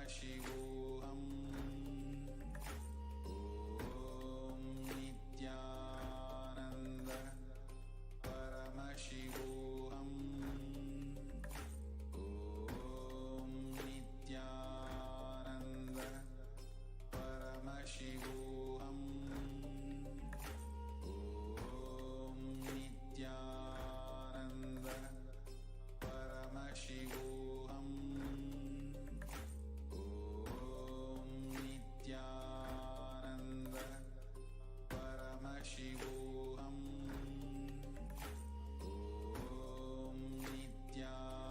Paramashivoham. Om Nithyananda Paramashivoham. Om Nithyananda Paramashivoham. Om Nithyananda Paramashivoham. Om Nithyananda Paramashivoham. Om Nithyananda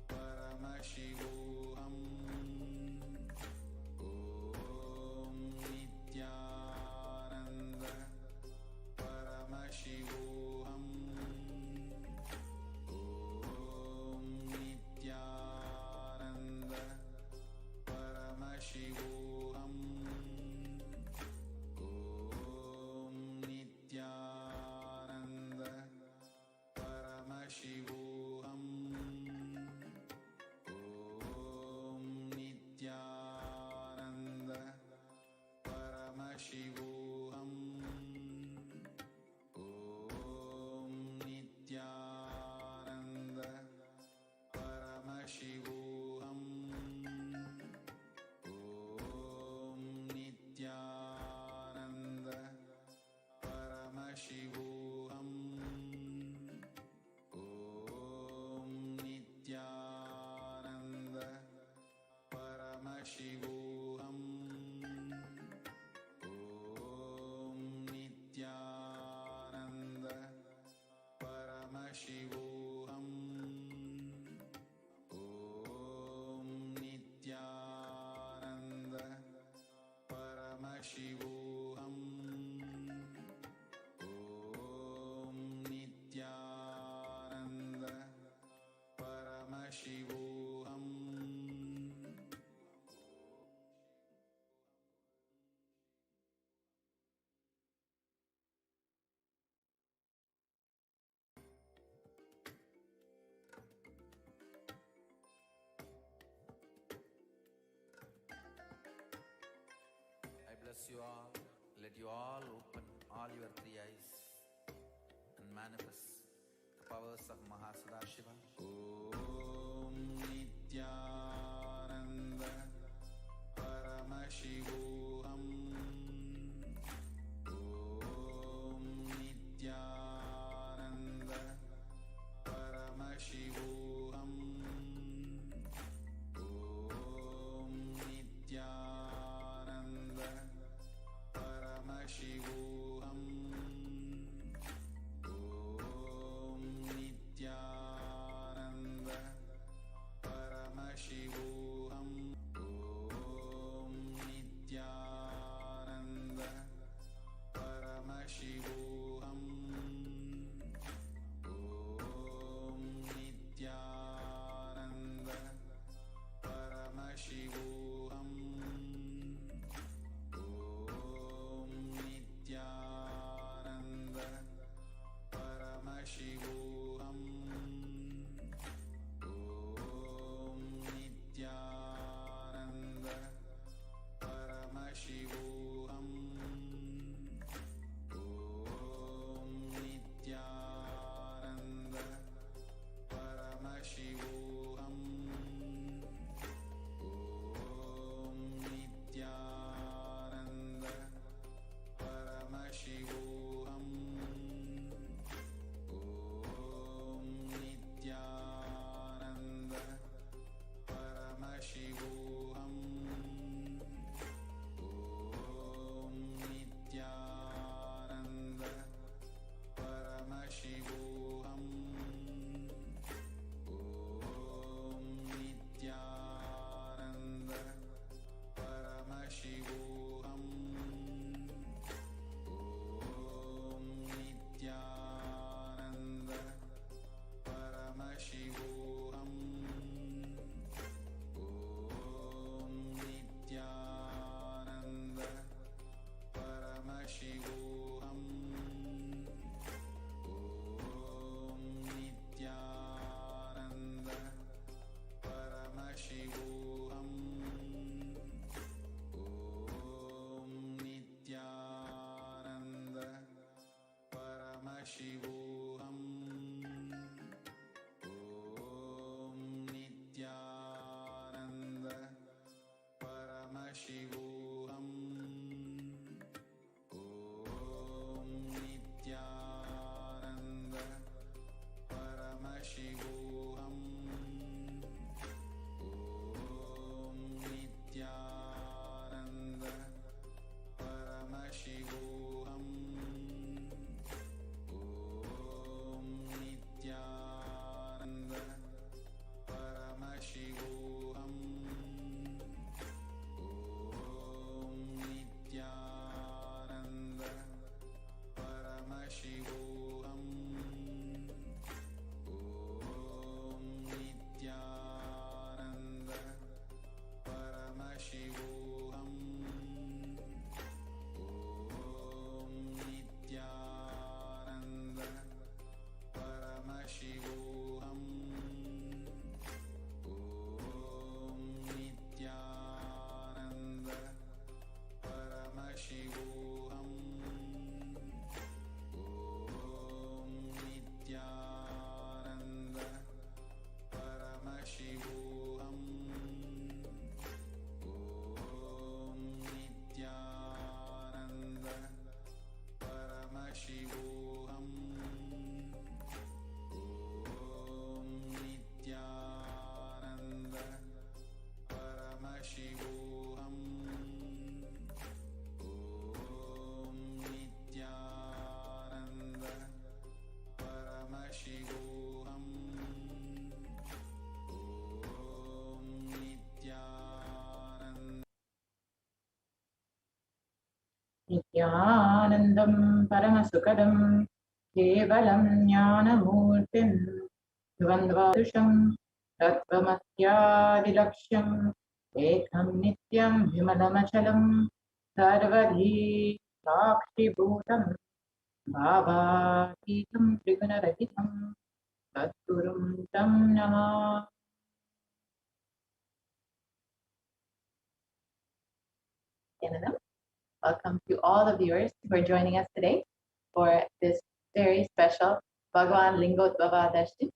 Paramashivoham. Om Nithyananda Paramashivoham. Om Nithyananda Paramashivoham. Om Nithyananda Paramashivoham. Om Nithyananda Paramashivoham. Om Nithyananda Paramashivoham. Om Nithyananda Paramashivoham. Om Nithyananda Paramashivoham. Om Nithyananda Paramashivoham. Om Nithyananda Paramashivoham. Om Nithyananda Paramashivoham. I bless you all. Let you all open all your three eyes and manifest the powers of Mahasudashiva. Om Nithyananda Paramashivoham. Om Nithyananda Paramashivoham. Om Nithyananda Paramashivoham. Om Nithyananda Nithyanandam Paramasukadam Kevalam Jnanamurtim Dvandvadusham Tattvamatyadilaksham Ekam Nityam Vimalamachalam Sarvadhi Sakshibhutam Bhavatītam Trigunarahitam Tatgurum Tam Namah. Welcome to all the viewers who are joining us today for this very special Bhagavan Lingotvava Darshan,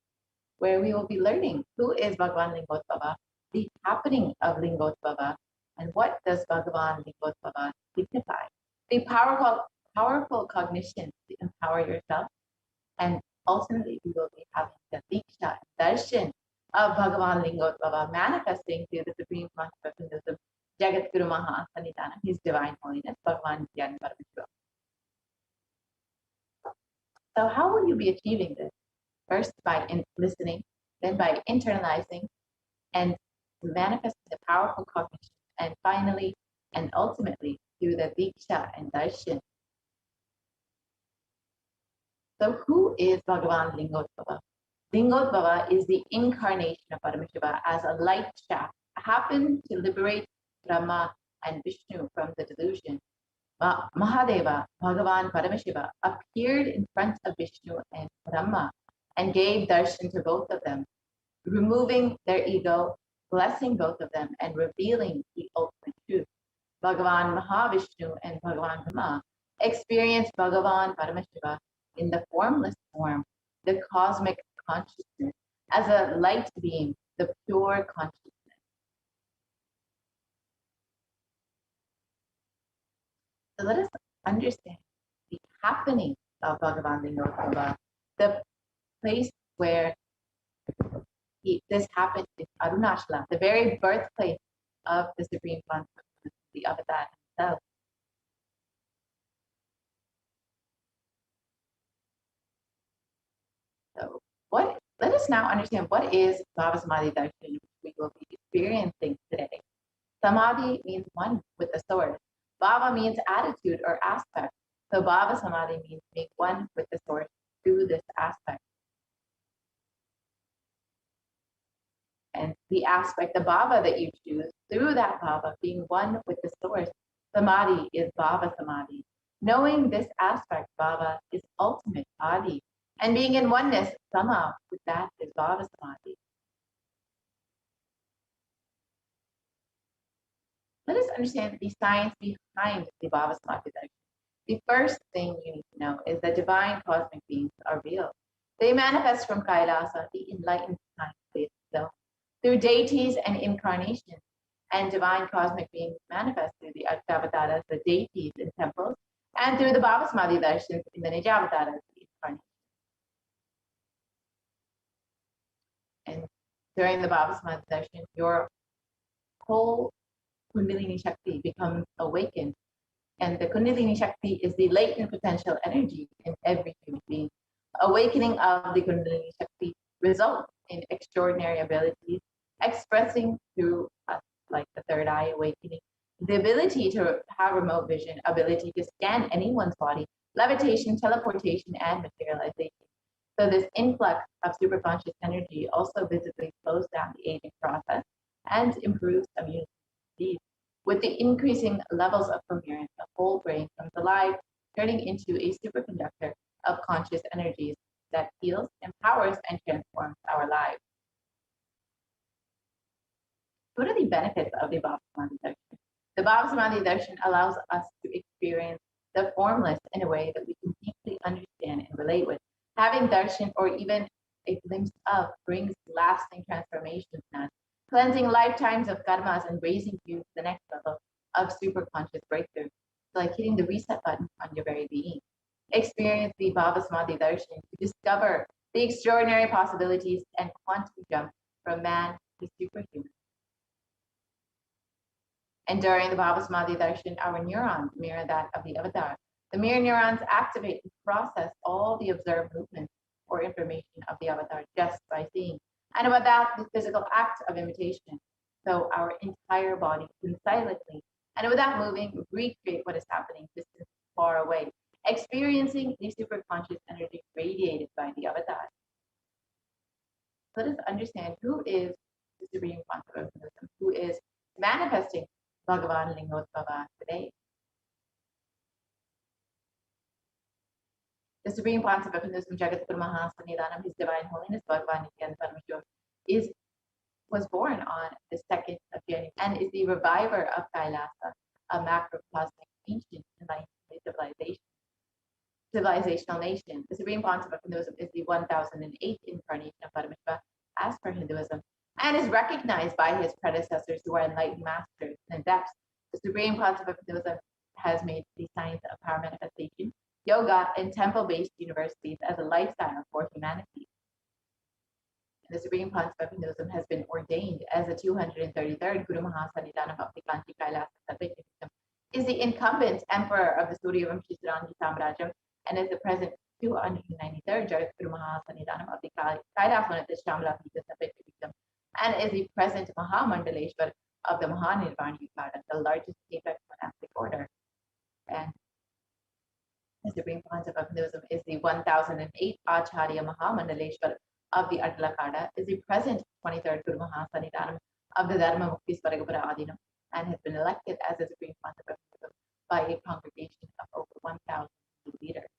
where we will be learning who is Bhagavan Lingotvava, the happening of Lingotvava, and what does Bhagavan Lingotvava signify. The powerful cognition to empower yourself, and ultimately we will be having the Diksha Darshan of Bhagavan Lingotvava manifesting through the Supreme Consciousness Jagat Guru Maha Sanitana, His Divine Holiness, Bhagavan Nithyananda Paramashivam. So how will you be achieving this? First by listening, then by internalizing and manifesting the powerful cognition, and finally and ultimately through the Diksha and Darshan. So who is Bhagavan Lingotvava? Lingotvava is the incarnation of Paramashiva as a light shaft, happened to liberate Brahma and Vishnu from the delusion. Mahadeva, Bhagavan Paramashiva, appeared in front of Vishnu and Brahma and gave darshan to both of them, removing their ego, blessing both of them, and revealing the ultimate truth. Bhagavan Mahavishnu and Bhagavan Brahma experienced Bhagavan Paramashiva in the formless form, the cosmic consciousness, as a light being, the pure consciousness. So let us understand the happening of Bhagavan Lingotvava, the place where this happened is Arunachala, the very birthplace of the Supreme Consciousness, the Avatar himself. So let us now understand what is Bhava Samadhi Darshan, which we will be experiencing today. Samadhi means one with the source. Bhava means attitude or aspect. So Bhava Samadhi means being one with the source through this aspect. And the aspect, the bhava that you choose, through that bhava, being one with the source, samadhi is bhava samadhi. Knowing this aspect, bhava, is ultimate adi. And being in oneness, sama, with that is bhava samadhi. Let us understand the science behind the bhava samadhi. The first thing you need to know is that divine cosmic beings are real. They manifest from Kailasa, the enlightened time place itself, through deities and incarnations, and divine cosmic beings manifest through the Ashtavataras, the deities in temples, and through the Bhava Samadhi darshans in the Nijavataras, the incarnations. And during the Bhava Samadhi darshan, your whole Kundalini Shakti becomes awakened. And the Kundalini Shakti is the latent potential energy in every human being. Awakening of the Kundalini Shakti results in extraordinary abilities, expressing through us, like the third eye awakening, the ability to have remote vision, ability to scan anyone's body, levitation, teleportation, and materialization. So this influx of superconscious energy also visibly slows down the aging process and improves immunity. With the increasing levels of coherence, the whole brain comes alive, turning into a superconductor of conscious energies that heals, empowers, and transforms our lives. What are the benefits of the Bhava Samadhi darshan? The Bhava Samadhi darshan allows us to experience the formless in a way that we can deeply understand and relate with. Having darshan, or even a glimpse of, brings lasting transformation in us, cleansing lifetimes of karmas and raising you to the next level of superconscious breakthrough. It's like hitting the reset button on your very being. Experience the Bhava Samadhi darshan to discover the extraordinary possibilities and quantum jump from man to superhuman. And during the Bhava Samadhi darshan, our neurons mirror that of the avatar. The mirror neurons activate and process all the observed movements or information of the avatar just by seeing. And about that, the physical act of imitation. So our entire body can silently and without moving recreate what is happening distance far away, experiencing the superconscious energy radiated by the avatar. Let us understand who is the Supreme Concept of Hinduism, who is manifesting Bhagavan Lingotbhava today. The Supreme Concept of Hinduism, Jagatguru Mahasannidhanam, His Divine Holiness Bhagavan Nithyananda Paramashivam, was born on the 2nd of January and is the reviver of Kailasa, a macrocosmic ancient enlightened civilizational nation. The Supreme Concept of Hinduism is the 1008th incarnation of Paramashiva as per Hinduism and is recognized by his predecessors who are enlightened masters and adepts. The Supreme Concept of Hinduism has made the science of power manifestation, yoga, and temple-based universities as a lifestyle for humanity. The Supreme Concept of Hinduism has been ordained as the 233rd Guru Mahasannidhanam of the Kanchi Kailasa Kingdom, is the incumbent emperor of the Suryavam Shishrangi Samrajam, and is the present 293rd Jagatguru Mahasannidhanam of the Kailasa Shamla Kingdom, and is the present Mahamandaleshwar of the Mahanirvana Yukata, the largest apex monastic order. And the Supreme Concept of Hinduism is the 1008th Acharya Mahamandaleshwar of the Atlakada, is the present 23rd Guru Mahasannidhanam of the Dharma Mukti Swaragapura Adinam, and has been elected as the Supreme Concept of Hinduism by a congregation of over 1,000 leaders.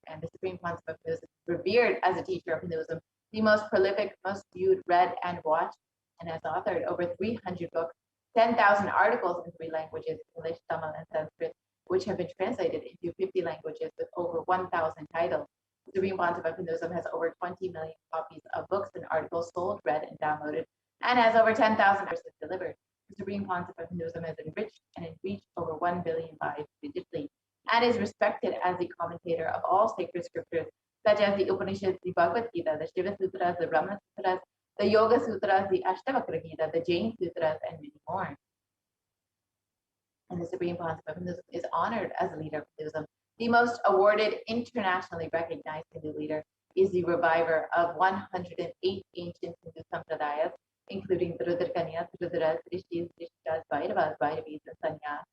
And the Supreme Concept of Hinduism is revered as a teacher of Hinduism, the most prolific, most viewed, read, and watched, and has authored over 300 books, 10,000 articles in 3 languages, English, Tamil, and Sanskrit, which have been translated into 50 languages with over 1,000 titles. The Supreme Concept of Hinduism has over 20 million copies of books and articles sold, read, and downloaded, and has over 10,000 courses delivered. The Supreme Concept of Hinduism has enriched and reached over 1 billion lives digitally, and is respected as the commentator of all sacred scriptures, such as the Upanishads, the Bhagavad Gita, the Shiva Sutras, the Brahma Sutras, the Yoga Sutras, the Ashtavakra Gita, the Jain Sutras, and many more. And the Supreme Concept of Hinduism is honored as a leader of Hinduism. The most awarded, internationally recognized Hindu leader is the reviver of 108 ancient Hindu sampradayas, including the Rudrakanyas, Rudras, Rishis, Rishkas, Bhairavas, Bhairavis, and Sanyas,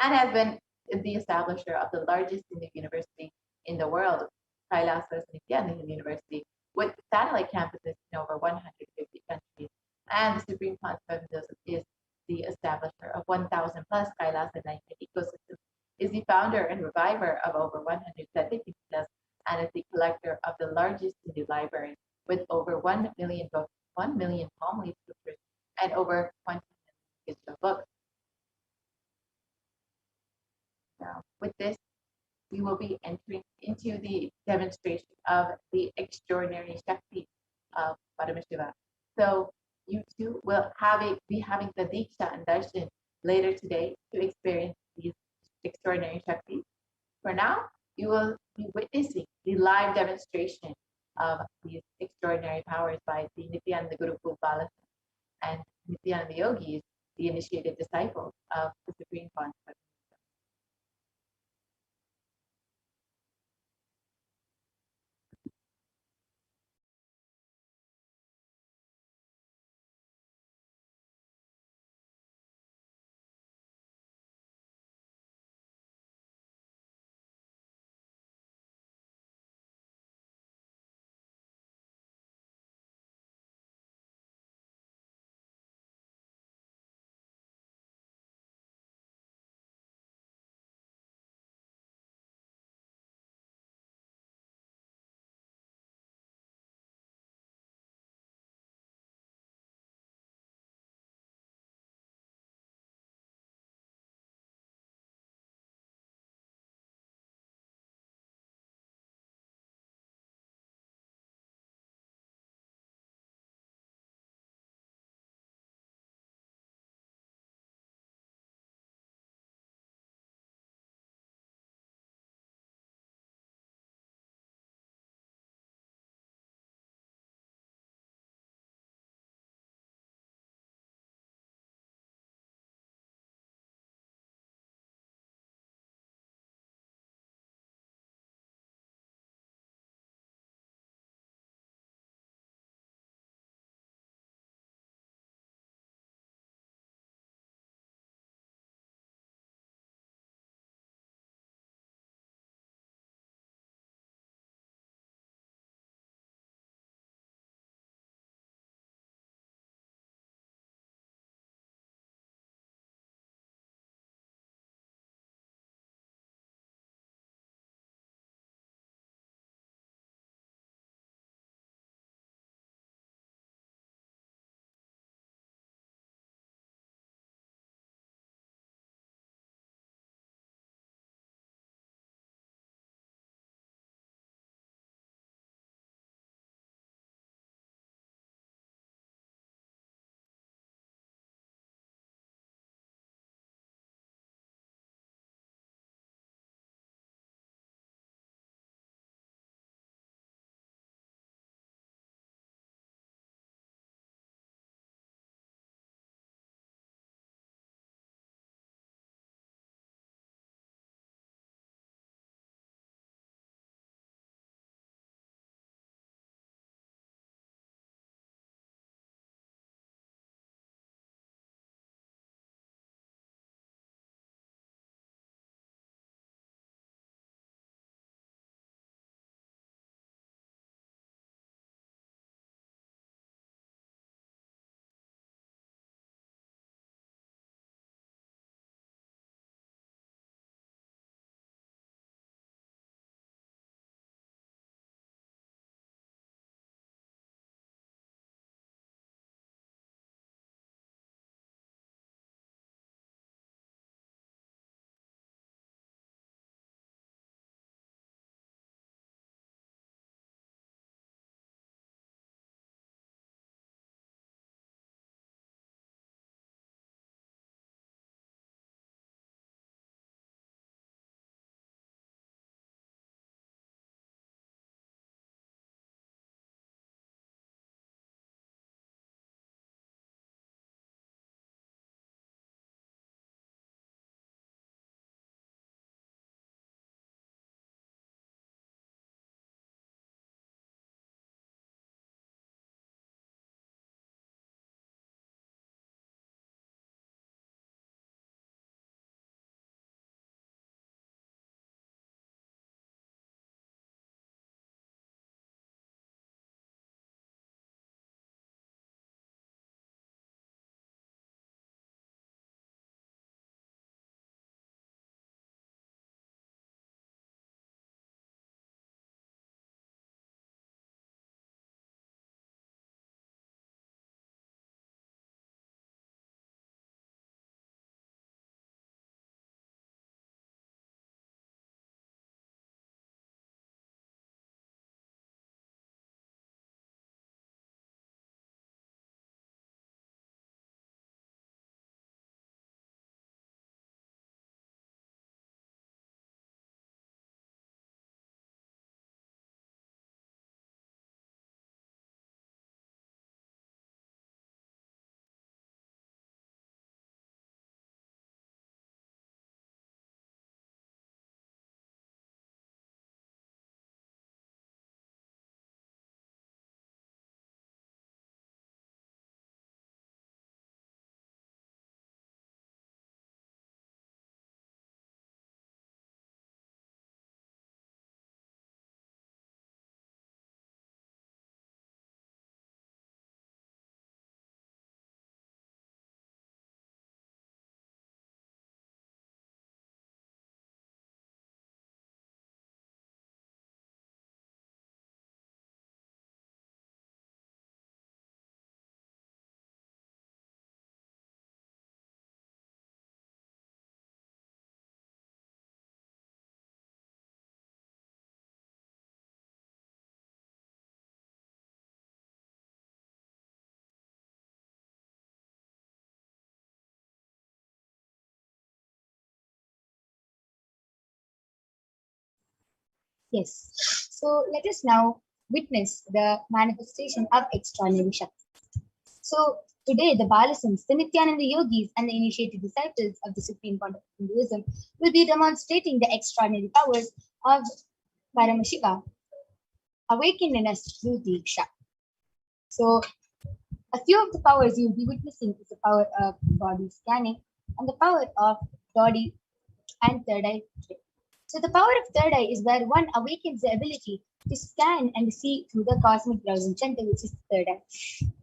and has been the establisher of the largest Hindu university in the world, Kailasa Nithyananda University, with satellite campuses in over 150 countries. And the Supreme Concept of Hinduism is the establisher of 1,000 plus Kailasa enlightenment ecosystems, is the founder and reviver of over 100 Siddhas, and is the collector of the largest Hindu library with over 1 million books, 1 million palm leaf scriptures, and over 20 million digital books. Now, with this, we will be entering into the demonstration of the extraordinary Shakti of Paramashiva. So you too will be having the Diksha and Darshan later today to experience these extraordinary Shaktis. For now, you will be witnessing the live demonstration of these extraordinary powers by the Nithyananda Gurukul Balas and Nithyananda Yogis, the initiated disciples of the Supreme Concept. Yes. So let us now witness the manifestation of extraordinary Shakti. So today, the Balasams, the Nithyananda yogis, and the initiated disciples of the Supreme Point of Hinduism will be demonstrating the extraordinary powers of Paramashiva awakened in us through Diksha. So a few of the powers you will be witnessing is the power of body scanning and the power of body and third eye. So the power of third eye is where one awakens the ability to scan and see through the cosmic browsing center, which is the third eye.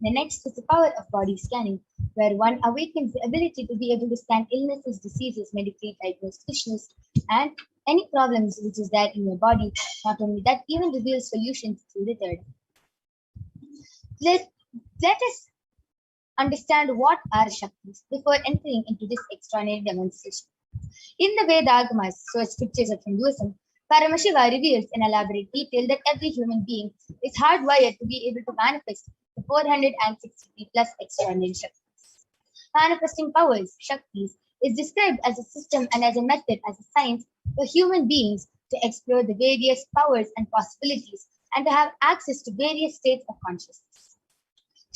The next is the power of body scanning, where one awakens the ability to be able to scan illnesses, diseases, medically diagnosed issues, and any problems which is there in your body. Not only that, even reveals solutions through the third eye. Let us understand what are Shaktis before entering into this extraordinary demonstration. In the Veda-agamas, so scriptures of Hinduism, Paramashiva reveals in elaborate detail that every human being is hardwired to be able to manifest the 463 plus extraordinary Shaktis. Manifesting powers, Shaktis, is described as a system and as a method, as a science for human beings to explore the various powers and possibilities and to have access to various states of consciousness.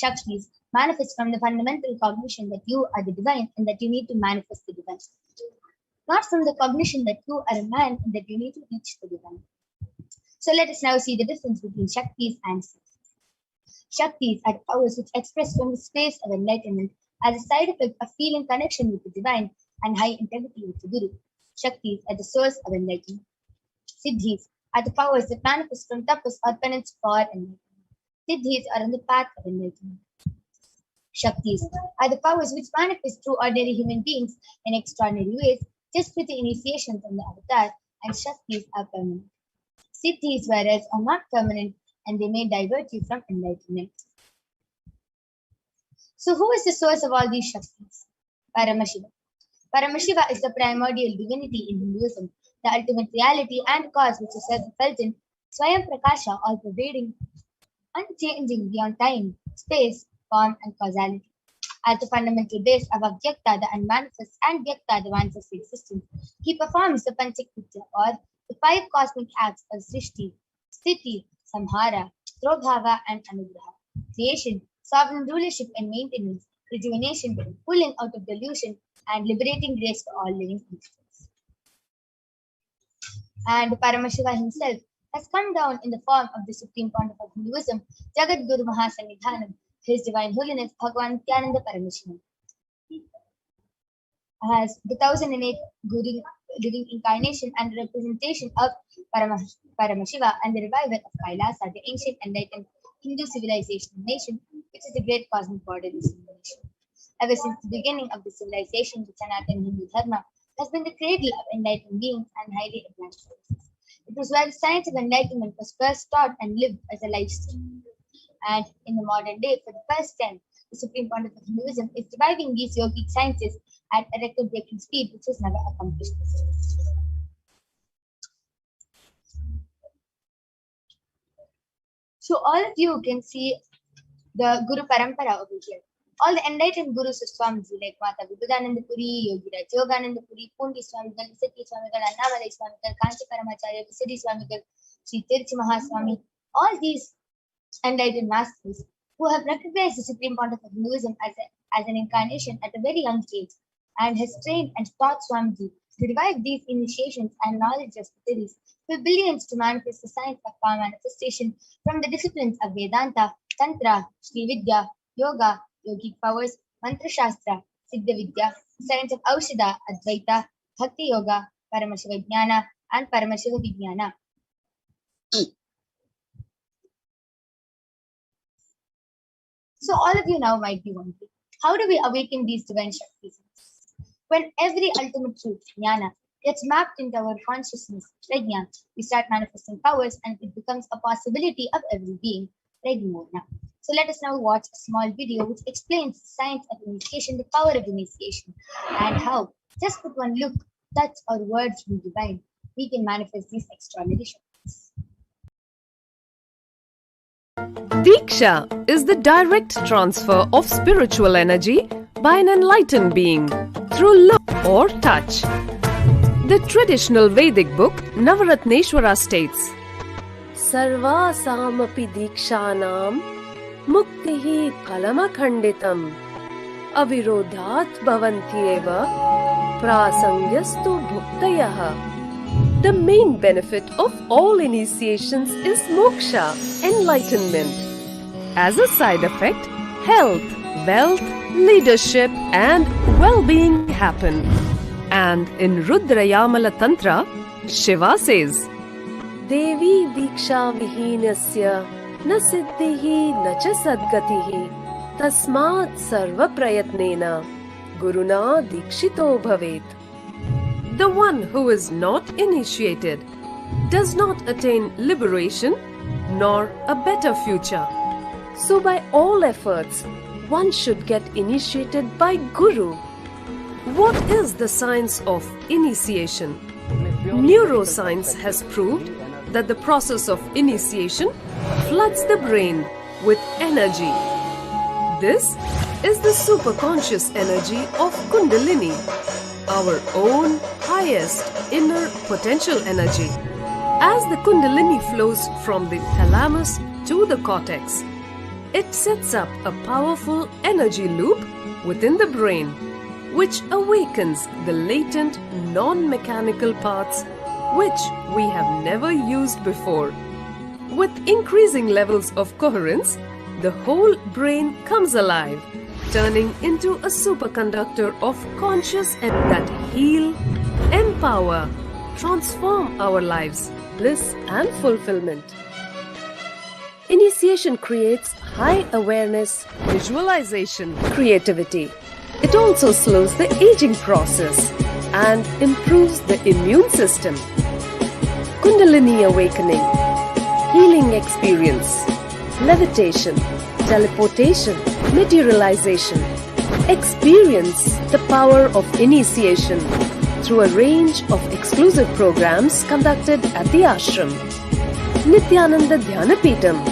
Shaktis manifest from the fundamental cognition that you are the divine and that you need to manifest the divine. Not from the cognition that you are a man and that you need to reach the divine. So let us now see the difference between Shaktis and Siddhis. Shaktis are powers which express from the space of enlightenment as a side effect of feeling connection with the divine and high integrity with the Guru. Shaktis are the source of enlightenment. Siddhis are the powers that manifest from tapas or penance for enlightenment. Siddhis are on the path of enlightenment. Shaktis are the powers which manifest through ordinary human beings in extraordinary ways, just with the initiation from the avatar, and Shaktis are permanent. Siddhis, whereas, are not permanent and they may divert you from enlightenment. So, who is the source of all these Shaktis? Paramashiva. Paramashiva is the primordial divinity in Hinduism, the ultimate reality and cause which is self-effulgent, Swayam Prakasha, all pervading, unchanging beyond time, space, form, and causality. At the fundamental base of Avyakta, the unmanifest, and Vyakta, the manifest existence, he performs the Panchakritya, or the 5 cosmic acts of Srishti, Sthiti, Samhara, Trobhava, and Anugraha. Creation, sovereign rulership and maintenance, rejuvenation, pulling out of delusion, and liberating grace for all living entities. And Paramashiva himself has come down in the form of the Supreme Pontiff of Hinduism, Jagat Guru Mahasannidhanam, His Divine Holiness Bhagavan Nithyananda Paramashivam, as the 1008 living incarnation and representation of Paramashiva and the revival of Kailasa, the ancient enlightened Hindu civilization nation, which is the great cosmic border civilization. Ever since the beginning of the civilization, the Sanatana Hindu Dharma has been the cradle of enlightened beings and highly advanced races. It was where the science of enlightenment was first taught and lived as a lifestyle. And in the modern day, for the first time, the Supreme Pontiff of Hinduism is reviving these yogic sciences at a record-breaking speed, which was never accomplished before. So all of you can see the Guru Parampara over here. All the enlightened Gurus of Swamiji, like Mata Vibhudananda Puri, Yogiraj Yogananda Puri, Pundi Swamigal, Sati Swamigal, Annamalai Swamigal, Kanchi Paramacharya, Visadi Swamigal, Sri Tirthi Mahaswami, all these enlightened masters who have recognized the Supreme Pontiff of Hinduism as an incarnation at a very young age and has trained and taught Swamiji to revive these initiations and knowledge of theories for billions to manifest the science of power manifestation from the disciplines of Vedanta, Tantra, Sri Vidya, Yoga, Yogic powers, Mantra Shastra, Siddha Vidya, science of Aushadha, Advaita, Bhakti Yoga, Paramashiva Jnana, and Paramashiva Vijnana. So all of you now might be wondering, how do we awaken these divine Shaktis? When every ultimate truth, Jnana, gets mapped into our consciousness, Prajna, we start manifesting powers and it becomes a possibility of every being, Prajnana. So let us now watch a small video which explains the science of initiation, the power of initiation, and how, just with one look, touch, or words from divine, we can manifest these extraordinary Shaktis. Diksha is the direct transfer of spiritual energy by an enlightened being through look or touch. The traditional Vedic book Navaratneshwara states, सर्वासामपि दीक्षानां मुक्तिः फलमखण्डितम् अविरोधात् भवन्त्येव प्रासङ्ग्यस्तु भुक्तयः. The main benefit of all initiations is moksha, enlightenment. As a side effect, health, wealth, leadership and well-being happen. And in Rudrayamala Tantra, Shiva says, Devi Diksha Vihinasya na siddhihi na cha sadgatihi tasmat sarva prayatnena guruna dikshito bhavet. The one who is not initiated does not attain liberation nor a better future. So by all efforts, one should get initiated by Guru. What is the science of initiation? Neuroscience has proved that the process of initiation floods the brain with energy. This is the superconscious energy of Kundalini, our own highest inner potential energy. As the Kundalini flows from the thalamus to the cortex, it sets up a powerful energy loop within the brain, which awakens the latent non-mechanical parts which we have never used before. With increasing levels of coherence, the whole brain comes alive, turning into a superconductor of conscious and that heal, empower, transform our lives, bliss and fulfillment. Initiation creates high awareness, visualization, creativity. It also slows the aging process and improves the immune system. Kundalini awakening, healing experience, levitation, teleportation, materialization. Experience the power of initiation through a range of exclusive programs conducted at the ashram. Nithyananda Dhyanapitham,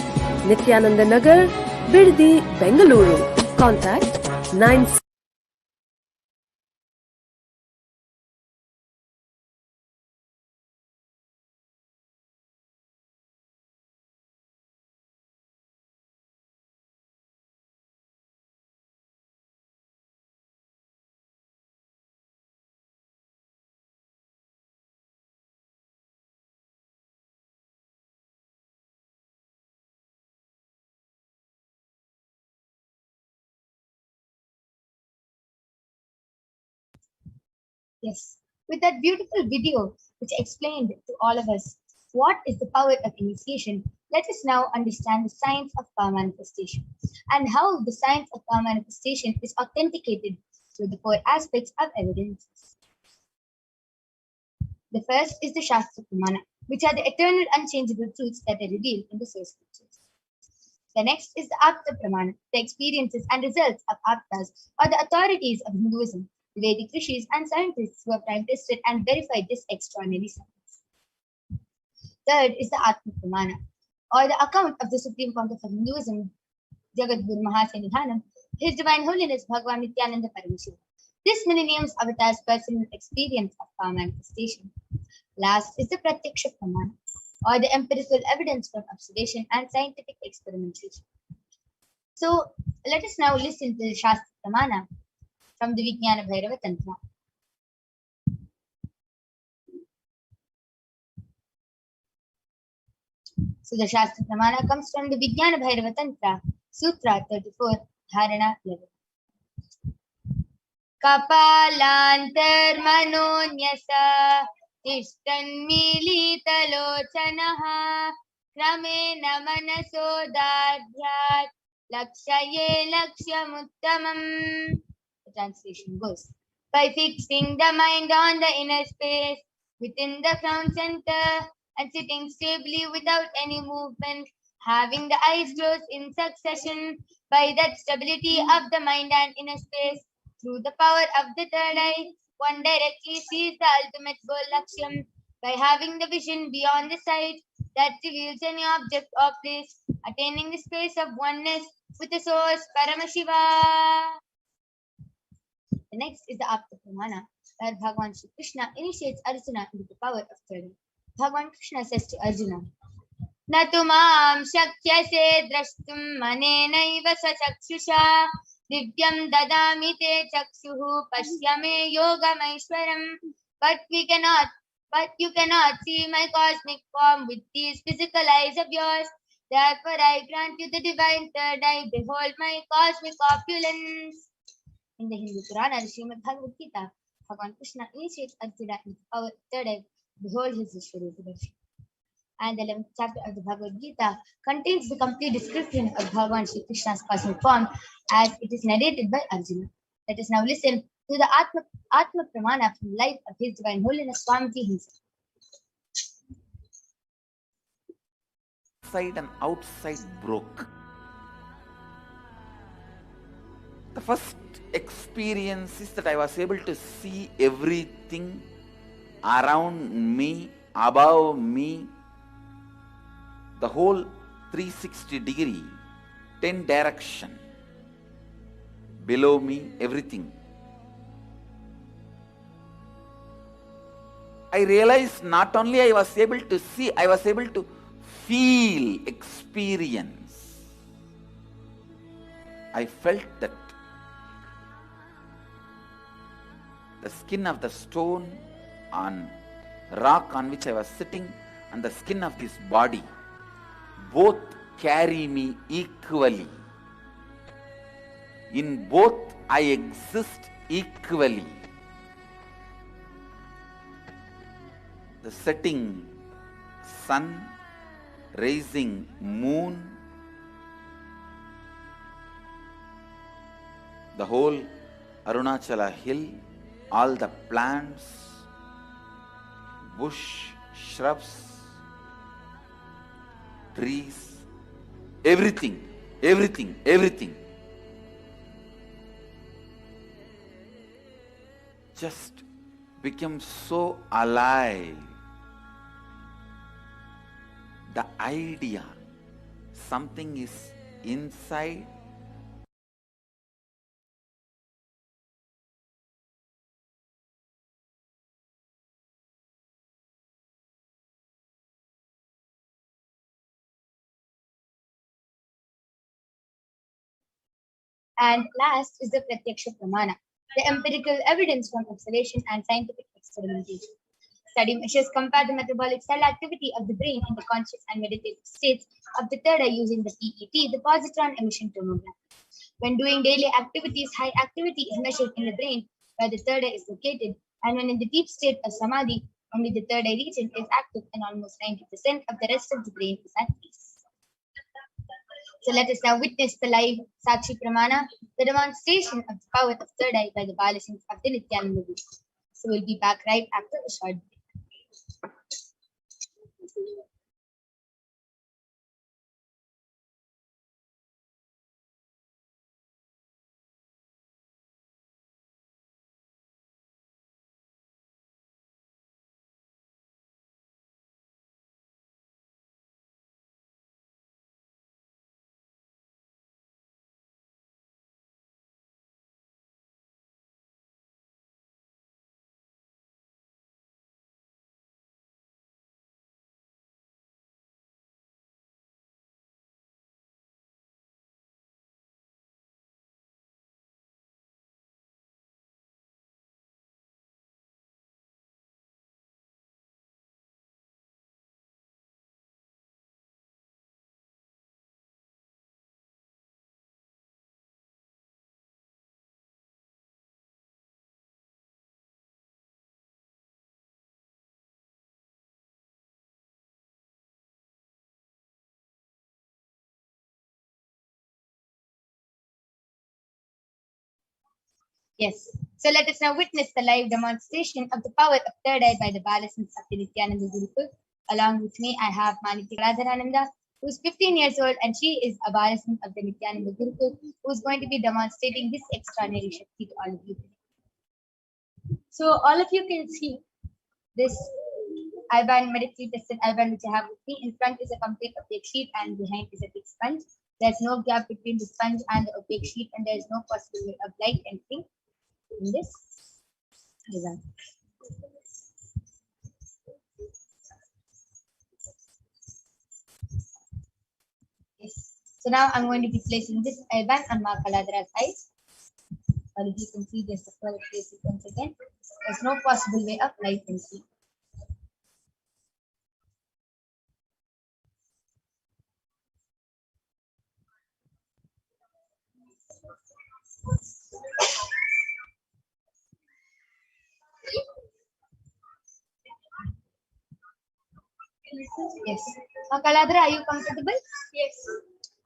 Nithyananda Nagar, Biddi, Bengaluru. Contact 9. Yes, with that beautiful video which explained to all of us what is the power of initiation, let us now understand the science of power manifestation and how the science of power manifestation is authenticated through the 4 aspects of evidence. The first is the Shastra Pramana, which are the eternal unchangeable truths that are revealed in the source scriptures. The next is the Apta Pramana, the experiences and results of Aptas or the authorities of Hinduism, the Vedic rishis and scientists who have time tested and verified this extraordinary science. Third is the Atma Pramana, or the account of the Supreme Pontiff of Hinduism, Jagadguru Mahasenihanam, His Divine Holiness Bhagavan Nithyananda Paramashivam. This millennium's avatar's personal experience of power manifestation. Last is the Pratyaksha Pramana, or the empirical evidence from observation and scientific experimentation. So let us now listen to the Shastra Pramana from the Vijnana Bhairava Tantra. So the Shastra Pramana comes from the Vijnana Bhairava Tantra, Sutra 34, Dharana 11. Kapalantarmanonyasa Tishtanmilitalochanaha Kramen Manasodadhyat Lakshaye Lakshyamuttamam. The translation goes, by fixing the mind on the inner space within the crown center and sitting stably without any movement, having the eyes closed in succession, by that stability of the mind and inner space, through the power of the third eye, one directly sees the ultimate goal Lakshyam, by having the vision beyond the sight that reveals any object or place, attaining the space of oneness with the source Paramashiva. The next is the Apta Pramana, where Bhagavan Shri Krishna initiates Arjuna into the power of third eye. Bhagavan Krishna says to Arjuna, न तु मां शक्यसे द्रष्टुम् अनेनैव स्वचक्षुषा दिव्यं ददामि ते चक्षुः पश्य मे योगमैश्वरम् but you cannot see my cosmic form with these physical eyes of yours. Therefore I grant you the divine third eye. Behold my cosmic opulence. In the Hindu Purana, the Srimad Bhagavad Gita, Bhagavan Krishna initiates Arjuna with our third eye. Behold his Vishwarupa. And the 11th chapter of the Bhagavad Gita contains the complete description of Bhagavan Shri Krishna's cosmic form as it is narrated by Arjuna. Let us now listen to the Atma Pramana from the life of His Divine Holiness Swamiji himself. Inside and outside broke. The first experience is that I was able to see everything around me, above me, the whole 360 degree, 10 direction, below me, everything. I realized not only I was able to see, I was able to feel, experience. I felt that the skin of the stone on rock on which I was sitting and the skin of this body both carry me equally. In both I exist equally. The setting sun, rising moon, the whole Arunachala hill, all the plants, bush, shrubs, trees, everything, everything, everything. Just became so alive. The idea, something is inside, And last is the Pratyaksha Pramana, the empirical evidence from observation and scientific experimentation. Study measures compare the metabolic cell activity of the brain in the conscious and meditative states of the third eye using the PET, the positron emission tomograph. When doing daily activities, high activity is measured in the brain where the third eye is located, and when in the deep state of samadhi, only the third eye region is active and almost 90% of the rest of the brain is at peace. So let us now witness the live Sakshi Pramana, the demonstration of the power of third eye by the Balasins of the Nithyananda Guru. So we'll be back right after a short break. Yes. So let us now witness the live demonstration of the power of third eye by the Balasins of the Nithyananda Gurukul. Along with me, I have Maniti Radharananda, who is 15 years old, and she is a Balasin of the Nithyananda Gurukul, who is going to be demonstrating this extraordinary Shakti to all of you today. So all of you can see this Alban medically tested Alban which I have with me. In front is a complete opaque sheet and behind is a thick sponge. There's no gap between the sponge and the opaque sheet, and there's no possibility of light entering in this design. So now I'm going to be placing this I-band on Mahakaladhara's eyes. Or if you can see just the further place once again. There's no possible way of light and see. Yes. Mahakaladhara, are you comfortable? Yes.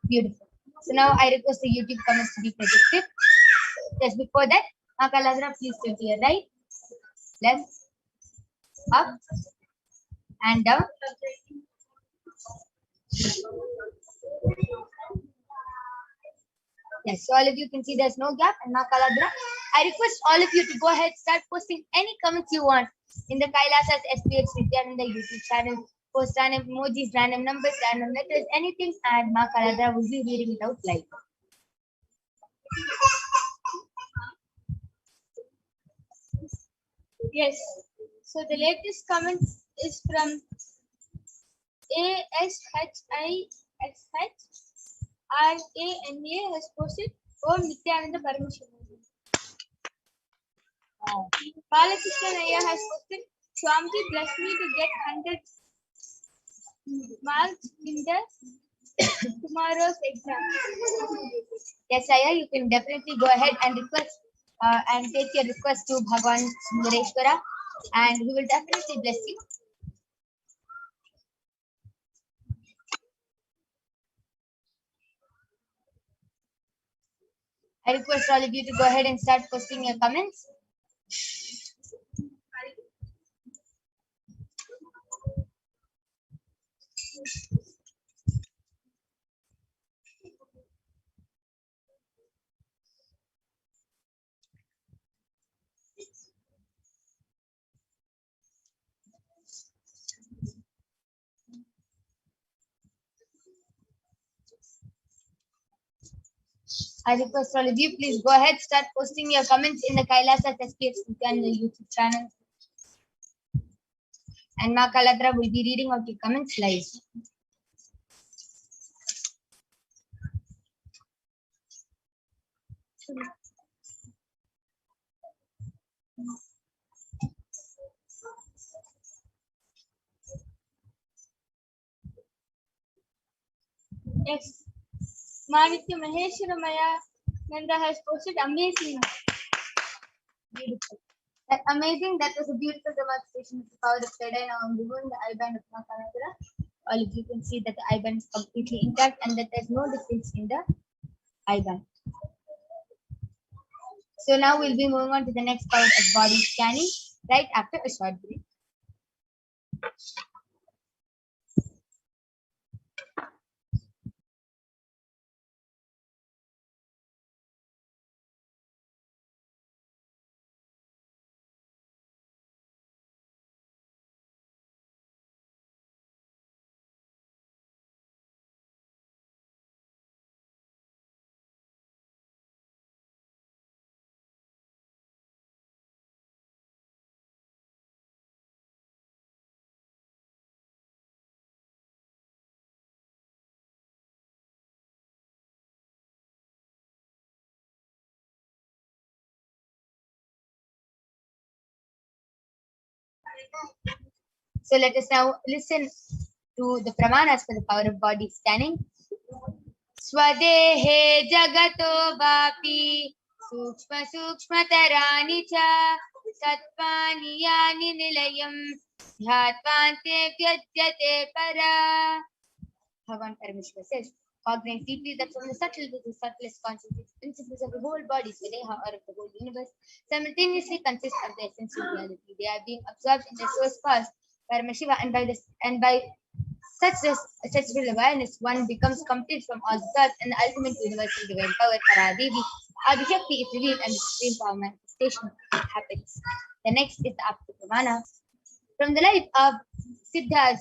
Beautiful. So now I request the YouTube comments to be projected. Just before that, Mahakaladhara, please turn to your right, left, up, and down. Yes, so all of you can see there's no gap. And Mahakaladhara, I request all of you to go ahead, start posting any comments you want in the Kailasa's HDH Nithyananda YouTube channel. Post random emojis, random numbers, random letters, anything, and Mahakaladhara will be reading it out live. Yes. So the latest comment is from ASHISHRANA has posted Om Nithyananda Paramashivam. Balakrishnan Ayya has posted Swamiji bless me to get 100 marks in the tomorrow's exam. Yes, Aya, you can definitely go ahead and request and take your request to Bhagwan Sundareshwara, and he will definitely bless you. I request all of you to go ahead and start posting your comments. I request all of you, please go ahead, start posting your comments in the Kailasa HDH Nithyananda YouTube channel. And Mahakaladhara will be reading out your comments live. Yes. Manitya Maheshwaramaya Nanda has posted amazing. Beautiful. That amazing. That was a beautiful demonstration of the power of third eye. Now I'm removing the I-band of Mahakaladhara. All of you can see that the I-band is completely intact and that there's no difference in the I-band. So now we'll be moving on to the next part of body scanning right after a short break. So let us now listen to the pramanas for the power of body scanning. Swadehe jagato vapi sukshma sukshmatarani cha sattvani yani nilayam dhyattvante vyajyate para. Bhagavan Parameshwara says, cognizing deeply that from the subtle to the subtlest consciousness, principles of the whole body, Swadeha, or of the whole universe, simultaneously consist of the essential reality. They are being absorbed in the source cause, Paramashiva, and by such real awareness, one becomes complete from all the thoughts, and the ultimate universal divine power, Paradevi, Akashic, is revealed, and the supreme power manifestation happens. The next is the Apta Pramana. From the life of Siddhas,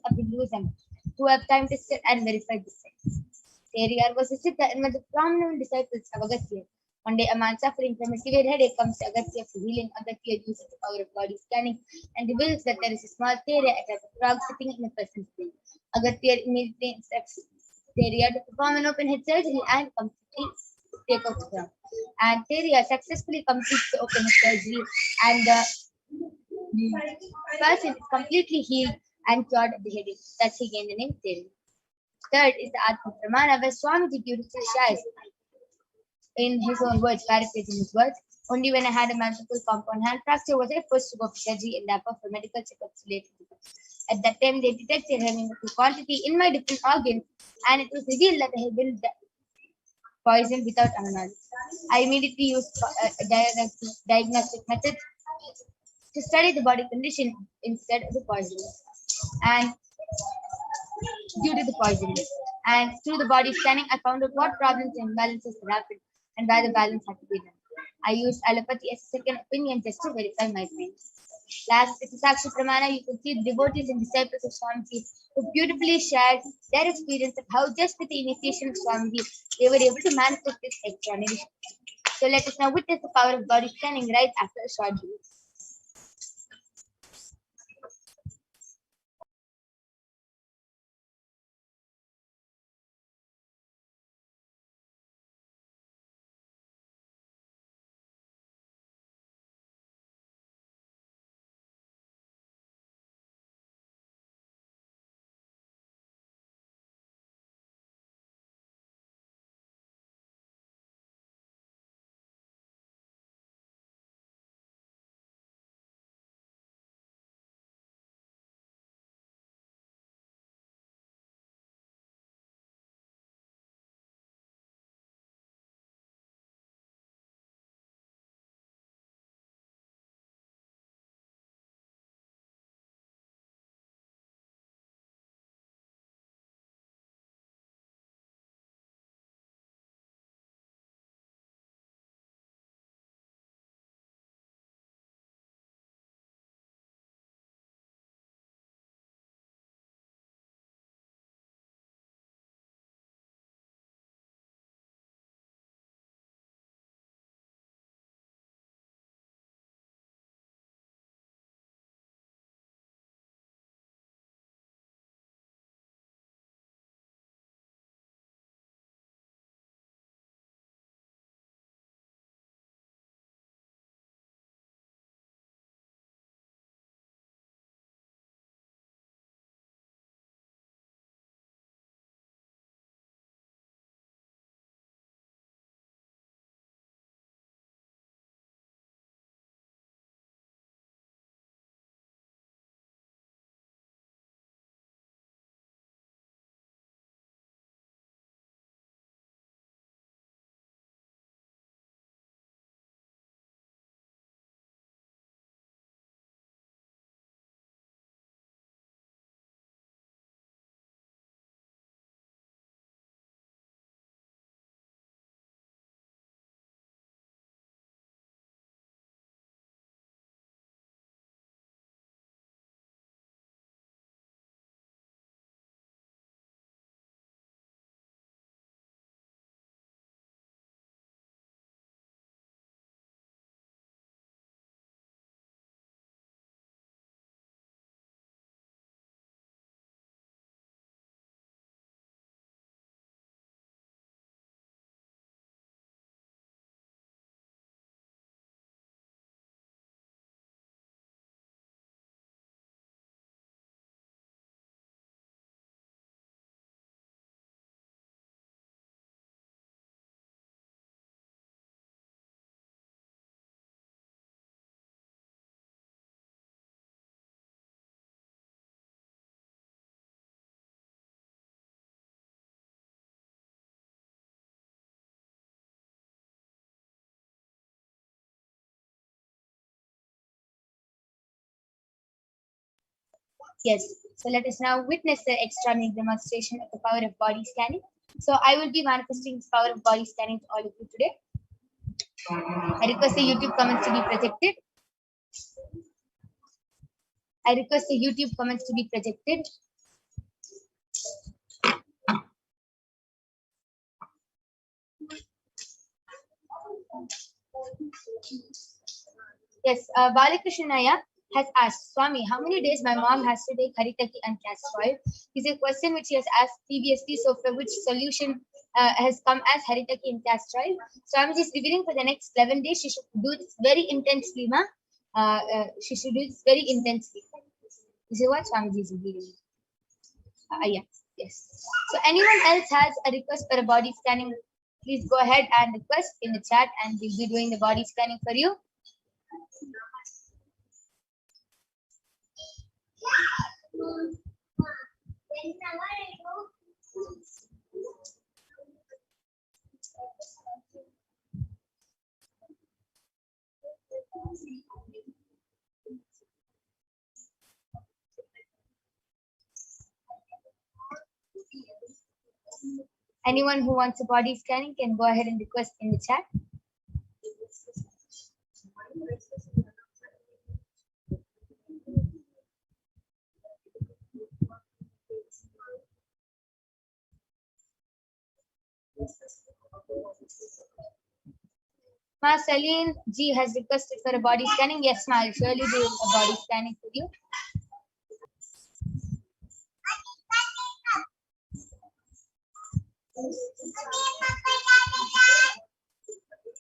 of Hinduism, who have time tested and verified this science. Periyar was a Siddha and one of the prominent disciples of Agastya. One day, a man suffering from a severe headache comes to Agastya for healing. Agastya uses the power of body scanning and reveals that there is a small area at a frog sitting in a person's brain. Agastya immediately instructs Theria to perform an open head surgery and completely take off the crown. And Theria successfully completes the open head surgery, and the person is completely healed and cured of the headache. Thus, he gained the name Theria. Third is the Atma Pramana, where Swamiji beautifully shares in his own words, paraphrasing his words. Only when I had a multiple compound hand fracture was I forced to go for surgery and therefore for medical checkups related to it. At that time, they detected heavy quantity in my different organs, and it was revealed that I had been poisoned without our knowledge. I immediately used diagnostic methods to study the body condition instead of the poisoning, and due to the poisoning. And through the body scanning, I found out what problems and imbalances had happened and where the balance had to be done. I used allopathy as a second opinion just to verify my claims. Last, with the Sakshi Pramana, you can see the devotees and disciples of Swamiji who beautifully shared their experience of how just with the initiation of Swamiji, they were able to manifest this extraordinary Shakti. So let us now witness the power of body scanning right after a short break. Yes. So let us now witness the extraordinary demonstration of the power of body scanning. So I will be manifesting this power of body scanning to all of you today. I request the YouTube comments to be projected. I request the YouTube comments to be projected. Yes, Balakrishnaya, has asked, Swami, how many days my mom has to take Haritaki and castor oil? Is a question which he has asked previously, so for which solution has come as Haritaki and castor oil. Swamiji is revealing for the next 11 days, she should do this very intensely, ma. She should do this very intensely. This is what Swamiji is revealing. Yes. So anyone else has a request for a body scanning, please go ahead and request in the chat and we'll be doing the body scanning for you. Anyone who wants a body scanning can go ahead and request in the chat. Ma Celine G has requested for a body scanning. Yes, ma, I'll surely do a body scanning for you.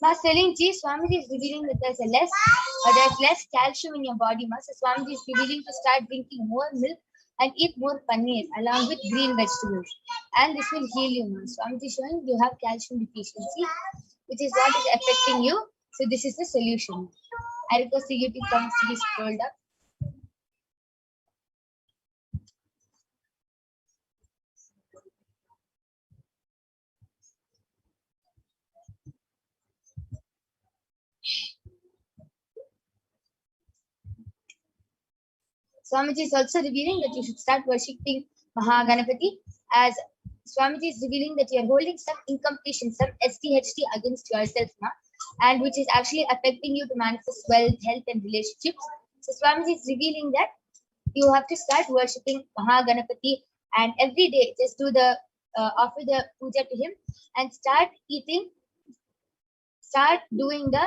Ma Celine G, Swamiji is revealing that there's less calcium in your body, ma. So Swamiji is revealing to start drinking more milk and eat more paneer along with green vegetables. And this will heal you, ma. Swamiji is showing you have calcium deficiency, which is what is affecting you. So this is the solution. I request the YouTube comments to be scrolled up. Swamiji is also revealing that you should start worshipping Mahaganapati, as Swamiji is revealing that you are holding some incompletion, some SDHD against yourself, ma, and which is actually affecting you to manifest wealth, health, and relationships. So Swamiji is revealing that you have to start worshipping Mahaganapati, and every day just do the offer the puja to him and start doing the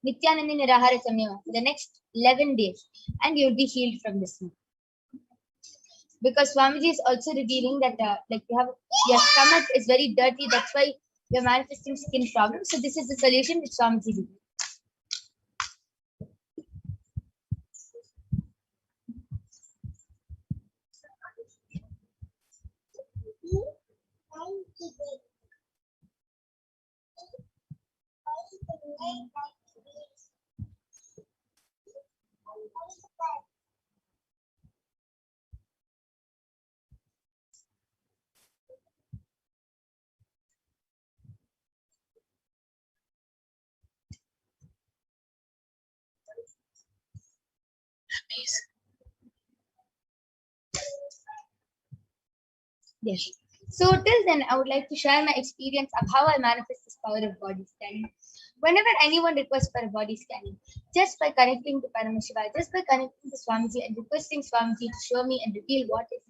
Nithyananda Rahara Samyama for the next 11 days, and you'll be healed from this one. Because Swamiji is also revealing that like your stomach is very dirty, that's why you're manifesting skin problems. So this is the solution which Swamiji revealed. Yes. So till then, I would like to share my experience of how I manifest this power of body scanning. Whenever anyone requests for a body scanning, just by connecting to Paramashivoham, just by connecting to Swamiji and requesting Swamiji to show me and reveal what is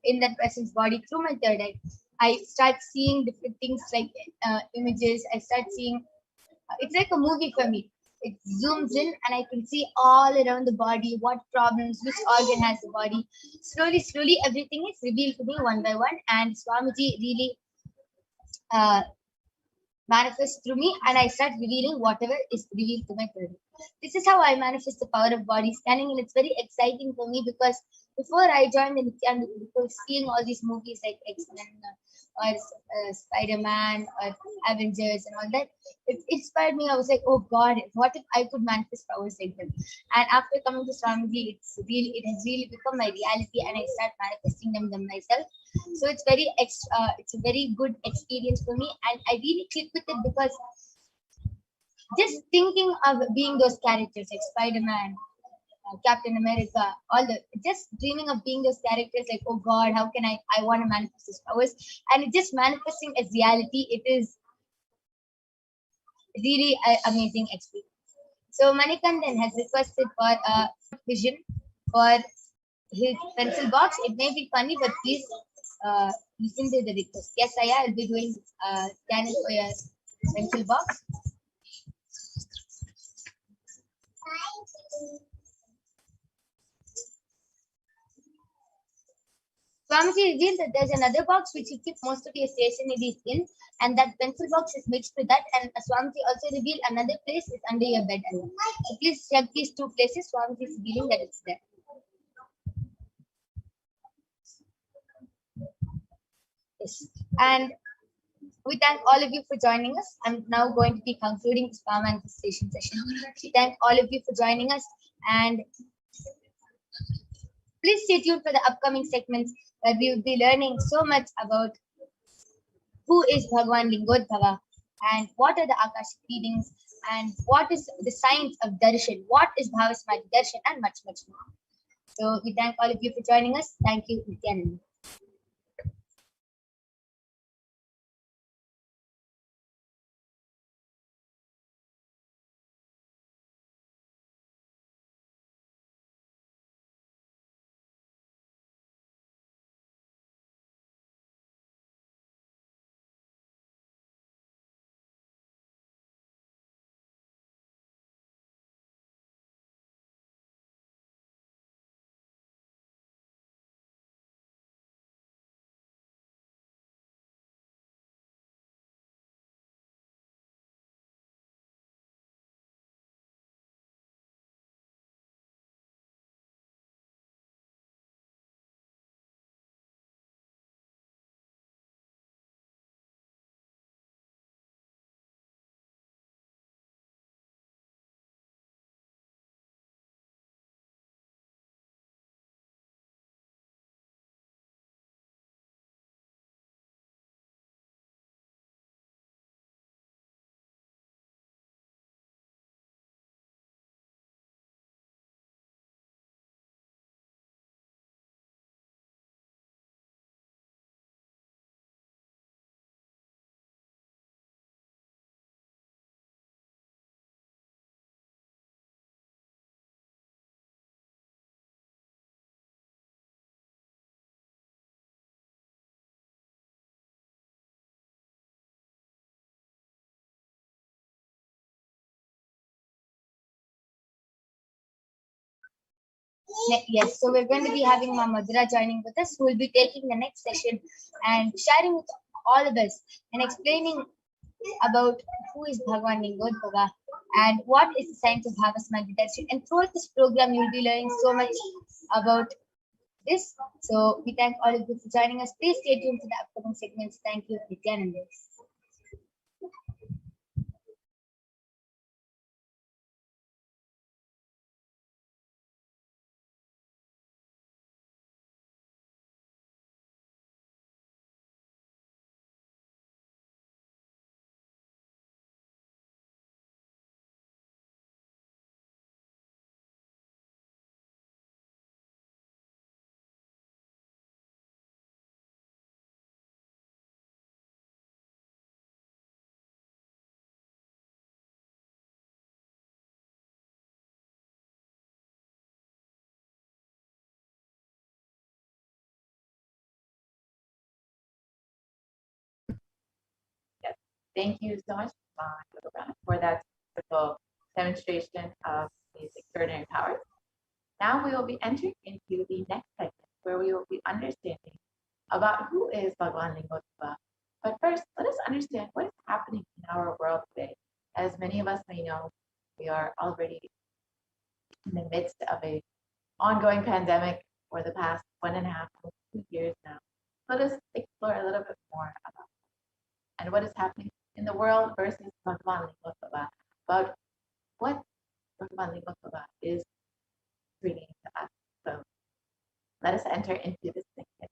in that person's body through my third eye, I start seeing different things like images. I start seeing, it's like a movie for me. It zooms in and I can see all around the body, what problems, which organ has the body. Slowly, everything is revealed to me one by one, and Swamiji really manifests through me, and I start revealing whatever is revealed to my third eye. This is how I manifest the power of body scanning, and it's very exciting for me because before I joined the Nithyananda, before seeing all these movies like X-Men or Spider-Man or Avengers and all that, it inspired me. I was like, oh God, what if I could manifest powers like them? And after coming to Swamiji, it has really become my reality, and I start manifesting them myself. So it's a very good experience for me, and I really click with it because just thinking of being those characters like Spider-Man, Captain America, just dreaming of being those characters, like, oh God, how can I want to manifest these powers? And it just manifesting as reality, it is really an amazing experience. So Manikandan has requested for a vision for his pencil box. It may be funny, but please listen to the request. Yes, I'll be doing scanning for your pencil box. Swamiji revealed that there's another box which he keeps most of your stationery in, and that pencil box is mixed with that. And Swamiji also revealed another place is under your bed. So please check these two places. Swamiji is revealing that it's there. Yes. And we thank all of you for joining us. I'm now going to be concluding this power manifestation session. We thank all of you for joining us, and please stay tuned for the upcoming segments where we will be learning so much about who is Bhagwan Lingodbhava and what are the Akashic readings and what is the science of Darshan, what is Bhavasmati Darshan, and much, much more. So we thank all of you for joining us. Thank you, Nithyananda. Yes, so we're going to be having Ma Madhura joining with us, who will be taking the next session and sharing with all of us and explaining about who is Bhagwan Lingodbhava and what is the science of Bhavasmati Darshan. And throughout this program, you'll be learning so much about this. So we thank all of you for joining us. Please stay tuned to the upcoming segments. Thank you, Nithyananda. Yes. Thank you so much, for that wonderful demonstration of these extraordinary powers. Now we will be entering into the next segment where we will be understanding about who is Bhagwan Lingodbhava. But first, let us understand what is happening in our world today. As many of us may know, we are already in the midst of a ongoing pandemic for the past 1.5, 2 years now. Let us explore a little bit more about and what is happening in the world versus Bhagwan Lingodbhava, about what Bhagwan Lingodbhava is bringing to us. So let us enter into this segment.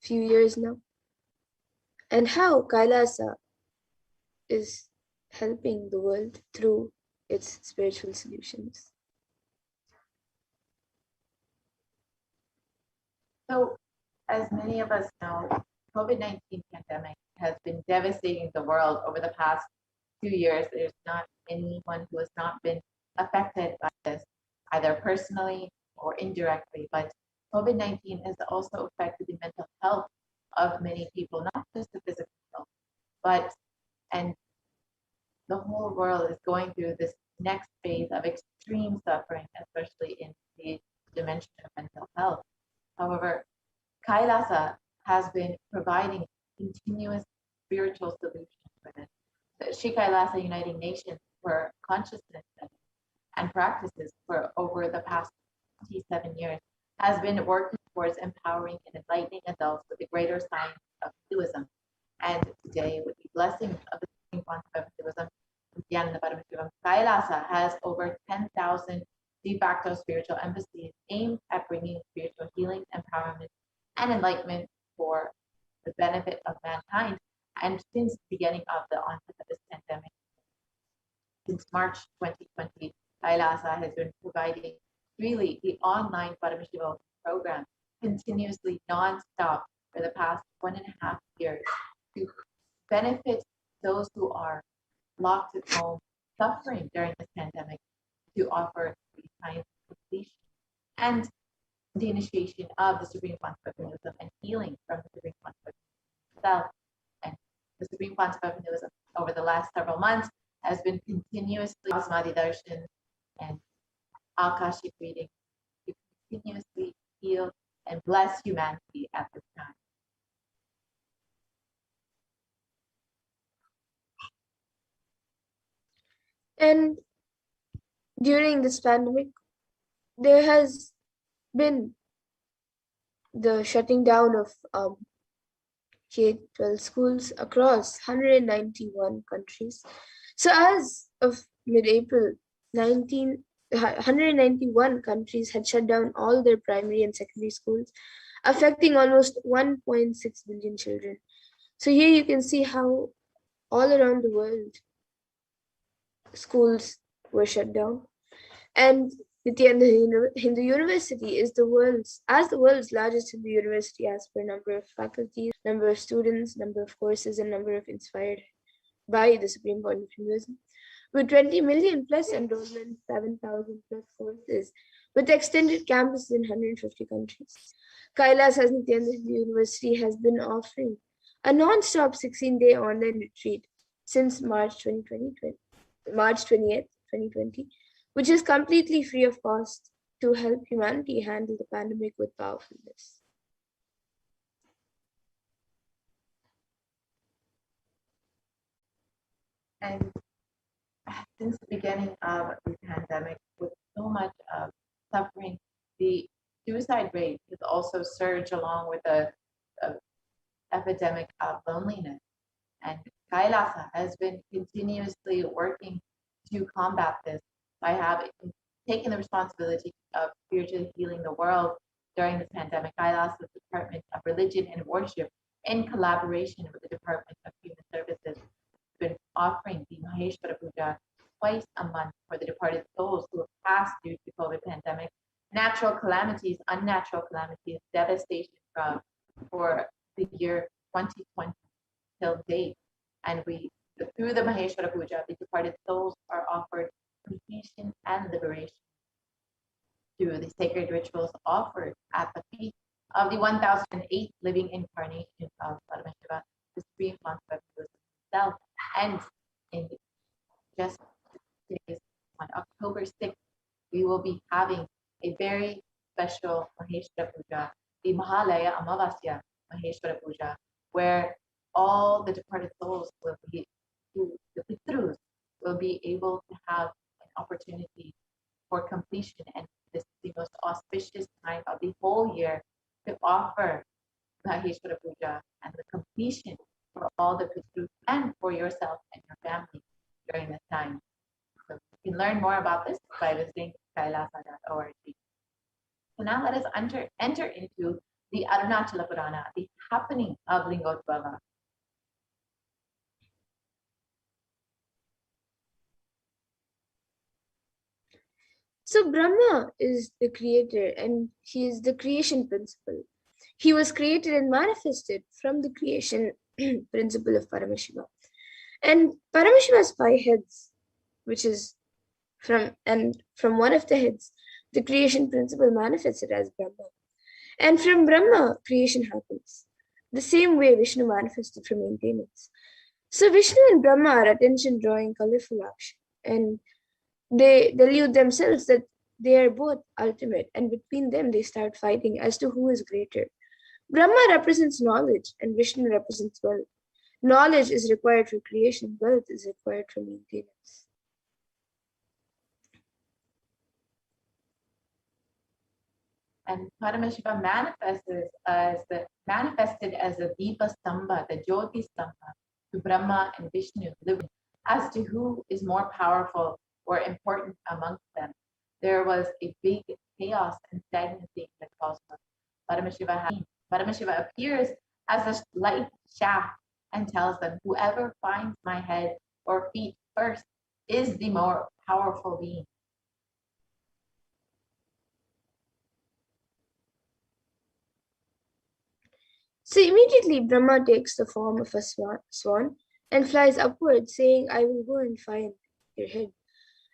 few years now, and how Kailasa is helping the world through its spiritual solutions. So, as many of us know, COVID-19 pandemic has been devastating the world over the past 2 years. There's not anyone who has not been affected by this, either personally or indirectly. But COVID-19 has also affected the mental health of many people, not just the physical health, but and the whole world is going through this next phase of extreme suffering, especially in the dimension of mental health. However, Kailasa has been providing continuous spiritual solutions for this. The Sri Kailasa Uniting Nations for Consciousness and Practices for over the past 27 years has been working towards empowering and enlightening adults with the greater science of Hinduism. And today, with the blessings of the Supreme Concept of Hinduism, Nithyananda Paramashivam, Kailasa has over 10,000 de facto spiritual embassies aimed at bringing spiritual healing, empowerment, and enlightenment for the benefit of mankind. And since the beginning of the onset of this pandemic, since March 2020, Kailasa has been providing really the online Paramashivoham program continuously non-stop for the past 1.5 years to benefit those who are locked at home, suffering during this pandemic, to offer free science completion and the initiation of the Supreme Concept of Hinduism and healing from the Supreme Concept itself. And the Supreme Concept of Hinduism over the last several months has been continuously Samadhi Darshan and Akashic reading to continuously heal and bless humanity at this time. And during this pandemic, there has been the shutting down of K-12 schools across 191 countries. So as of mid-April, 191 countries had shut down all their primary and secondary schools, affecting almost 1.6 billion children. So here you can see how all around the world, schools were shut down. And Nithyananda Hindu University is the world's largest Hindu university as per number of faculties, number of students, number of courses, and number of inspired by the Supreme Point of Hinduism. With 20 million plus enrollment, 7,000 plus courses, with extended campuses in 150 countries. Kailas as Nithyananda Hindu University has been offering a non-stop 16-day online retreat since March 28th, 2020, which is completely free of cost to help humanity handle the pandemic with powerfulness. And since the beginning of the pandemic, with so much of suffering, the suicide rate has also surged along with the epidemic of loneliness. And Kailasa has been continuously working to combat this by having taken the responsibility of spiritually healing the world during this pandemic. Kailasa's Department of Religion and Worship, in collaboration with the Department of Human Services, has been offering the Maheshwara Puja twice a month for the departed souls who have passed due to the COVID pandemic, natural calamities, unnatural calamities, devastation for the year 2020 till date. And through the Maheshwara Puja, the departed souls are offered completion and liberation through the sacred rituals offered at the feet of the 1008th living incarnation of Paramashiva, the Supreme Concept of himself. And in just days, on October 6th, we will be having a very special Maheshwara Puja, the Mahalaya Amavasya Maheshwara Puja, where all the departed souls will be, the Pitrus will be able to have an opportunity for completion, and this is the most auspicious time of the whole year to offer Maheshwara Puja and the completion for all the Pitrus and for yourself and your family during this time. So you can learn more about this by visiting kailasa.org. So now let us enter into the Arunachala Purana, the happening of Lingotbhava. So Brahma is the creator and he is the creation principle. He was created and manifested from the creation principle of Paramashiva. And Paramashiva has 5 heads, which is from one of the heads, the creation principle manifested as Brahma. And from Brahma, creation happens. The same way Vishnu manifested from maintenance. So Vishnu and Brahma are attention drawing, colorful action. And they delude themselves that they are both ultimate, and between them they start fighting as to who is greater. Brahma represents knowledge, and Vishnu represents wealth. Knowledge is required for creation, wealth is required for maintenance. And Paramashiva manifested as the Deepa Stamba, the Jyoti Stamba, to Brahma and Vishnu, living as to who is more powerful or important amongst them. There was a big chaos and stagnancy in the cosmos. Paramashiva appears as a light shaft and tells them, whoever finds my head or feet first is the more powerful being. So immediately Brahma takes the form of a swan and flies upward, saying, I will go and find your head.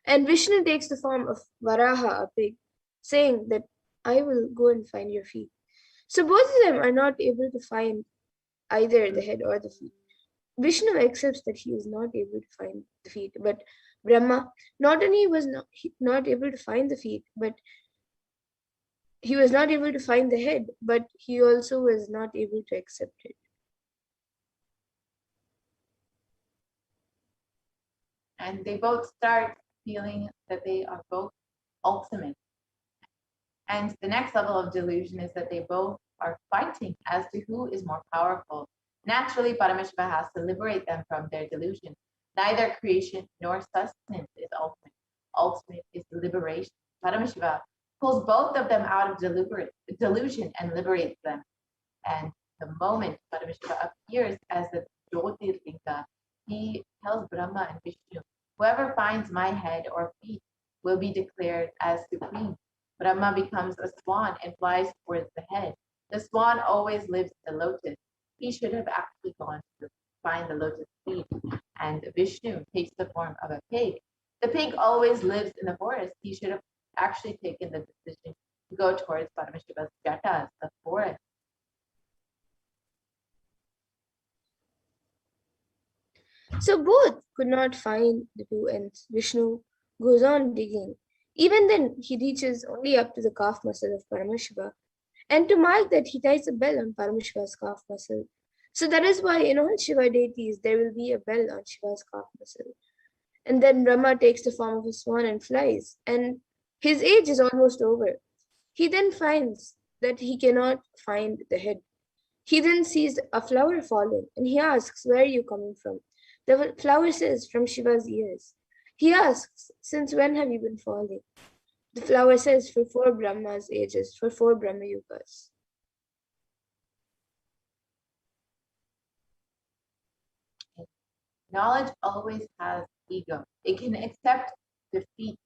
And Vishnu takes the form of Varaha, a pig, saying that I will go and find your feet. So both of them are not able to find either the head or the feet. Vishnu accepts that he is not able to find the feet, but Brahma not only was not able to find the feet, but he was not able to find the head, but he also was not able to accept it. And they both start feeling that they are both ultimate. And the next level of delusion is that they both are fighting as to who is more powerful. Naturally, Paramashiva has to liberate them from their delusion. Neither creation nor sustenance is ultimate. Ultimate is liberation. Paramashiva pulls both of them out of delusion and liberates them. And the moment Paramashiva appears as the Jyotirlinga, he tells Brahma and Vishnu, whoever finds my head or feet will be declared as supreme. Brahma becomes a swan and flies towards the head. The swan always lives in the lotus. He should have actually gone to find the lotus seed. And Vishnu takes the form of a pig. The pig always lives in the forest. He should have actually taken the decision to go towards Paramashiva's jatas, the forest. So both could not find the two ends. Vishnu goes on digging. Even then, he reaches only up to the calf muscle of Paramashiva. And to mark that, he ties a bell on Paramashiva's calf muscle. So that is why in all Shiva deities, there will be a bell on Shiva's calf muscle. And then Brahma takes the form of a swan and flies. And his age is almost over. He then finds that he cannot find the head. He then sees a flower falling and he asks, where are you coming from? The flower says, from Shiva's ears. He asks, since when have you been falling? The flower says, for 4 Brahma's ages, for 4 Brahma Yugas. Knowledge always has ego. It can accept defeat.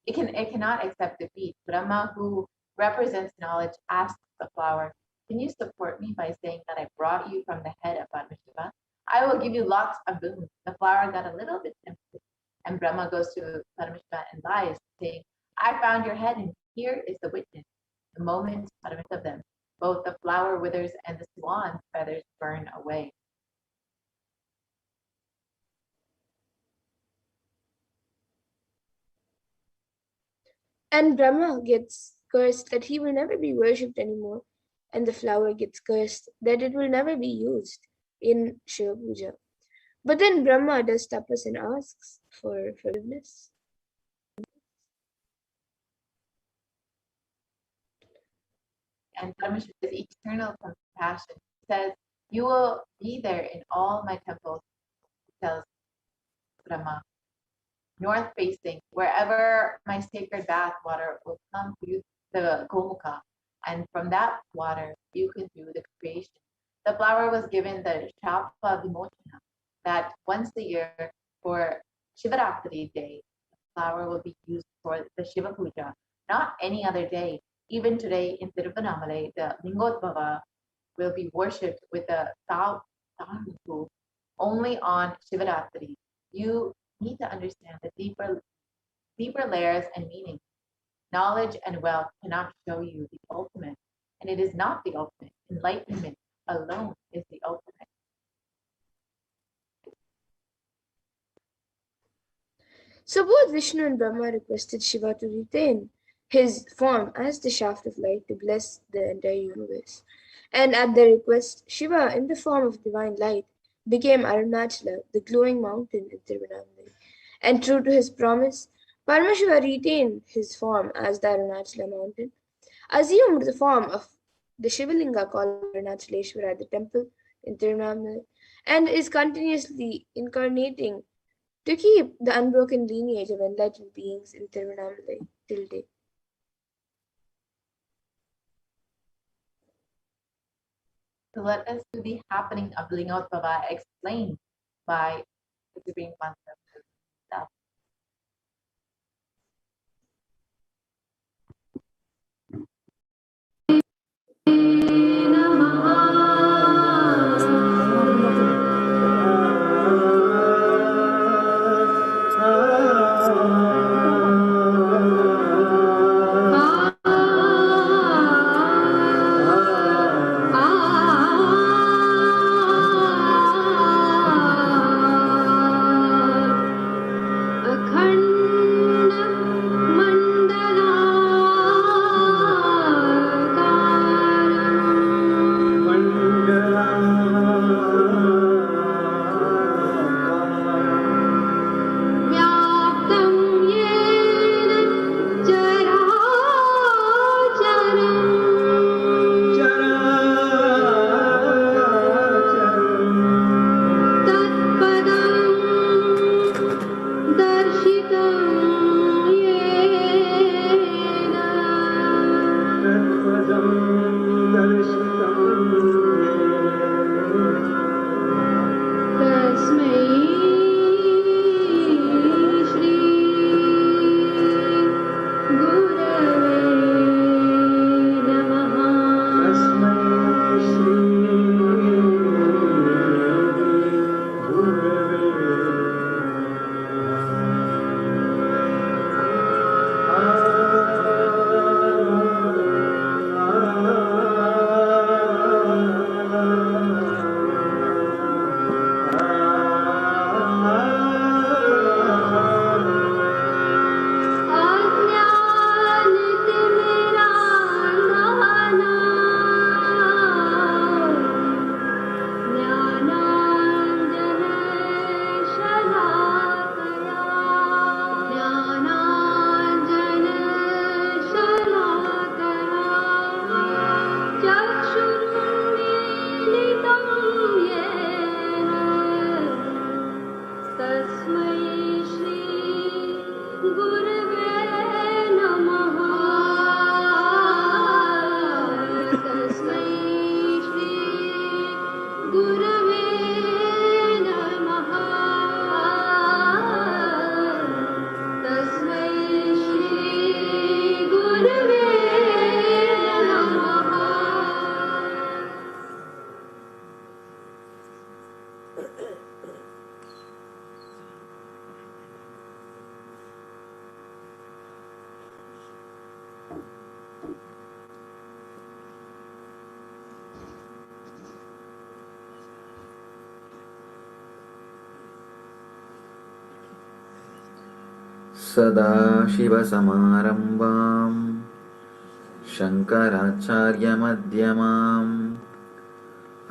It cannot accept defeat. Brahma, who represents knowledge, asks the flower, can you support me by saying that I brought you from the head of Paramashiva? I will give you lots of boons. The flower got a little bit tempted, and Brahma goes to Paramashiva and lies, saying, I found your head, and here is the witness. The moment of them, both the flower withers and the swan's feathers burn away. And Brahma gets cursed that he will never be worshipped anymore, and the flower gets cursed that it will never be used in Shiva Puja. But then Brahma does tapas and asks for forgiveness. And Paramashiva's eternal compassion says, you will be there in all my temples, tells Brahma, north facing, wherever my sacred bath water will come through the Gomukha. And from that water, you could do the creation. The flower was given the Shapa Vimochana, that once a year for Shivaratri day, the flower will be used for the Shiva Puja, not any other day. Even today in Tiruvannamalai, the Lingotbhava will be worshipped with the Tahu only on Shivaratri. You need to understand the deeper layers and meaning. Knowledge and wealth cannot show you the ultimate, and it is not the ultimate. Enlightenment alone is the ultimate. So both Vishnu and Brahma requested Shiva to retain his form as the shaft of light to bless the entire universe. And at their request, Shiva, in the form of divine light, became Arunachala, the glowing mountain in Tiruvannamalai. And true to his promise, Paramashiva retained his form as the Arunachala mountain, assumed the form of the Shivalinga called Arunachaleshwara at the temple in Tiruvannamalai, and is continuously incarnating to keep the unbroken lineage of enlightened beings in Tiruvannamalai till date. So let us do the happening of Lingottava explained by the Supreme Master himself. सदाशिवसमारम्भां शङ्कराचार्यमध्यमाम्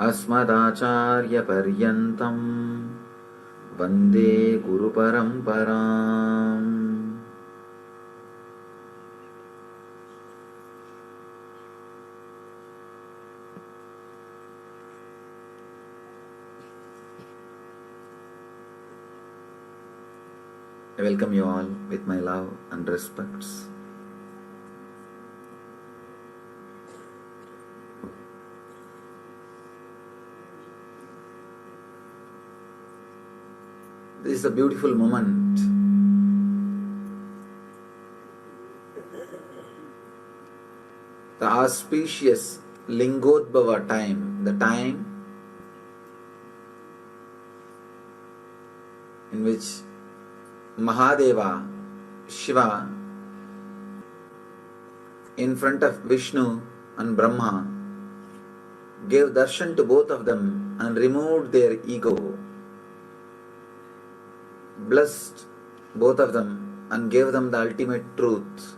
अस्मदाचार्यपर्यन्तं वन्दे गुरुपरम्पराम्. I welcome you all with my love and respects. is a beautiful moment. The auspicious Lingodbhava time, the time in which Mahadeva, Shiva, in front of Vishnu and Brahma, gave darshan to both of them and removed their ego, blessed both of them and gave them the ultimate truth.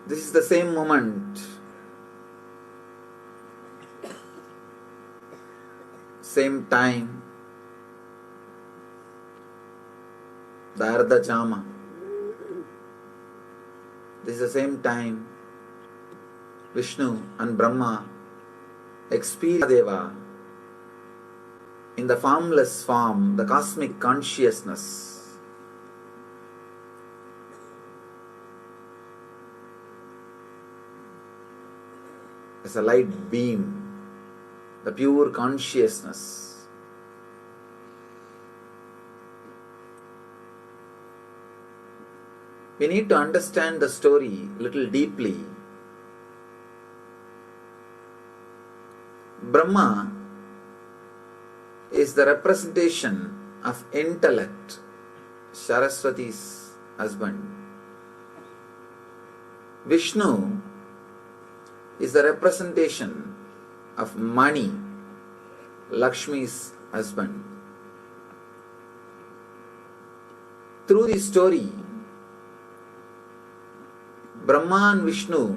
This is the same moment, same time, the Ardha Jama. This is the same time Vishnu and Brahma experience Deva in the formless form, the cosmic consciousness. As a light beam, the pure consciousness. We need to understand the story a little deeply. Brahma is the representation of intellect, Saraswati's husband. Vishnu is the representation of money, Lakshmi's husband. Through this story, Brahma and Vishnu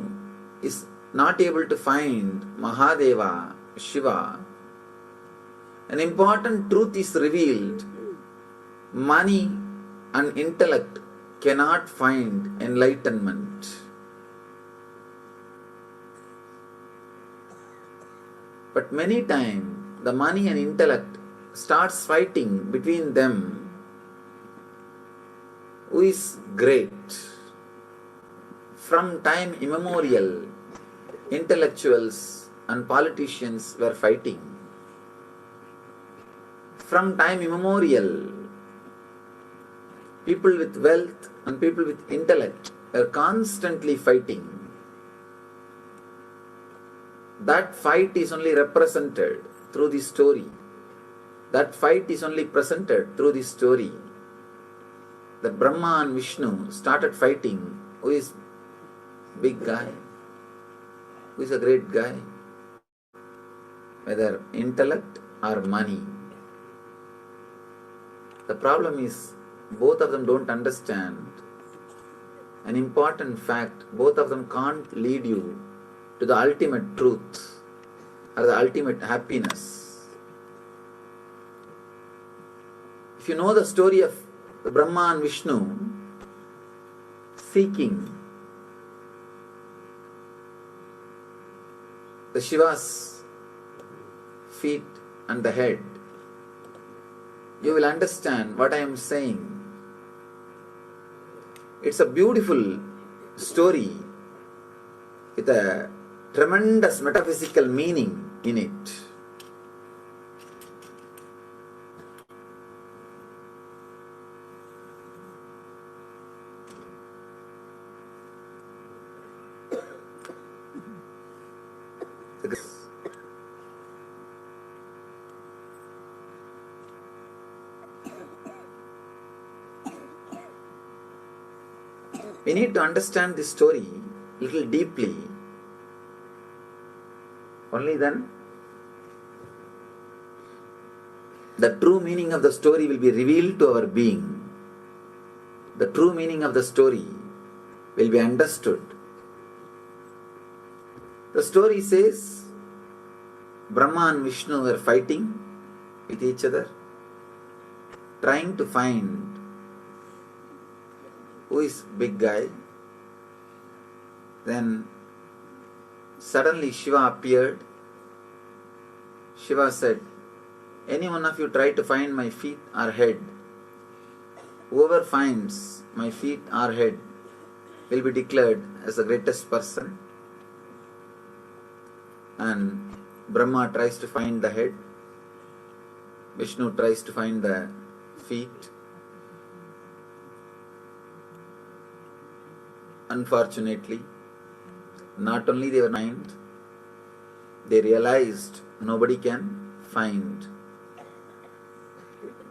is not able to find Mahadeva, Shiva. An important truth is revealed. Money and intellect cannot find enlightenment. But many times the money and intellect starts fighting between them. Who is great? From time immemorial, intellectuals and politicians were fighting. From time immemorial, people with wealth and people with intellect were constantly fighting. That fight is only represented through the story. That fight is only presented through the story. That Brahma and Vishnu started fighting. Who is big guy? Who is a great guy? Whether intellect or money. The problem is both of them don't understand an important fact. Both of them can't lead you to the ultimate truth or the ultimate happiness. If you know the story of Brahma and Vishnu seeking the Shiva's feet and the head, you will understand what I am saying. It's a beautiful story with a tremendous metaphysical meaning in it. We need to understand this story a little deeply. Only then the true meaning of the story will be revealed to our being. The true meaning of the story will be understood. The story says Brahma and Vishnu were fighting with each other, trying to find who is big guy. Then suddenly Shiva appeared. Shiva said, any one of you try to find my feet or head. Whoever finds my feet or head will be declared as the greatest person. And Brahma tries to find the head. Vishnu tries to find the feet. Unfortunately, not only they were mind, they realized nobody can find.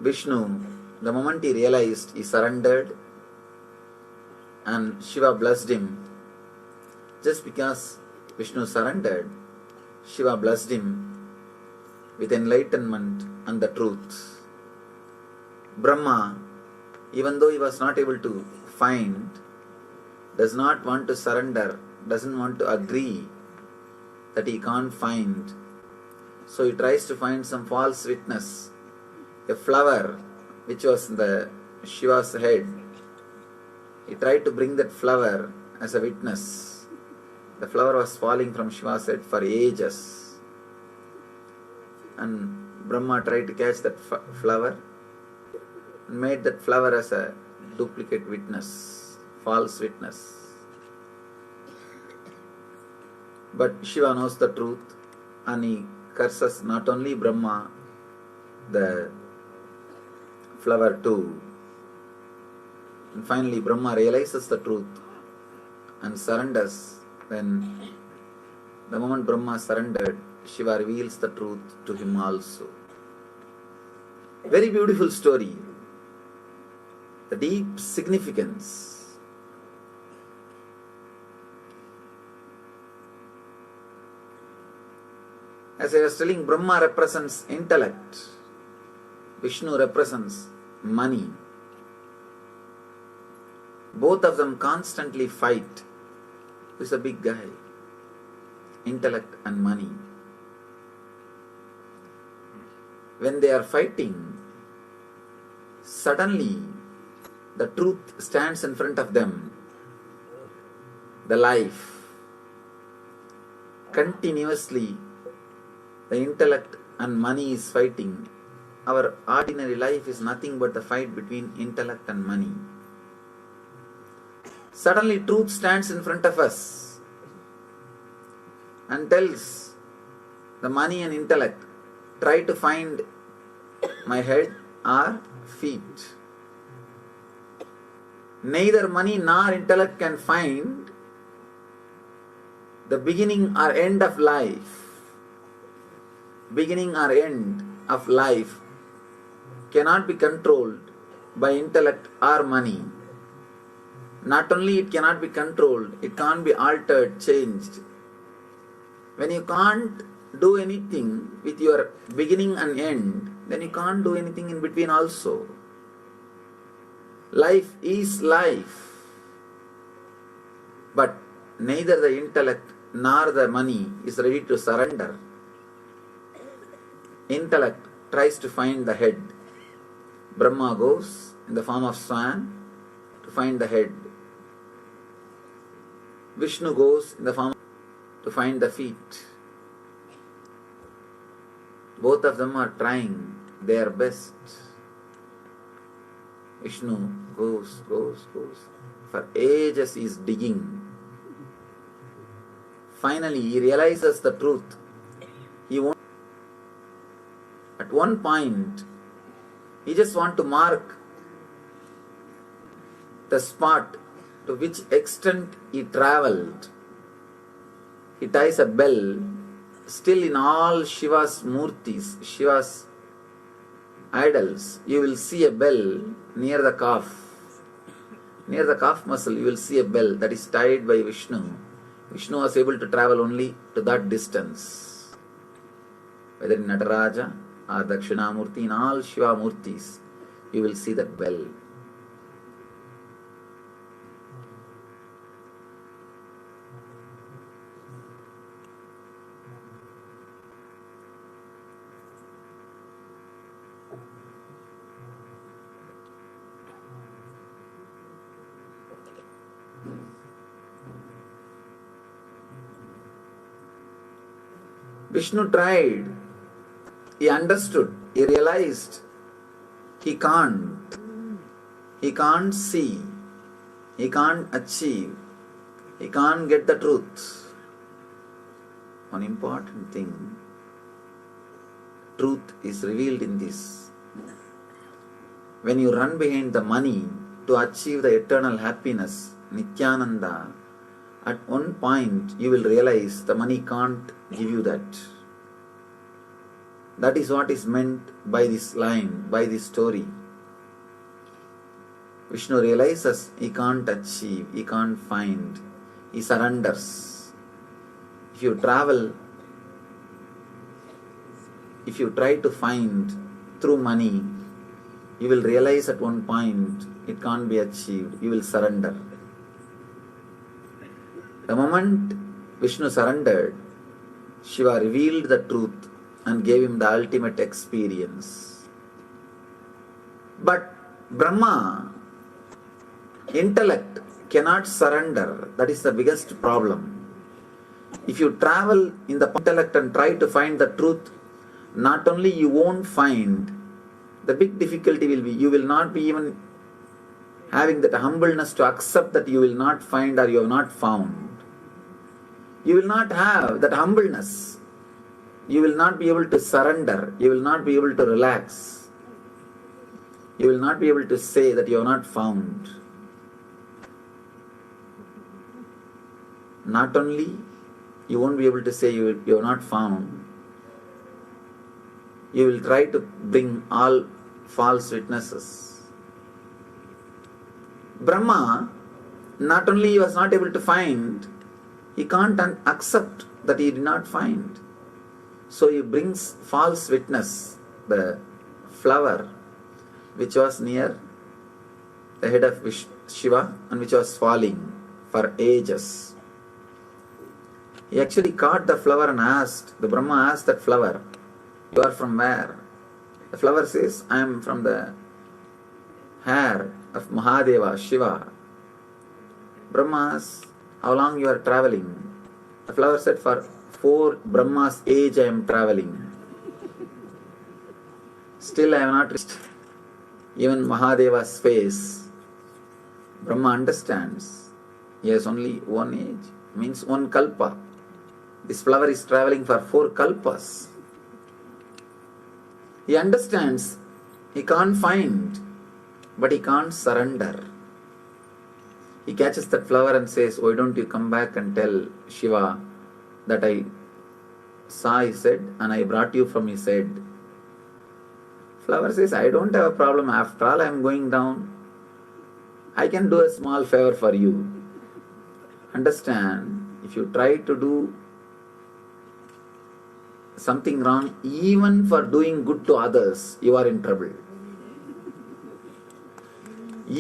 Vishnu, the moment he realized, he surrendered, and Shiva blessed him. Just because Vishnu surrendered, Shiva blessed him with enlightenment and the truth. Brahma, even though he was not able to find, does not want to surrender, doesn't want to agree that he can't find. So he tries to find some false witness, a flower which was in the Shiva's head. He tried to bring that flower as a witness. The flower was falling from Shiva's head for ages. And Brahma tried to catch that flower and made that flower as a duplicate witness, false witness. But Shiva knows the truth and he curses not only Brahma, the flower too. And finally Brahma realizes the truth and surrenders. Then the moment Brahma surrendered, Shiva reveals the truth to him also. Very beautiful story. The deep significance. As I was telling, Brahma represents intellect. Vishnu represents money. Both of them constantly fight. Who's a big guy? Intellect and money. When they are fighting, suddenly the truth stands in front of them. The life. Continuously, the intellect and money is fighting. Our ordinary life is nothing but the fight between intellect and money. Suddenly truth stands in front of us and tells the money and intellect, try to find my head or feet. Neither money nor intellect can find the beginning or end of life. Beginning or end of life cannot be controlled by intellect or money. Not only it cannot be controlled, it can't be altered, changed. When you can't do anything with your beginning and end, then you can't do anything in between also. Life is life. But neither the intellect nor the money is ready to surrender. Intellect tries to find the head. Brahma goes in the form of swan to find the head. Vishnu goes in the form to find the feet. Both of them are trying their best. Vishnu goes. For ages he is digging. Finally he realizes the truth. At one point, he just wants to mark the spot to which extent he travelled. He ties a bell. Still in all Shiva's murtis, Shiva's idols, you will see a bell near the calf. Near the calf muscle, you will see a bell that is tied by Vishnu. Vishnu was able to travel only to that distance. Whether in Nataraja or Dakshinamurti, in all Shiva murtis, you will see that bell. Vishnu tried, he understood, he realized he can't see, he can't achieve, he can't get the truth. One important thing, truth is revealed in this. When you run behind the money to achieve the eternal happiness, Nithyananda, at one point you will realize the money can't give you that. That is what is meant by this line, by this story. Vishnu realizes he can't achieve, he can't find, he surrenders. If you travel, if you try to find through money, you will realize at one point it can't be achieved, you will surrender. The moment Vishnu surrendered, Shiva revealed the truth and gave him the ultimate experience. But Brahma, intellect, cannot surrender. That is the biggest problem. If you travel in the intellect and try to find the truth, not only you won't find, the big difficulty will be you will not be even having that humbleness to accept that you will not find or you have not found. You will not have that humbleness. You will not be able to surrender. You will not be able to relax. You will not be able to say that you have not found. Not only you won't be able to say you have not found, you will try to bring all false witnesses. Brahma, not only he was not able to find, he can't accept that he did not find. So he brings false witness, the flower which was near the head of Shiva and which was falling for ages. He actually caught the flower and asked, the Brahma asked that flower, "You are from where?" The flower says, "I am from the hair of Mahadeva, Shiva." Brahma asked, "How long you are traveling?" The flower said, "For 4 Brahma's age I am traveling. Still I have not reached even Mahadeva's face." Brahma understands. He has only one age, means one kalpa. This flower is traveling for 4 kalpas. He understands he can't find, but he can't surrender. He catches that flower and says, "Why don't you come back and tell Shiva that I saw his head and I brought you from his head?" Flower says, "I don't have a problem. After all, I am going down. I can do a small favor for you." Understand, if you try to do something wrong, even for doing good to others, you are in trouble.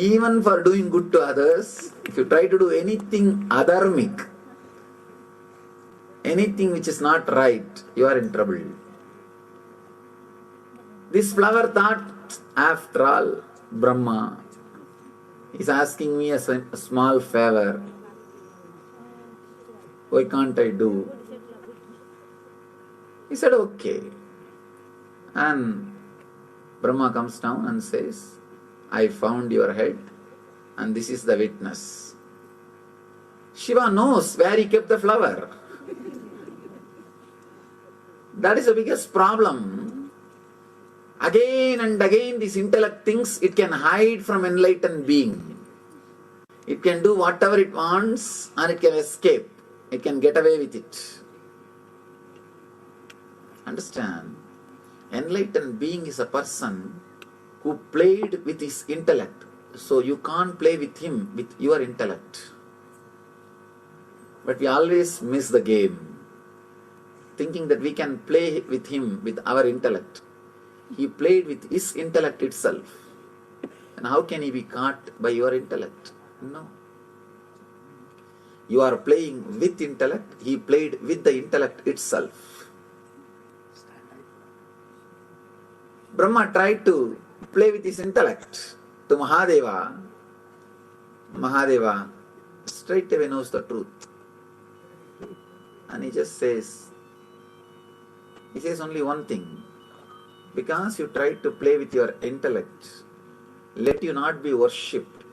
Even for doing good to others, if you try to do anything adharmic, anything which is not right, you are in trouble. This flower thought, after all, Brahma is asking me a small favor. Why can't I do? He said, "Okay." And Brahma comes down and says, "I found your head and this is the witness." Shiva knows where he kept the flower. That is the biggest problem. Again and again this intellect thinks it can hide from enlightened being. It can do whatever it wants and it can escape. It can get away with it. Understand? Enlightened being is a person who played with his intellect. So you can't play with him with your intellect. But we always miss the game, thinking that we can play with him with our intellect. He played with his intellect itself. And how can he be caught by your intellect? No. You are playing with intellect. He played with the intellect itself. Brahma tried to play with his intellect to Mahadeva. Mahadeva straight away knows the truth. And he just says only one thing. Because you tried to play with your intellect, let you not be worshipped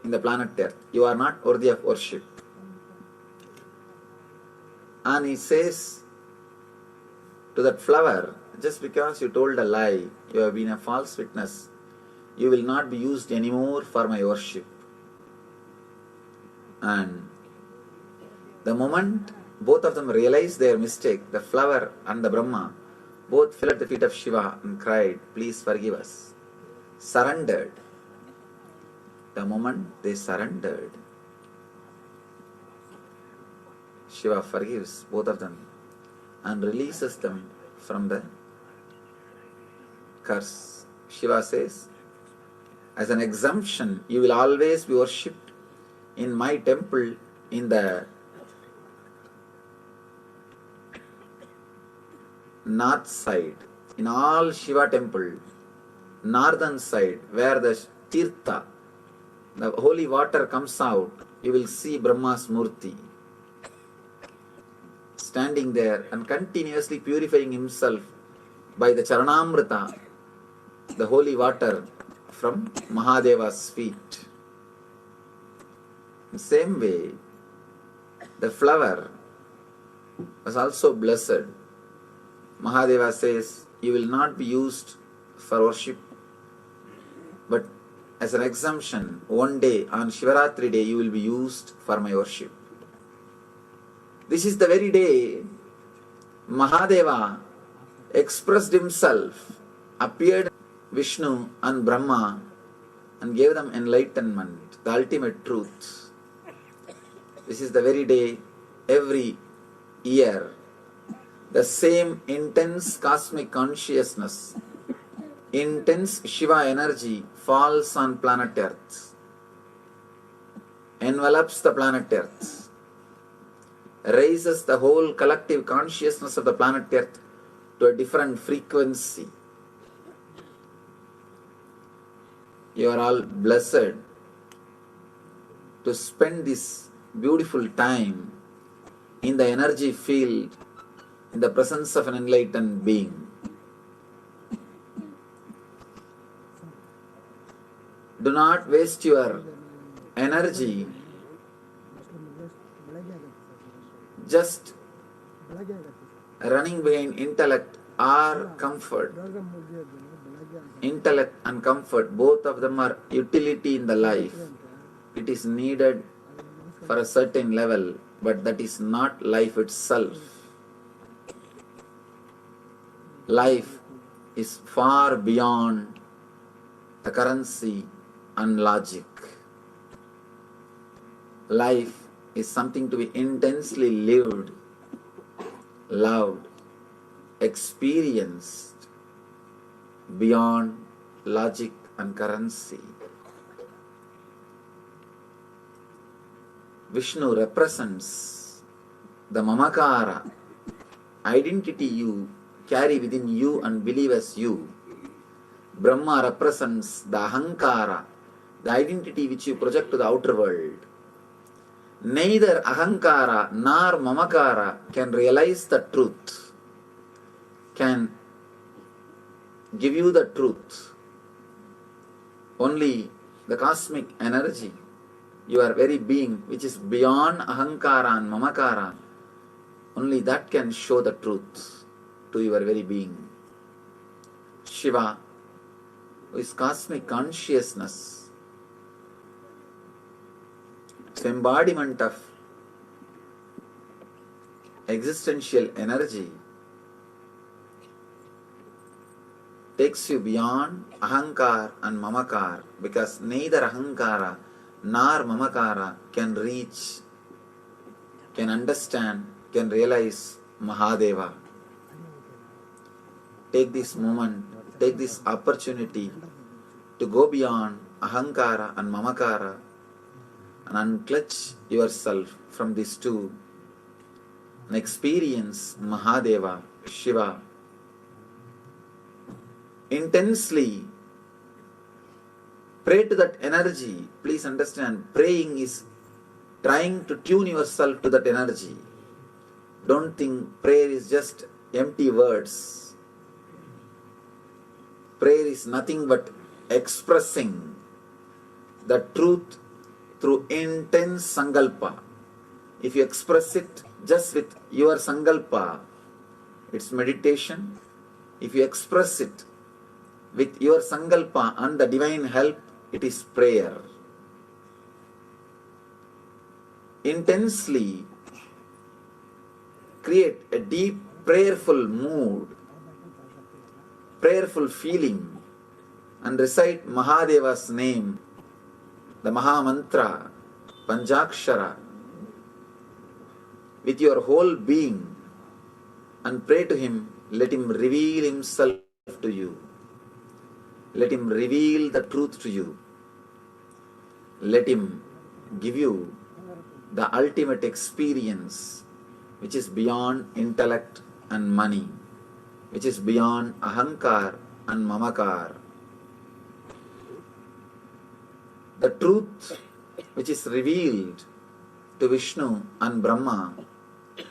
in the planet Earth. You are not worthy of worship. And he says to that flower, just because you told a lie, you have been a false witness, you will not be used anymore for my worship. And the moment both of them realized their mistake, the flower and the Brahma both fell at the feet of Shiva and cried, please forgive us. Surrendered. The moment they surrendered, Shiva forgives both of them and releases them from the curse. Shiva says, as an exemption, you will always be worshipped in my temple in the north side. In all Shiva temple, northern side, where the Tirtha, the holy water comes out, you will see Brahma's Murti standing there and continuously purifying himself by the Charanamrita, the holy water from Mahadeva's feet. In the same way, the flower was also blessed. Mahadeva says, you will not be used for worship, but as an exemption, one day on Shivaratri day, you will be used for my worship. This is the very day Mahadeva expressed himself, appeared Vishnu and Brahma and gave them enlightenment, the ultimate truth. This is the very day every year the same intense cosmic consciousness, intense Shiva energy falls on planet Earth, envelops the planet Earth, raises the whole collective consciousness of the planet Earth to a different frequency. You are all blessed to spend this beautiful time in the energy field in the presence of an enlightened being. Do not waste your energy just running behind intellect or comfort. Intellect and comfort, both of them are utility in the life. It is needed for a certain level, but that is not life itself. Life is far beyond the currency and logic. Life is something to be intensely lived, loved, experienced beyond logic and currency. Vishnu represents the Mamakara, identity you carry within you and believe as you. Brahma represents the Ahankara, the identity which you project to the outer world. Neither Ahankara nor Mamakara can realize the truth, can give you the truth. Only the cosmic energy, your very being, which is beyond Ahankara and Mamakara, only that can show the truth to your very being. Shiva, who is cosmic consciousness, its embodiment of existential energy, takes you beyond Ahankar and Mamakar, because neither Ahankara nor Mamakara can reach, can understand, can realize Mahadeva. Take this moment, take this opportunity to go beyond Ahankara and Mamakara and unclutch yourself from these two and experience Mahadeva, Shiva. Intensely pray to that energy. Please understand, praying is trying to tune yourself to that energy. Don't think prayer is just empty words. Prayer is nothing but expressing the truth through intense sankalpa. If you express it just with your sankalpa, it's meditation, If you express it with your sankalpa and the divine help, it is prayer. Intensely create a deep prayerful mood, prayerful feeling, and recite Mahadeva's name, the Maha Mantra, Panchakshara, with your whole being, and pray to him. Let him reveal himself to you. Let him reveal the truth to you. Let him give you the ultimate experience, which is beyond intellect and money, which is beyond ahankar and mamakar. The truth which is revealed to Vishnu and Brahma,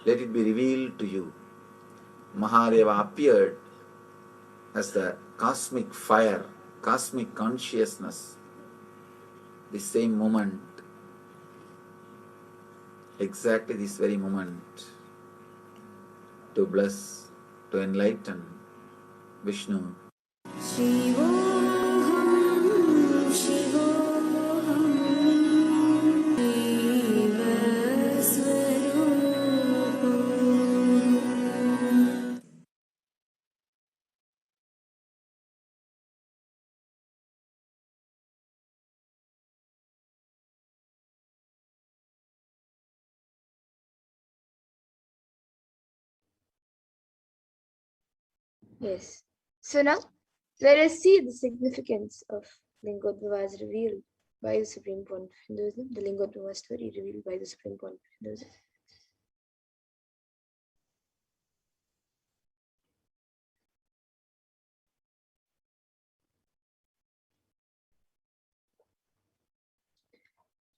let it be revealed to you. Mahadeva appeared as the cosmic fire, cosmic consciousness. The same moment, exactly this very moment, to bless, to enlighten Vishnu. Yes. So now let us see the significance of Lingodvavas revealed by the Supreme Point of Hinduism, the Lingodvava story revealed by the Supreme Point of Hinduism.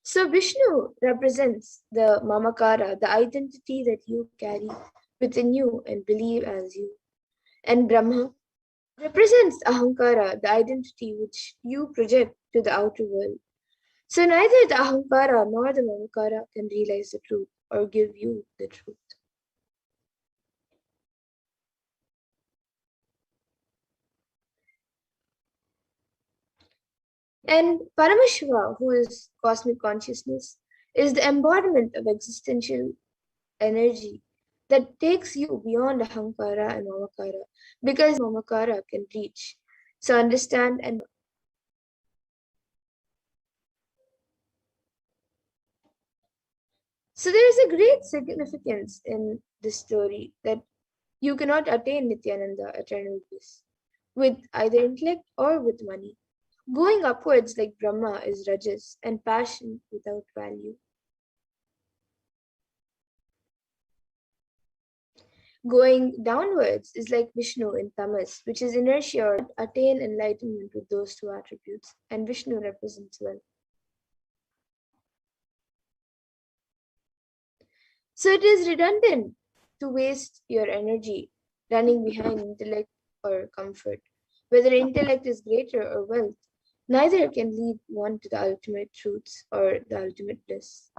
So Vishnu represents the Mamakara, the identity that you carry within you and believe as you. And Brahma represents Ahankara, the identity which you project to the outer world. So neither the Ahankara nor the Mamakara can realize the truth or give you the truth. And Paramashiva, who is cosmic consciousness, is the embodiment of existential energy that takes you beyond Ahankara and Mamakara, because Mamakara can reach. So understand and so there is a great significance in this story that you cannot attain Nithyananda, eternal bliss, with either intellect or with money. Going upwards like Brahma is rajas and passion without value. Going downwards is like Vishnu in tamas, which is inertia or attain enlightenment with those two attributes, and Vishnu represents wealth. So it is redundant to waste your energy running behind intellect or comfort. Whether intellect is greater or wealth, neither can lead one to the ultimate truths or the ultimate bliss.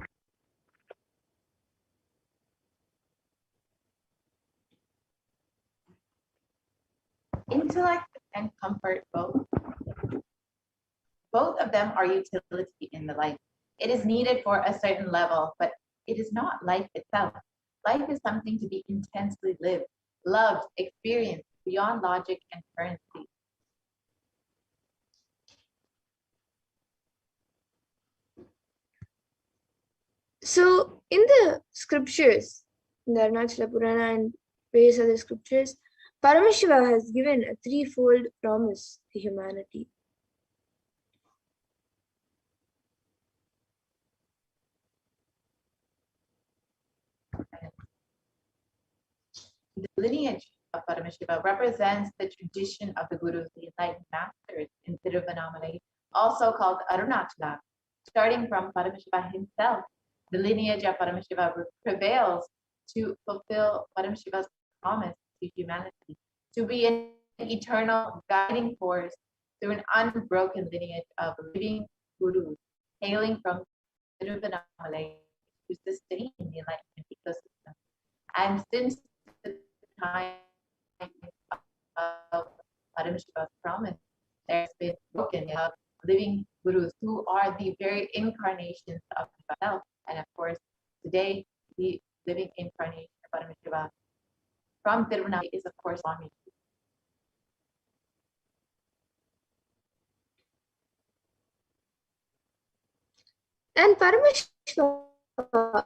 Intellect and comfort both of them are utility in the life. It is needed for a certain level, but it is not life itself. Life is something to be intensely lived, loved, experienced beyond logic and currency. So in the scriptures, in the Arunachala Purana and various other scriptures, Paramashiva has given a threefold promise to humanity. The lineage of Paramashiva represents the tradition of the Gurus, the enlightened masters in Tiruvannamalai, also called Arunachala. Starting from Paramashiva himself, the lineage of Paramashiva prevails to fulfill Paramashiva's promise to humanity, to be an eternal guiding force through an unbroken lineage of living Gurus, hailing from Tiruvannamalai to sustain the enlightenment ecosystem. And since the time of Paramashiva's promise, there's been broken living gurus who are the very incarnations of himself. And of course, today, the living incarnation of Paramashiva from Tirunelveli is, of course, Swami. And Paramashiva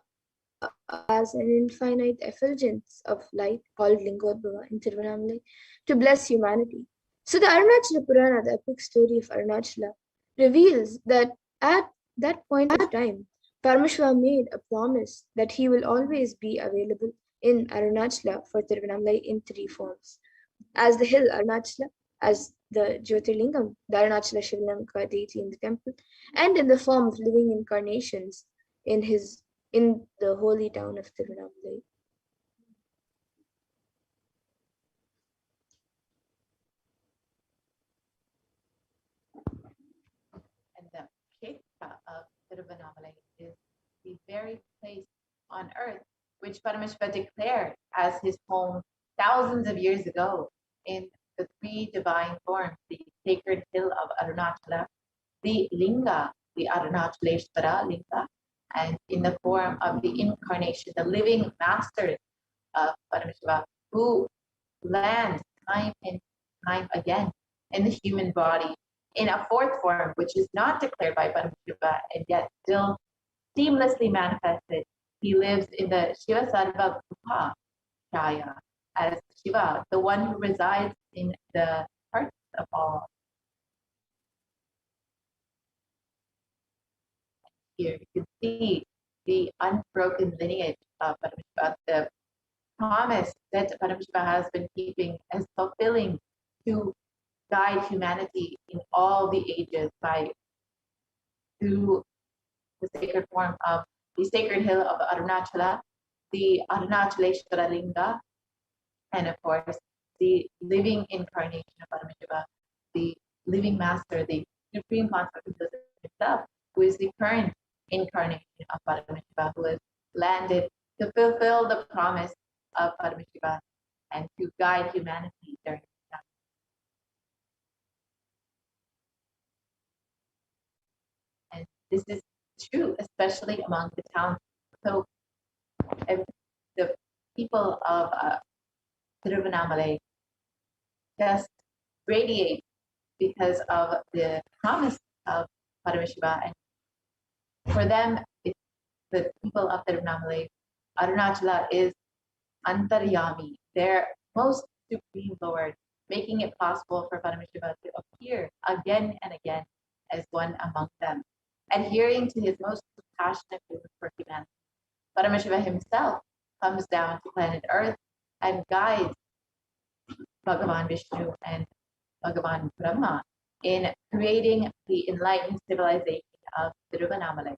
as an infinite effulgence of light called Lingodbhava in Tiruvannamalai to bless humanity. So the Arunachala Purana, the epic story of Arunachala, reveals that at that point of time, Paramashiva made a promise that he will always be available in Arunachala for Tiruvannamalai in three forms. As the hill Arunachala, as the Jyotirlingam, the Arunachala Shivalinga deity in the temple, and in the form of living incarnations in the holy town of Tiruvannamalai. And the Kshetra of Tiruvannamalai is the very place on earth which Paramashiva declared as his home thousands of years ago in the three divine forms, the sacred hill of Arunachala, the Linga, the Arunachaleshvara Linga, and in the form of the incarnation, the living masters of Paramashiva, who land time and time again in the human body in a fourth form, which is not declared by Paramashiva and yet still seamlessly manifested. He lives in the Shiva Sarva Bhuta Shaya as Shiva, the one who resides in the hearts of all. Here you can see the unbroken lineage of Paramashiva, the promise that Paramashiva has been keeping as fulfilling to guide humanity in all the ages through the sacred form of the sacred hill of Arunachala, the Arunachaleshvara Linga, and of course the living incarnation of Paramashiva, the living master, the supreme consciousness himself, who is the current incarnation of Paramashiva, who has landed to fulfill the promise of Paramashiva and to guide humanity during this time. And this is true, especially among the towns. So the people of Tiruvannamalai just radiate because of the promise of Paramashiva. And for them, the people of Tiruvannamalai, Arunachala is Antaryami, their most supreme Lord, making it possible for Paramashiva to appear again and again as one among them, adhering to his most compassionate will for humanity. Paramashiva himself comes down to planet Earth and guides Bhagavan Vishnu and Bhagavan Brahma in creating the enlightened civilization of Tiruvannamalai.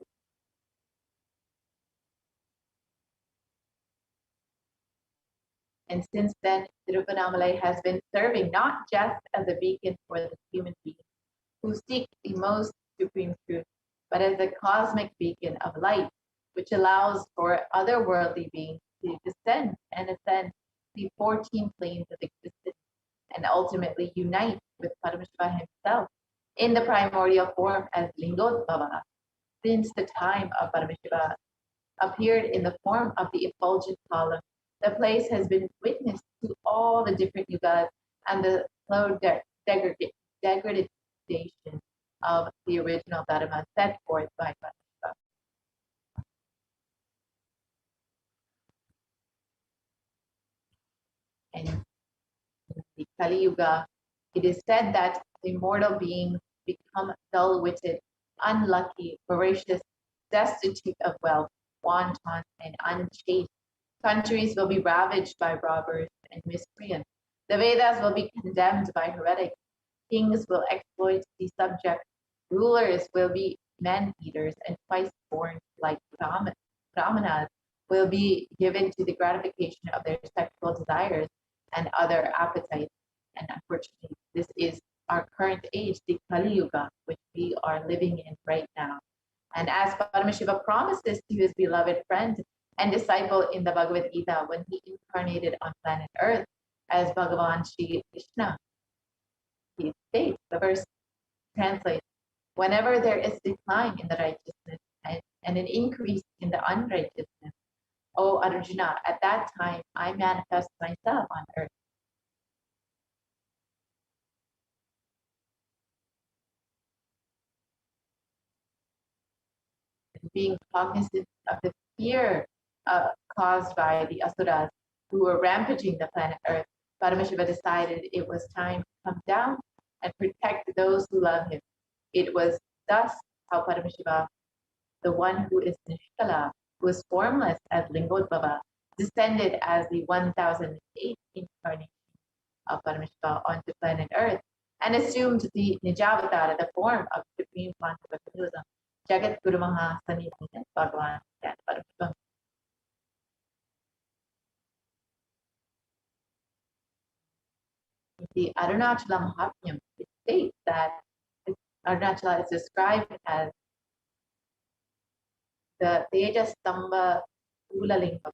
And since then, Tiruvannamalai has been serving not just as a beacon for the human beings who seek the most supreme truth, but as a cosmic beacon of light, which allows for otherworldly beings to descend and ascend the 14 planes of existence and ultimately unite with Paramashiva himself in the primordial form as Lingodbhava. Since the time of Paramashiva appeared in the form of the effulgent column, the place has been witness to all the different yugas and the slow degradation of the original Dharma set forth by Paramashiva. And in the Kali Yuga, it is said that immortal beings become dull-witted, unlucky, voracious, destitute of wealth, wanton, and unchaste. Countries will be ravaged by robbers and miscreants. The Vedas will be condemned by heretics. Kings will exploit the subject. Rulers will be man-eaters and twice-born like brahmanas will be given to the gratification of their sexual desires and other appetites. And unfortunately, this is our current age, the Kali Yuga, which we are living in right now. And as Paramashiva promises to his beloved friend and disciple in the Bhagavad Gita when he incarnated on planet Earth as Bhagavan Shri Krishna, he states, the verse translates, whenever there is decline in the righteousness and an increase in the unrighteousness, O Arjuna, at that time I manifest myself on earth. Being cognizant of the fear caused by the asuras who were rampaging the planet Earth, Paramashiva decided it was time to come down and protect those who love him. It was thus how Paramashiva, the one who is Nishkala, who is formless as Lingodbhava, descended as the 1008th incarnation of Paramashiva onto planet Earth and assumed the Nijavatara, the form of Supreme Quantum Buddhism, Jagat Guru Maha Sanitana Bhagavan and Paramashivam. The Arunachala Mahatmyam, it states that Arunachala is described as the Tejastamba Ulalinga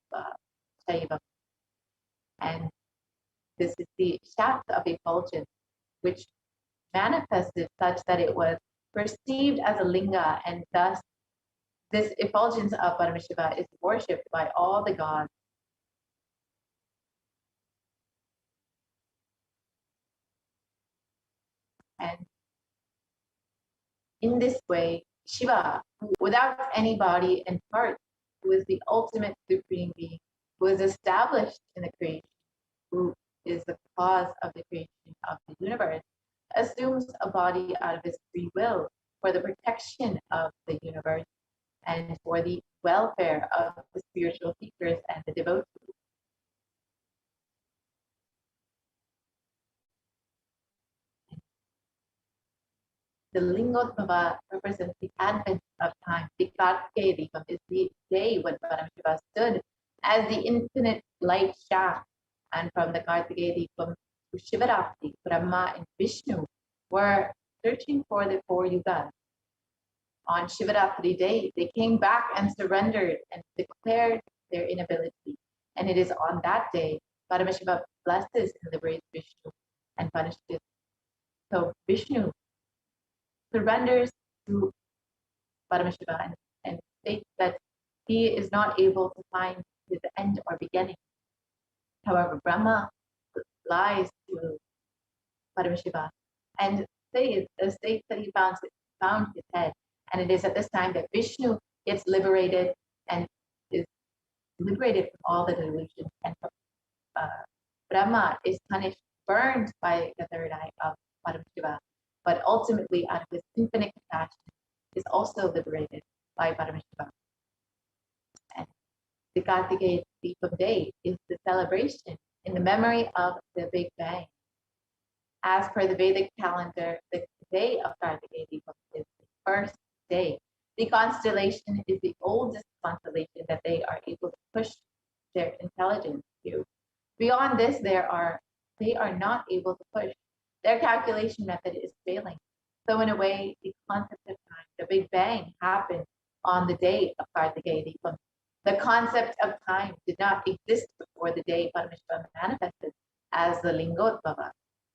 Shaiva. And this is the shaft of effulgence, which manifested such that it was perceived as a linga, and thus this effulgence of Paramashiva is worshipped by all the gods. And in this way, Shiva, who without any body and part, who is the ultimate supreme being, who is established in the creation, who is the cause of the creation of the universe, assumes a body out of his free will for the protection of the universe and for the welfare of the spiritual seekers and the devotees. The Lingodbhava represents the advent of time. The Kartikeya Deepam is the day when Paramashiva stood as the infinite light shaft. And from the Kartikeya Deepam to Shivaratri, Brahma and Vishnu were searching for the 4 yugas. On Shivaratri day, they came back and surrendered and declared their inability. And it is on that day, Paramashiva blesses and liberates Vishnu and punishes him. So Vishnu surrenders to Paramashiva and states that he is not able to find his end or beginning. However, Brahma lies to Paramashiva and states that he found his head. And it is at this time that Vishnu gets liberated and is liberated from all the delusions. And Brahma is punished, burned by the third eye of Paramashiva, but ultimately, out of his infinite compassion, is also liberated by Paramashiva. And the Kartikeya Deepam Day is the celebration in the memory of the Big Bang. As per the Vedic calendar, the day of Kartikeya Deepam is the first day. The constellation is the oldest constellation that they are able to push their intelligence to. Beyond this, they are not able to push. Their calculation method is failing. So in a way, the concept of time, the Big Bang, happened on the day of Kartikeya Deepam. The concept of time did not exist before the day Paramashiva manifested as the Lingodbhava.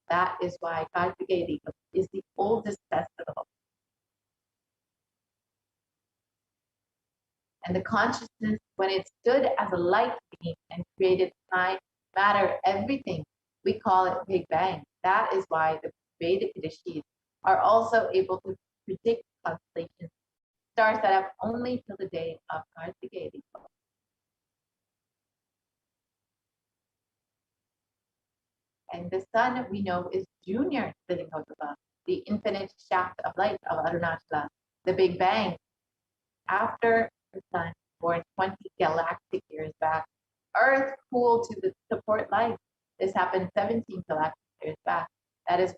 That is why Kartikeya Deepam is the oldest festival. And the consciousness, when it stood as a light beam and created time, matter, everything, we call it Big Bang. That is why the Vedic rishis are also able to predict constellations, stars set up only till the day of Kartikeya Deepam. And the sun, we know, is junior to the Lingodbhava, the infinite shaft of light of Arunachala, the Big Bang. After the sun, born 20 galactic years back, Earth cooled to support life. This happened 17 galactic years back. That is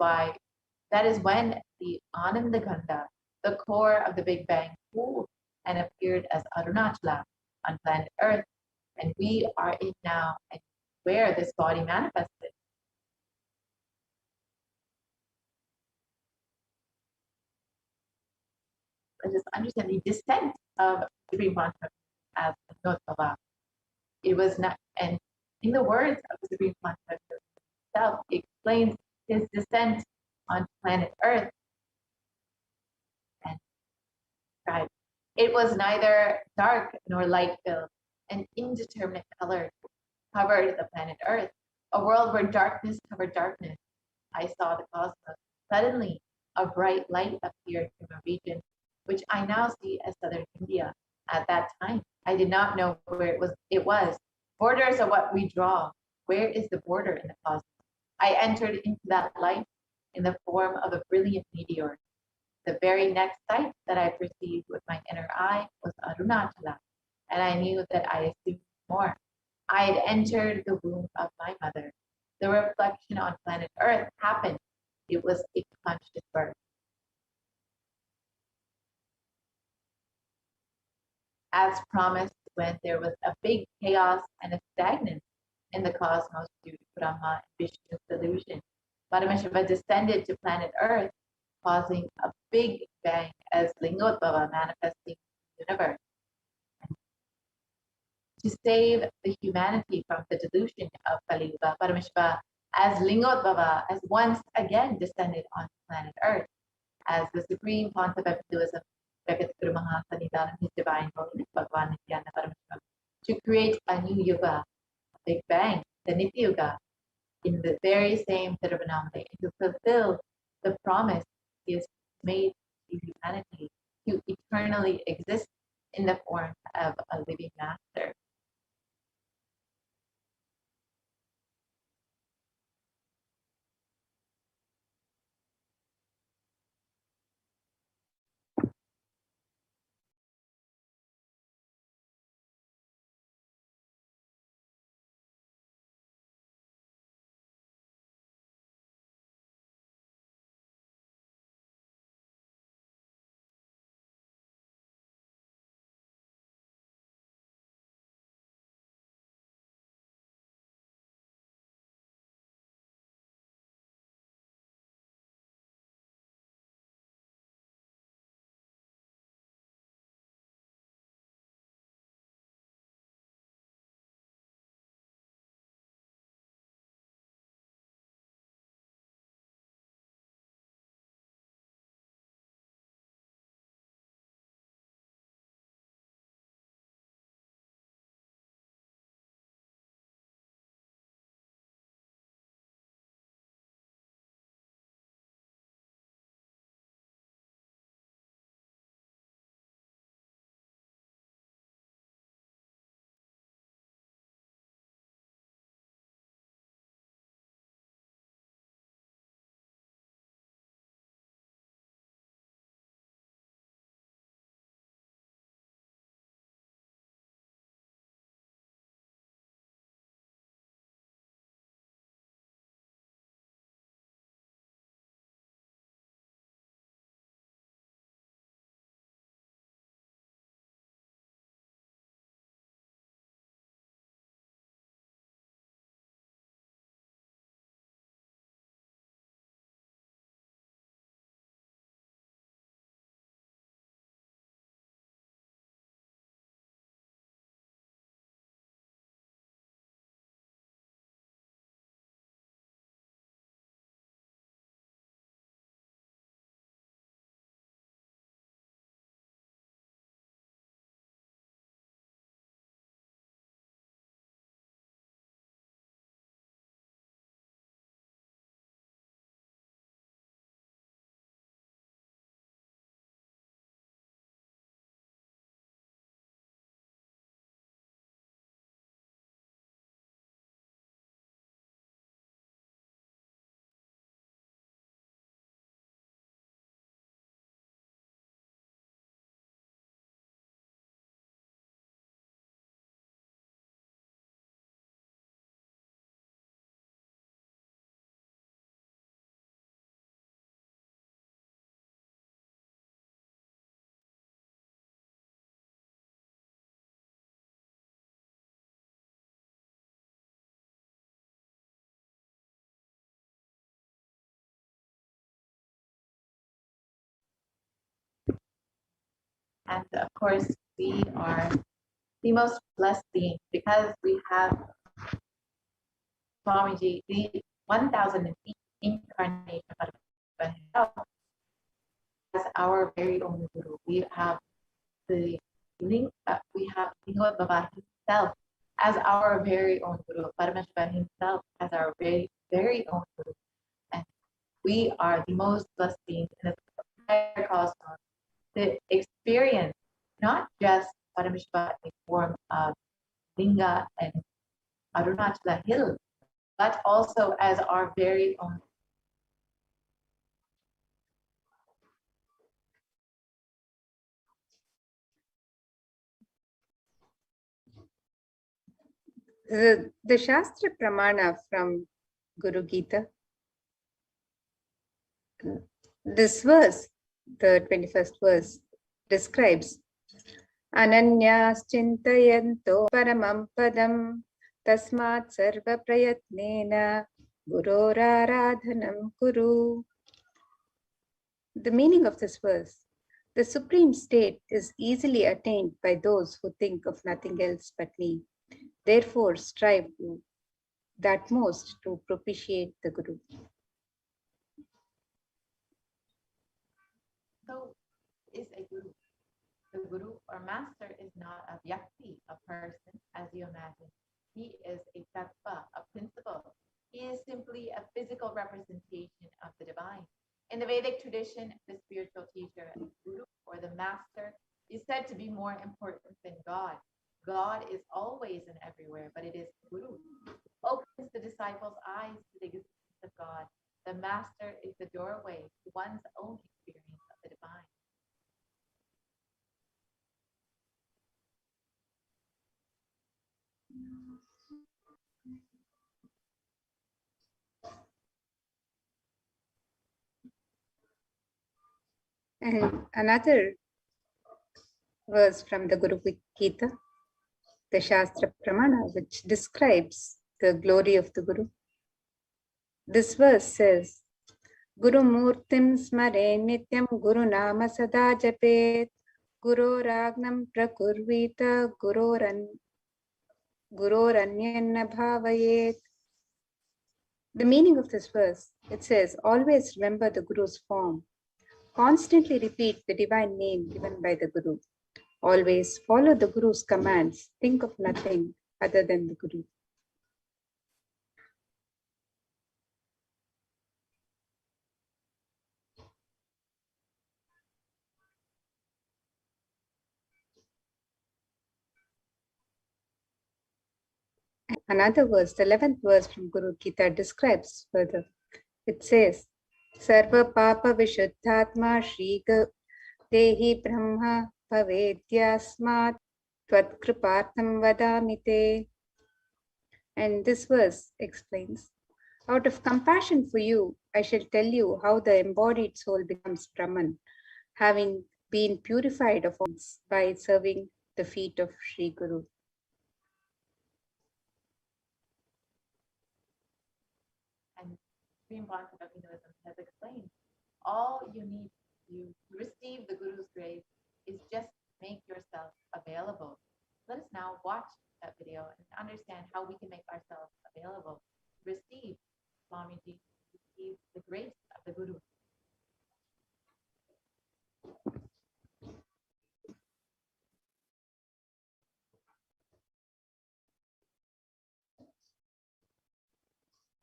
when the Anandaganda, the core of the Big Bang, cooled and appeared as Arunachala on planet Earth. And we are in now and where this body manifested. Let us understand the descent of Supreme Quantum as Notbhava. It was not, and in the words of the Supreme Quantum itself, it explains his descent on planet Earth and described. It was neither dark nor light-filled. An indeterminate color covered the planet Earth, a world where darkness covered darkness. I saw the cosmos. Suddenly, a bright light appeared from a region which I now see as southern India. At that time, I did not know where it was. Borders are what we draw. Where is the border in the cosmos? I entered into that light in the form of a brilliant meteor. The very next sight that I perceived with my inner eye was Arunachala, and I knew that I assumed more. I had entered the womb of my mother. The reflection on planet Earth happened. It was a conscious birth. As promised, when there was a big chaos and a stagnance in the cosmos due to Brahma and Vishnu's delusion, Paramashiva descended to planet Earth, causing a big bang as Lingodbhava manifesting the universe. To save the humanity from the delusion of Kali Yuga, Paramashiva as Lingodbhava has once again descended on planet Earth as the supreme pontiff of Hinduism, Jagadguru Mahasanidanam, His Divine Holiness Bhagavan Nithyananda Paramashivam, to create a new yuga, a big bang, the Nitya Yuga, in the very same Tiruvannamai, and to fulfill the promise He has made to humanity to eternally exist in the form of a living master. And of course, we are the most blessed beings because we have Swamiji, the 1000 incarnation of Paramashivoham himself as our very own Guru. We have the we have Lingua Baba himself as our very own Guru, Paramashivoham himself as our very, very own Guru. And we are the most blessed beings in the entire cosmos to experience not just Paramashiva in the form of Linga and Arunachala Hill, but also as our very own. The Shastra Pramana from Guru Gita, this verse, the 21st verse, describes Ananyas Chintayanto Paramam Padam Tasmat Sarva Prayatnena Guroraradhanam Kuru. The meaning of this verse: the supreme state is easily attained by those who think of nothing else but me. Therefore, strive to that most to propitiate the Guru. So, is a Guru. The Guru or Master is not a vyakti, a person, as you imagine. He is a tattva, a principle. He is simply a physical representation of the divine. In the Vedic tradition, the spiritual teacher, Guru or the Master, is said to be more important than God. God is always and everywhere, but it is Guru who opens the disciples' eyes to the existence of God. The Master is the doorway to one's own experience of the divine. And another verse from the Guru Gita, the Shastra Pramana, which describes the glory of the Guru. This verse says, Guru Murtim Smare Nityam Guru Nama Sada Japet Guru Ragnam Prakurvita Guroranyanna Bhavayet. The meaning of this verse, it says, always remember the Guru's form. Constantly repeat the divine name given by the Guru. Always follow the Guru's commands. Think of nothing other than the Guru. Another verse, the 11th verse from Guru Gita, describes further. It says, Sarva Papa Vishuddhatma Shri Dehi Brahma Pavedyasmat Tvat Kripartham Vadamite. And this verse explains, out of compassion for you, I shall tell you how the embodied soul becomes Brahman, having been purified of all by serving the feet of Sri Guru. And Supreme Bhakti of Hinduism has explained all you need to receive the Guru's grace is just make yourself available. Let us now watch that video and understand how we can make ourselves available to receive Swamiji, to receive the grace of the Guru.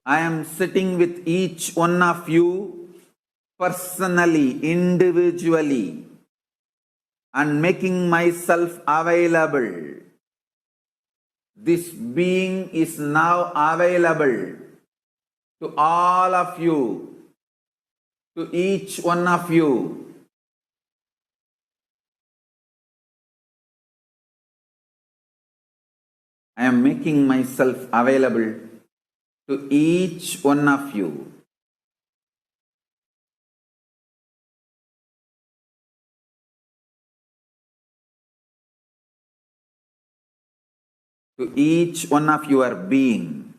I am sitting with each one of you personally, individually, and making myself available. This being is now available to all of you, to each one of you. I am making myself available to each one of you. To each one of your being.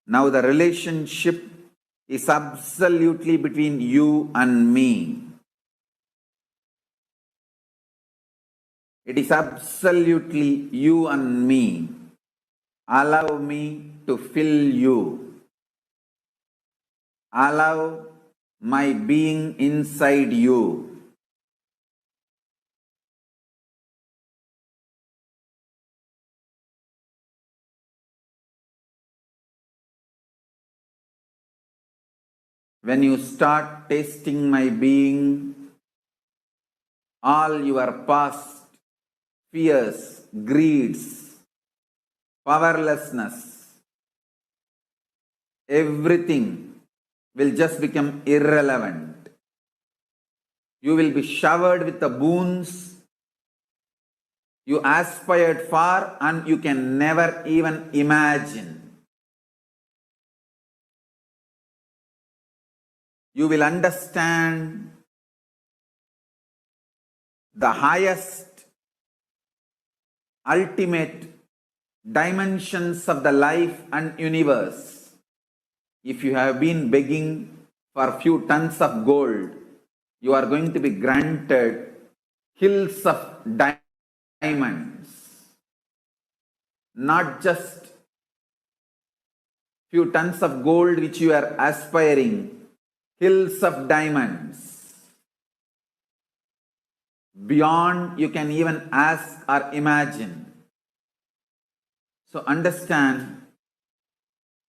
Now the relationship is absolutely between you and me. It is absolutely you and me. Allow me to fill you. Allow my being inside you. When you start tasting my being, all your past fears, greeds, powerlessness, everything will just become irrelevant. You will be showered with the boons you aspired for and you can never even imagine. You will understand the highest, ultimate dimensions of the life and universe. If you have been begging for a few tons of gold, you are going to be granted hills of diamonds. Not just few tons of gold which you are aspiring, hills of diamonds. Beyond you can even ask or imagine. So understand,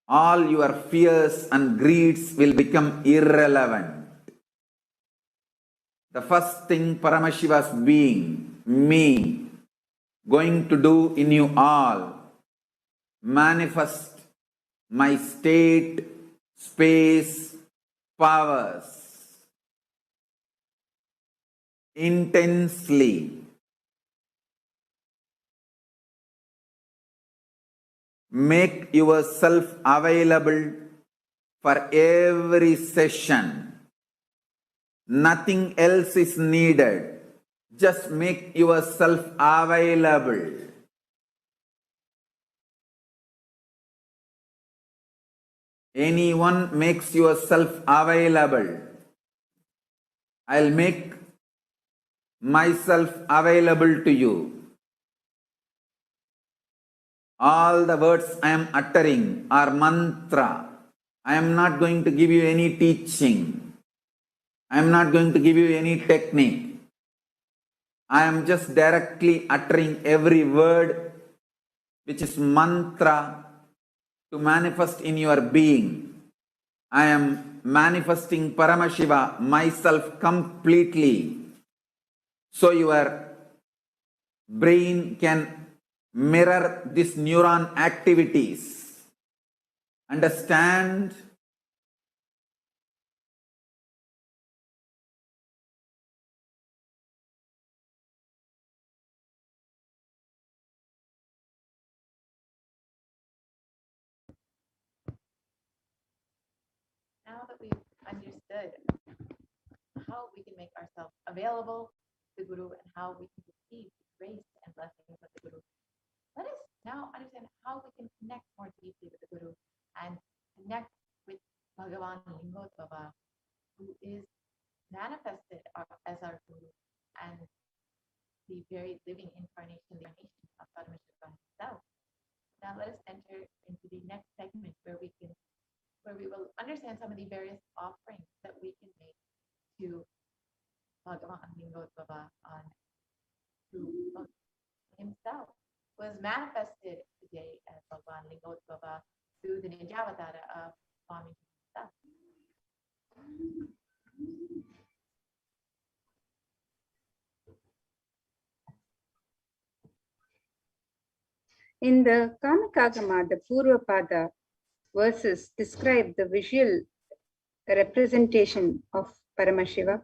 all your fears and greeds will become irrelevant. The first thing Paramashiva's being, me, going to do in you all, manifest my state, space, powers intensely. Make yourself available for every session. Nothing else is needed. Just make yourself available. Anyone makes yourself available, I'll make myself available to you. All the words I am uttering are mantra. I am not going to give you any teaching. I am not going to give you any technique. I am just directly uttering every word which is mantra to manifest in your being. I am manifesting Paramashiva, myself completely, so your brain can mirror these neuron activities. Understand? Now that we've understood how we can make ourselves available to the Guru and how we can receive the grace and blessings of the Guru, let us now understand how we can connect more deeply with the Guru and connect with Bhagavan Lingodvaba, who is manifested as our Guru and the very living incarnation of Paramashiva himself. Now let us enter into the next segment where we will understand some of the various offerings that we can make to Bhagavan Lingodvaba to himself, was manifested today as Bhagavan Lingodvaba through the Nijavatara of Swami himself. In the Kamakagama, the Purvapada verses describe the visual representation of Paramashiva.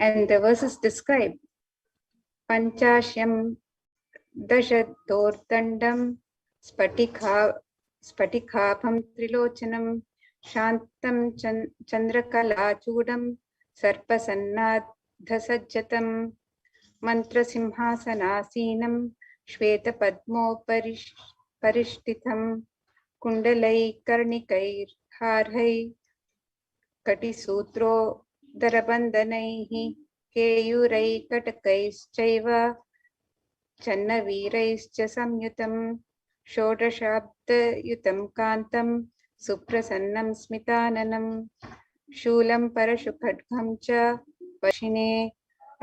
And the verses describe Panchashyam Dashadortandam Spatikhabam Trilochanam Shantam Chandrakala-chudam Sarpasannadhasajjatam Mantrasimhasanasinam Shvetapadmoparishtitam Kundalai Karnikair Harhai Katisutro Darabandhanaihi Keyurai Katakaishchaiva Channaviraischya Samyutam Shodashabda Yutam Kantam सुप्रसन्नं स्मिताननं शूलं परशुखड्गं च वशिने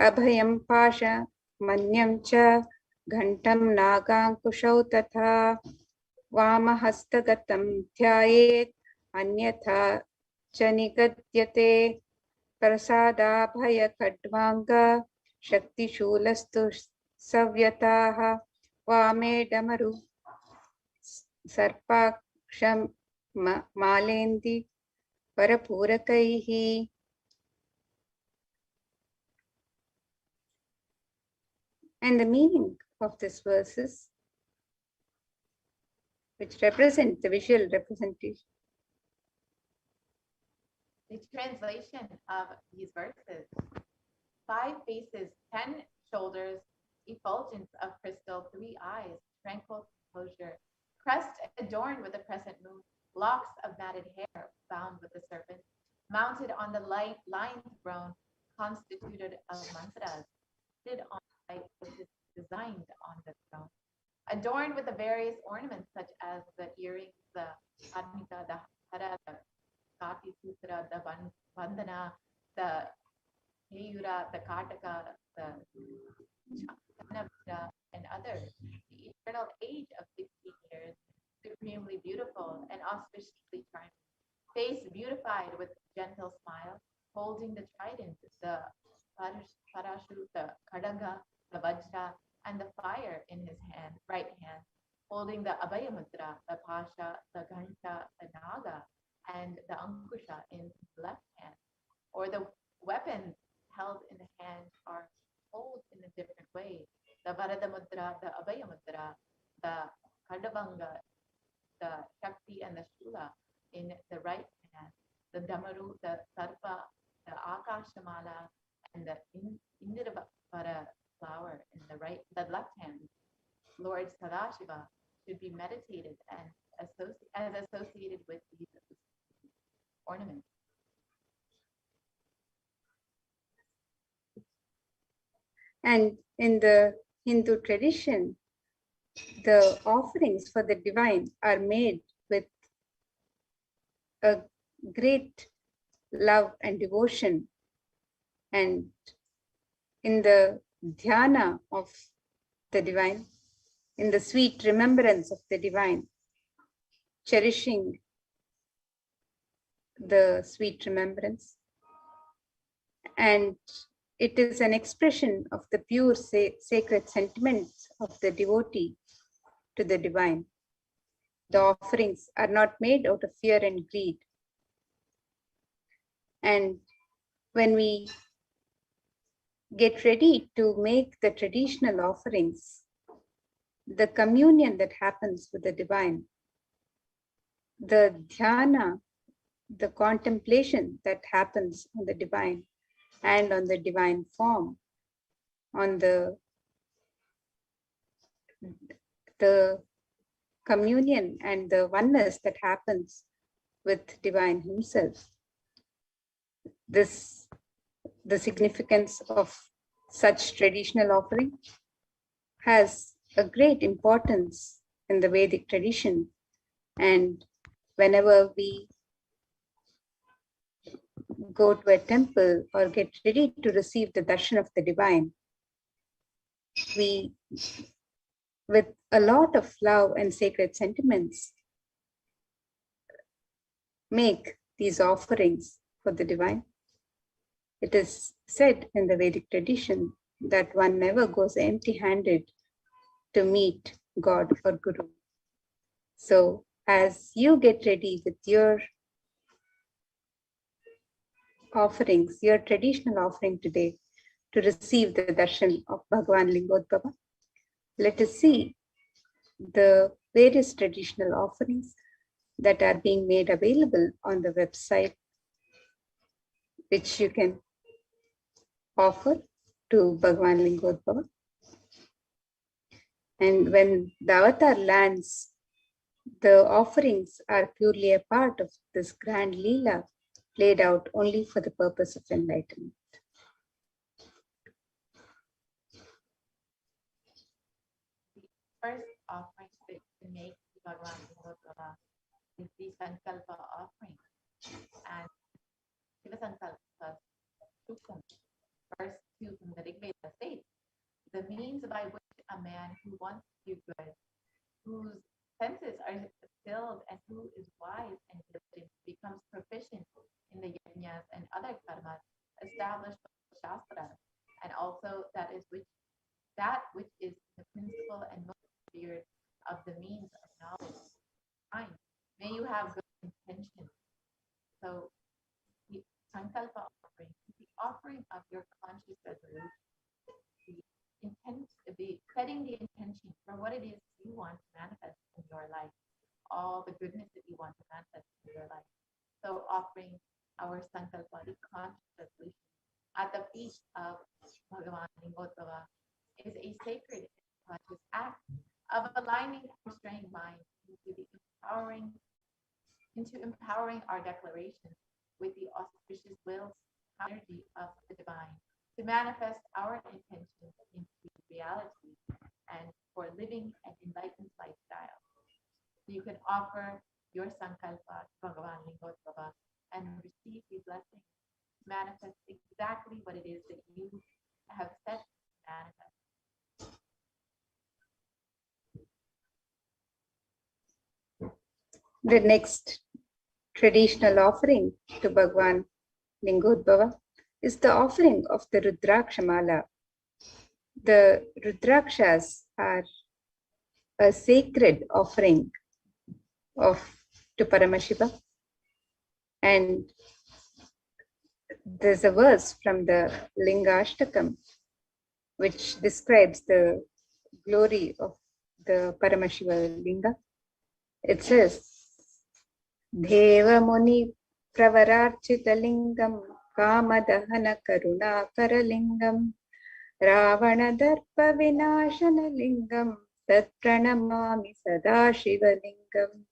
अभयं पाशमन्यं च घण्टं नागाङ्कुशौ तथा वामहस्तगतं ध्यायेत् अन्यथा च निगद्यते प्रसादाभयखड्वाङ्ग शक्तिशूलस्तु सव्यताः वामे डमरु सर्पाक्षं मालेन्दि परपूरकैः. And the meaning of this verses, which represent the visual representation. The translation of these verses: 5 faces, 10 shoulders, effulgence of crystal, 3 eyes, tranquil composure, crest adorned with the crescent moon, locks of matted hair bound with the serpent, mounted on the lion throne, constituted of mantras, seated on the light which is designed on the throne, adorned with the various ornaments such as the earrings, the admika, the hara, the kati sutra, the vandana, the heyura, the kataka, the chanavra, and others. The eternal age of 16 years, supremely beautiful and auspiciously charming, face beautified with gentle smile, holding the trident, the parashu, the kadaga, the vajra, and the fire in his right hand, holding the abhaya mudra, the pasha, the ghanta, the naga, and the ankusha in his left hand, or the weapons held in the hand are told in a different way. The varada mudra, the abhaya mudra, the kadavanga, the shakti, and the shula in the right hand, the damaru, the sarpa, the akashamala, and the indirabhara flower in the left hand. Lord Sadashiva should be meditated and associated with these ornaments. And in the Hindu tradition, the offerings for the divine are made with a great love and devotion. And in the dhyana of the divine, in the sweet remembrance of the divine, cherishing the sweet remembrance. And it is an expression of the pure sacred sentiments of the devotee to the divine. The offerings are not made out of fear and greed. And when we get ready to make the traditional offerings, the communion that happens with the divine, the dhyana, the contemplation that happens on the divine and on the divine form, on the communion and the oneness that happens with divine himself. The significance of such traditional offering has a great importance in the Vedic tradition. And whenever we go to a temple or get ready to receive the darshan of the divine, we, with a lot of love and sacred sentiments, make these offerings for the divine. It is said in the Vedic tradition that one never goes empty-handed to meet God or Guru. So as you get ready with your offerings, your traditional offering today to receive the darshan of Bhagavan Lingodbhava, let us see the various traditional offerings that are being made available on the website, which you can offer to Bhagavan Lingodbhava. And when the avatar lands, the offerings are purely a part of this grand Leela played out only for the purpose of enlightenment. The first offering that you make to Bhagavan Lingodbhava is the Sankalpa offering. And Shiva Sankalpa Suktam, verse 2 from the Rig Veda states, the means by which a man who wants to do good, whose senses are stilled and who is wise and diligent becomes proficient in the yajnas and other karmas established by the Shastra, and also that which is the principle and most revered of the means of knowledge. Fine. May you have good intention. So the Sankalpa offering is the offering of your conscious resolution, setting the intention for what it is you want to manifest in your life, all the goodness that you want to manifest in your life. So offering our Sankalpa, the conscious resolution, at the feet of Bhagavan Lingottava is a sacred conscious act of aligning our straying mind into empowering our declarations with the auspicious will energy of the divine to manifest our intentions into reality and for living an enlightened lifestyle. So you can offer your Sankalpa to Bhagavan Lingottava and receive the blessing to manifest exactly what it is that you have set to manifest. The next traditional offering to Bhagwan Lingodbhava is the offering of the Rudrakshamala. The Rudrakshas are a sacred offering to Paramashiva, and there's a verse from the Lingashtakam which describes the glory of the Paramashiva Linga. It says, Deva Muni Pravararchita Lingam Kamadahana Karuna Karalingam Ravana Darpa Vinashana Lingam Tat Pranamami Sadashiva Lingam.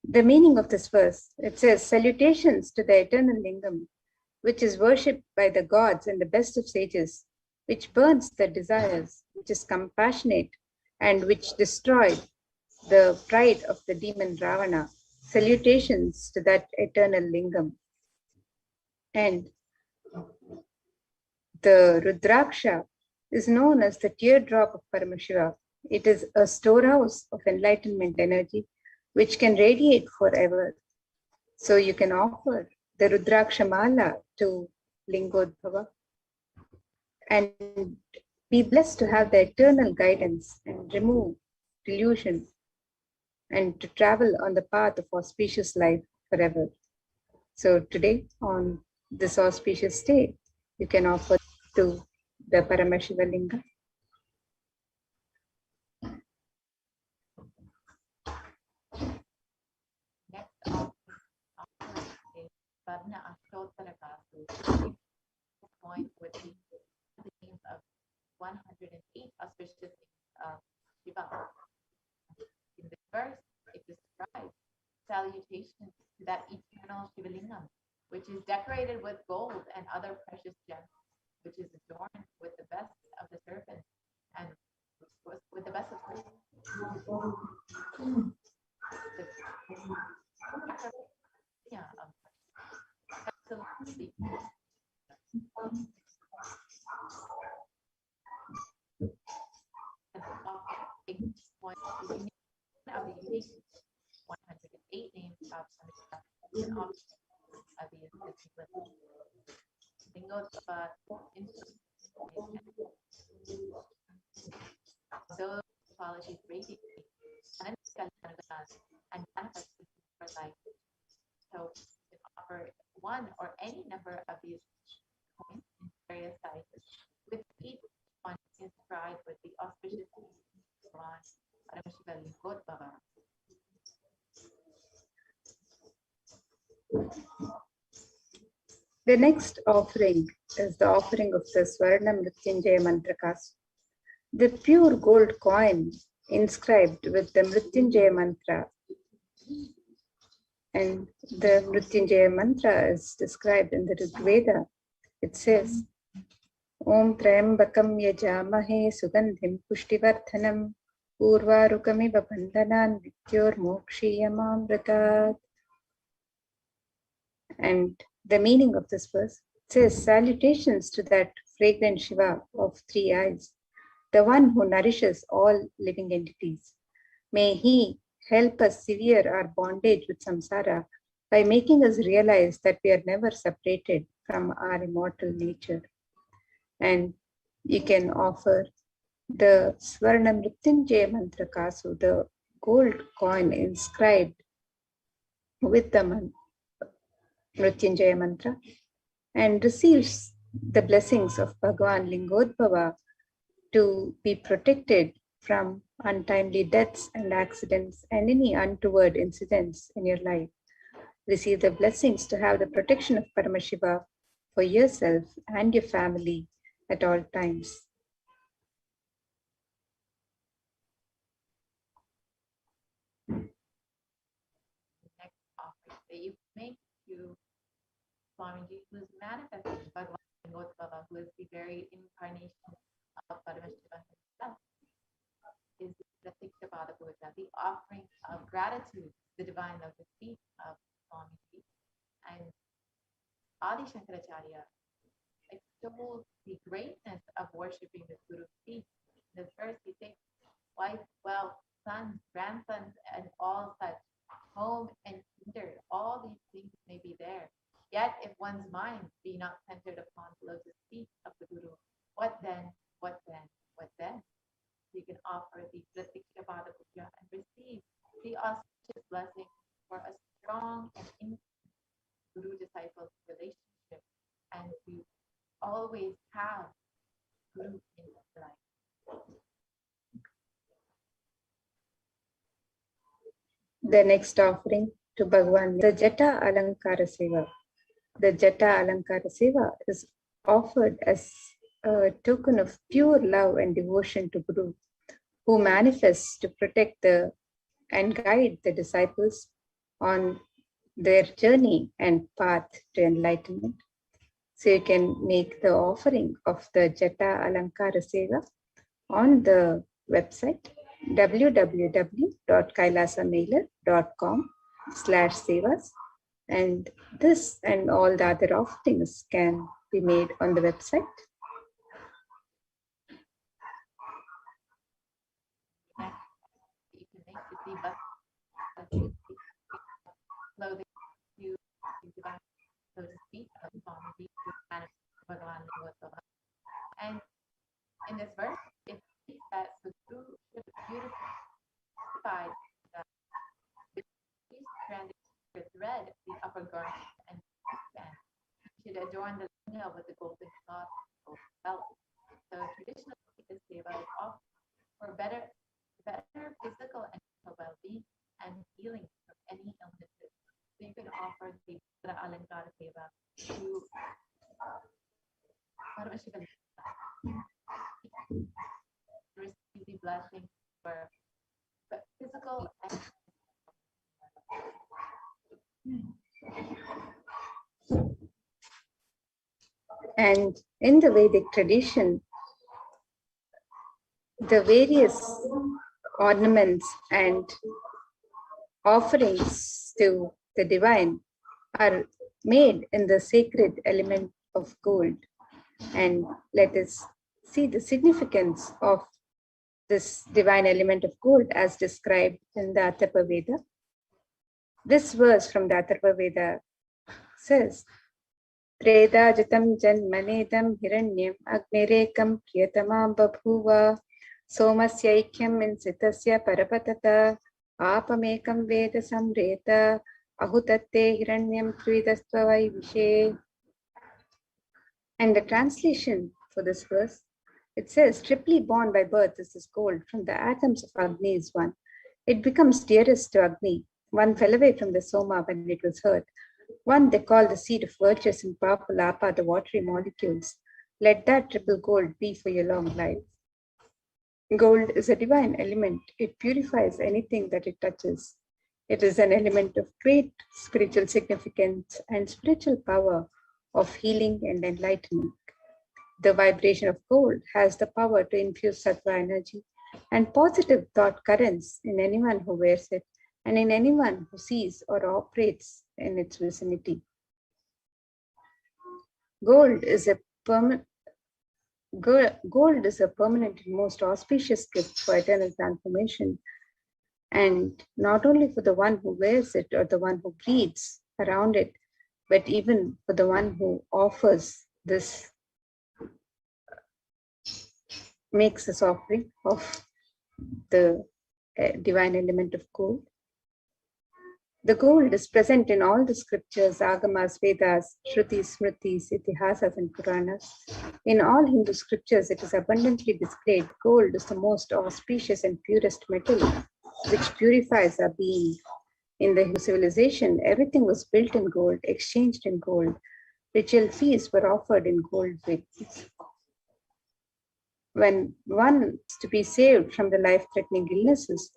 The meaning of this verse, it says, salutations to the eternal Lingam, which is worshipped by the gods and the best of sages, which burns the desires, which is compassionate, and which destroyed the pride of the demon Ravana. Salutations to that eternal Lingam. And the Rudraksha is known as the teardrop of Paramashiva. It is a storehouse of enlightenment energy which can radiate forever. So you can offer the Rudraksha Mala to Lingodbhava and be blessed to have the eternal guidance and remove delusion and to travel on the path of auspicious life forever. So today, on this auspicious day, you can offer to the Paramashiva Linga. Next offering is Varna Ashtotarakasu, point with the names of 108 auspicious names of Shiva. In this verse, it describes salutations to that eternal Shivalingam, which is decorated with gold and other precious gems, which is adorned with the best of the serpents and with the best of of the unique 108 names of and of the those qualities radiate and manifest for life. So you can offer one or any number of these coins in various sizes, with each one inscribed with the auspicious Paramashiva Lingodbhava. The next offering is the offering of the Swarna Mrityunjaya Mantrakas, the pure gold coin inscribed with the Mrityunjaya Mantra. And the Mrityunjaya Mantra is described in the Rig Veda. It says, Om Trayambakam Yajamahe Sugandhim Pushtivardhanam Urvarukamiva bandhanan vityor mokshiyamamritat. And the meaning of this verse says, salutations to that fragrant Shiva of three eyes, the one who nourishes all living entities. May he help us sever our bondage with samsara by making us realize that we are never separated from our immortal nature. And you can offer the Swarna Mrityunjaya Mantra Kasu, the gold coin inscribed with the Mrityunjaya Mantra, and receives the blessings of Bhagavan Lingodbhava to be protected from untimely deaths and accidents and any untoward incidents in your life. Receive the blessings to have the protection of Paramashiva for yourself and your family at all times. Next offering that you make to Swamiji, who is manifesting Bhagavan Lingodbhava, who is the very incarnation of Paramashiva himself, is the Tikshapada Puja, the offering of gratitude, the divine of the feet of Swamiji. And Adi Shankaracharya extols the greatness of worshipping the Guru's feet. In this verse, he takes wife, wealth, sons, grandsons, and all such, home and hindered. All these things may be there. Yet, if one's mind be not centered upon the lotus feet of the Guru, what then? What then? What then? You can offer the Pratikshapada Puja and receive the auspicious blessing for a strong and intimate Guru-disciple relationship, and to always have Guru in your life. The next offering to Bhagavan, the Jata Alankara Seva. The Jata Alankara Seva is offered as a token of pure love and devotion to Guru, who manifests to protect and guide the disciples on their journey and path to enlightenment. So you can make the offering of the Jata Alankara Seva on the website www.kailasamailer.com/sevas, and this and all the other offerings can be made on the website. You can make the clothing you divine lotus feet of Swamiji to manifest Bhagavan Lingodbhava. And in this verse, it speaks that the Guru should beautify the stranded thread, the upper garment, and should adorn the nail with the golden cloth or belt. So traditionally, this seva is offered for better physical and mental well-being and healing from any illnesses. So you can offer the Alankara seva to Paramashiva, receive the blessing for physical and And in the Vedic tradition, the various ornaments and offerings to the divine are made in the sacred element of gold. And let us see the significance of this divine element of gold as described in the Atharva Veda. This verse from the Atharva Veda says, Tredajatam janmanedam hiranyam agnirekam priyatamam babhuva somasyaikyam insitasya parapatata apamekam veda samreta ahutatte hiranyam tridastva vishe. And the translation for this verse, it says, triply born by birth is this gold, from the atoms of Agni is one. It becomes dearest to Agni. One fell away from the Soma when it was hurt. One they call the seed of virtuous and powerful Apa, the watery molecules. Let that triple gold be for your long life. Gold is a divine element. It purifies anything that it touches. It is an element of great spiritual significance and spiritual power of healing and enlightenment. The vibration of gold has the power to infuse sattva energy and positive thought currents in anyone who wears it and in anyone who sees or operates in its vicinity. Gold is a permanent and most auspicious gift for eternal transformation, and not only for the one who wears it or the one who breathes around it, but even for the one who offers this, makes this offering of the divine element of gold. The gold is present in all the scriptures, Agamas, Vedas, Shrutis, Smritis, Itihasas, and Puranas. In all Hindu scriptures, it is abundantly displayed. Gold is the most auspicious and purest metal, which purifies our being. In the Hindu civilization, everything was built in gold, exchanged in gold. Ritual feasts were offered in gold vessels. When one is to be saved from the life-threatening illnesses,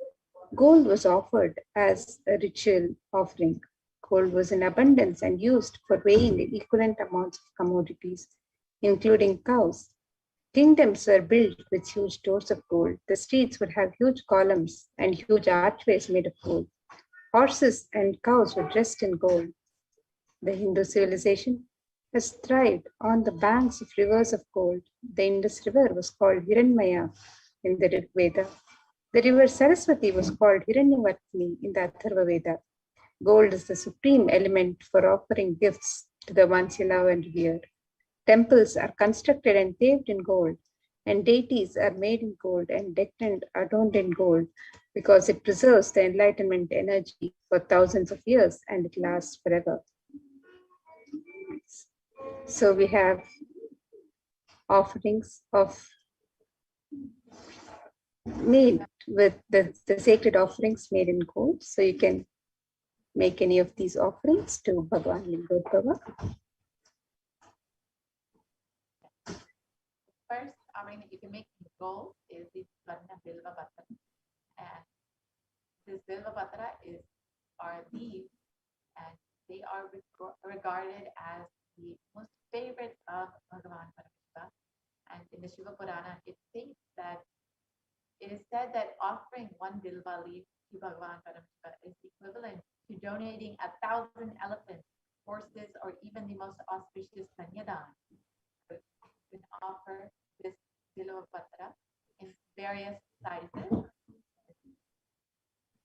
gold was offered as a ritual offering. Gold was in abundance and used for weighing equivalent amounts of commodities, including cows. Kingdoms were built with huge doors of gold. The streets would have huge columns and huge archways made of gold. Horses and cows were dressed in gold. The Hindu civilization has thrived on the banks of rivers of gold. The Indus River was called Hiranmaya in the Rig Veda. The river Saraswati was called Hiranyavartini in the Atharva Veda. Gold is the supreme element for offering gifts to the ones you love and revere. Temples are constructed and paved in gold, and deities are made in gold and decked and adorned in gold because it preserves the enlightenment energy for thousands of years and it lasts forever. So we have offerings made with the sacred offerings made in gold. So you can make any of these offerings to Bhagavan Lingodbhava. First offering that you can make in gold is the Swarna Bilva Patra. And this Bilva Patra are leaves, and they are regarded as the most favorite of Bhagavan Paramashiva. And in the Shiva Purana, it states that it is said that offering one Bilva leaf to Bhagavan Paramashiva is equivalent to donating 1,000 elephants, horses, or even the most auspicious Kanyadan. You can offer this Bilva Patra in various sizes.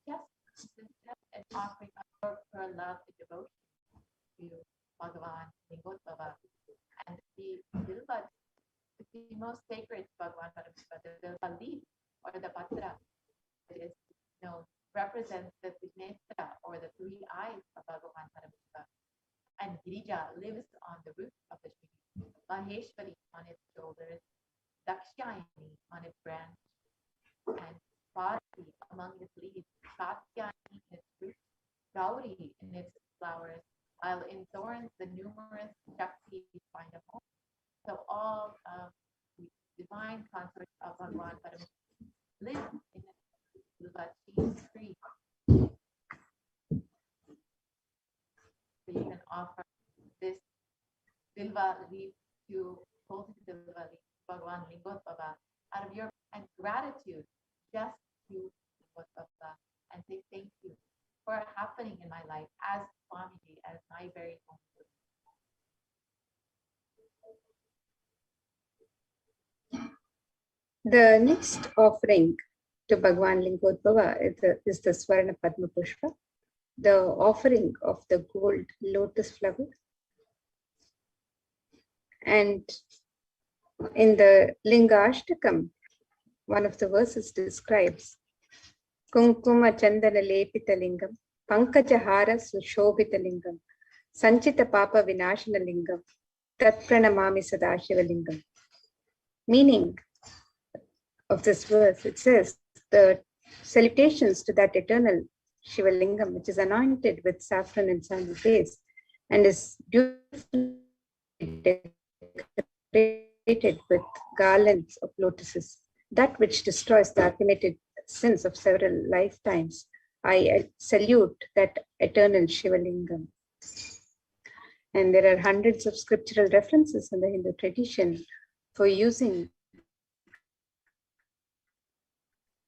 Just an offering of her love and devotion to Bhagavan Lingodbhava. And the Bilva is the most sacred to Bhagavan Paramashiva. The Bilva leaf or the Patra is known represents the Vignetra or the three eyes of Bhagavan Paramashiva. And Girija lives on the root of the tree, Maheshwari on its shoulders, Dakshayani on its branch, and Parashakti among its leaves, Katyayani in its roots, Gauri in its flowers, while in thorns the numerous Shaktis find a home. So all the divine consorts of Bhagavan Paramashiva live in the Bilva tree. So you can offer this Bilva leaf to Bilva leaf, Bhagavan Lingodbhava, out of your and gratitude just to Lingodbhava, and say thank you for happening in my life as Swamiji, as my very own. The next offering to Bhagavan Lingodbhava is the Swarna Padma Pushpa, the offering of the gold lotus flower. And in the Linga Ashtakam, one of the verses describes Kunkuma Chandana Lepita Lingam, Pankajahara Sushobhita Lingam, Sanchita Papa Vinashana Lingam, Tat Pranamami Sadashiva Lingam. Meaning of this verse, it says the salutations to that eternal Shiva Lingam, which is anointed with saffron and sandal paste and is beautifully decorated with garlands of lotuses, that which destroys the accumulated sins of several lifetimes. I salute that eternal Shiva Lingam. And there are hundreds of scriptural references in the Hindu tradition for using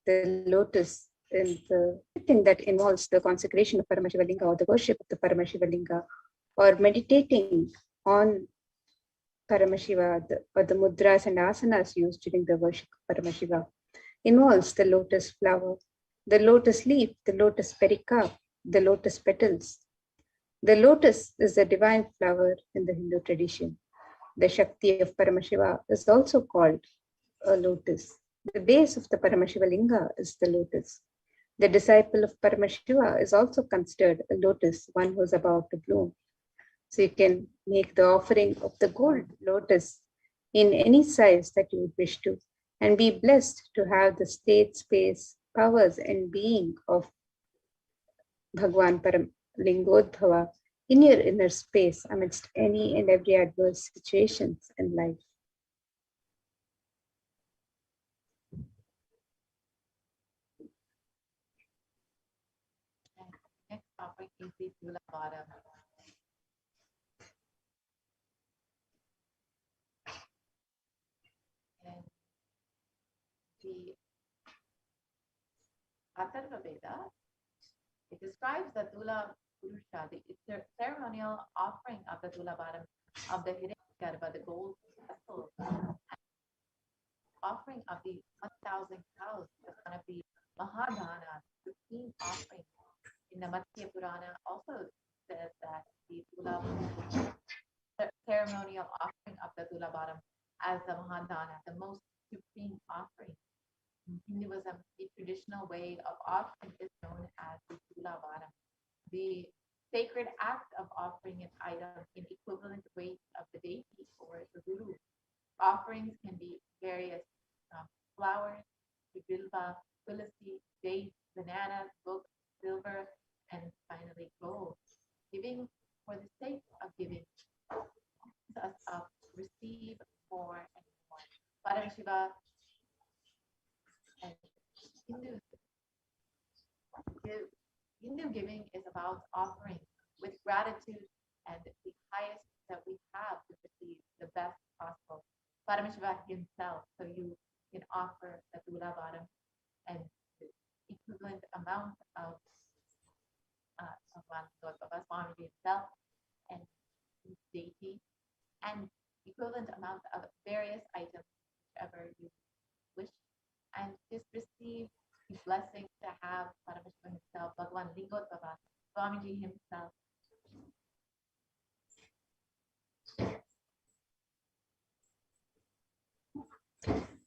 the lotus is the thing that involves the consecration of Paramashivalinga or the worship of the Paramashivalinga, or meditating on Paramashiva, or the mudras and asanas used during the worship of Paramashiva, involves the lotus flower, the lotus leaf, the lotus pericarp, the lotus petals. The lotus is a divine flower in the Hindu tradition. The Shakti of Paramashiva is also called a lotus. The base of the Paramashiva Linga is the lotus. The disciple of Paramashiva is also considered a lotus, one who is about to bloom. So you can make the offering of the gold lotus in any size that you would wish to, and be blessed to have the state, space, powers, and being of Bhagwan Lingodbhava in your inner space amidst any and every adverse situations in life. Next topic is the Tula Bottom. And the Atharva Veda, it describes the Tula Purusha, the ceremonial offering of the Tula Bottom of the Hiranyagarbha, the gold vessel, offering of the 1,000 cows as one of the Mahadana, the 15 offerings. In the Matsya Purana also says that the Tula, the ceremonial offering of the Tula Bottom as the Mahadana, the most supreme offering. In Hinduism, the traditional way of offering is known as the Tula Bottom. The sacred act of offering an item in equivalent weight of the deity or the guru. Offerings can be various flowers, bilva, tulsi, dates, bananas, books, silver, and finally gold. Giving for the sake of giving, us up, receive more and more. Paramashiva and Hindu giving is about offering with gratitude and the highest that we have to receive the best possible. Paramashiva himself, so you can offer the Tula Bottom and the equivalent amount of Swamiji himself and his deity, and equivalent amount of various items, whichever you wish, and just receive the blessing to have Paramashiva himself, Bhagwan Lingodbhava, Swamiji himself.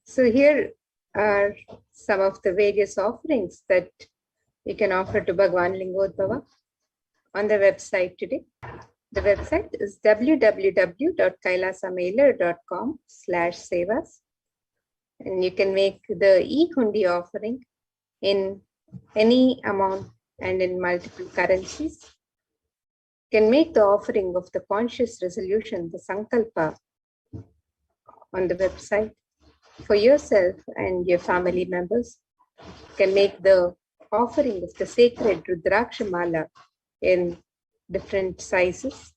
So here are some of the various offerings that you can offer to Bhagwan Lingodbhava on the website today. The website is www.kailasamailer.com/sevas, and you can make the e-hundi offering in any amount and in multiple currencies. You can make the offering of the conscious resolution, the sankalpa, on the website for yourself and your family members. You can make the offering of the sacred Rudraksha Mala in different sizes.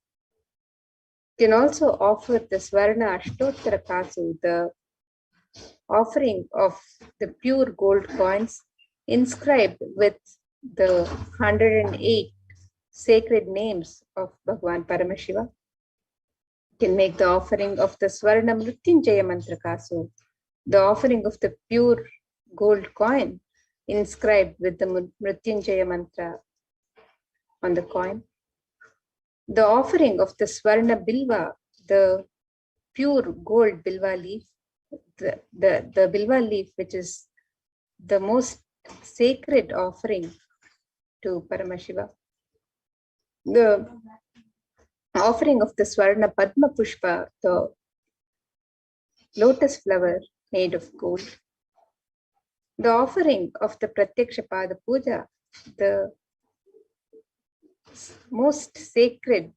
You can also offer the Swarna Ashtottara Kasu, the offering of the pure gold coins inscribed with the 108 sacred names of Bhagwan Paramashiva. You can make the offering of the Swarna Mrityunjaya Mantra Kasu, the offering of the pure gold coin inscribed with the Mrityunjaya Mantra on the coin. The offering of the Swarna Bilva, the pure gold Bilva leaf, the Bilva leaf, which is the most sacred offering to Paramashiva. The offering of the Swarna Padma Pushpa, the lotus flower made of gold. The offering of the Pratyaksha Pada Puja, the most sacred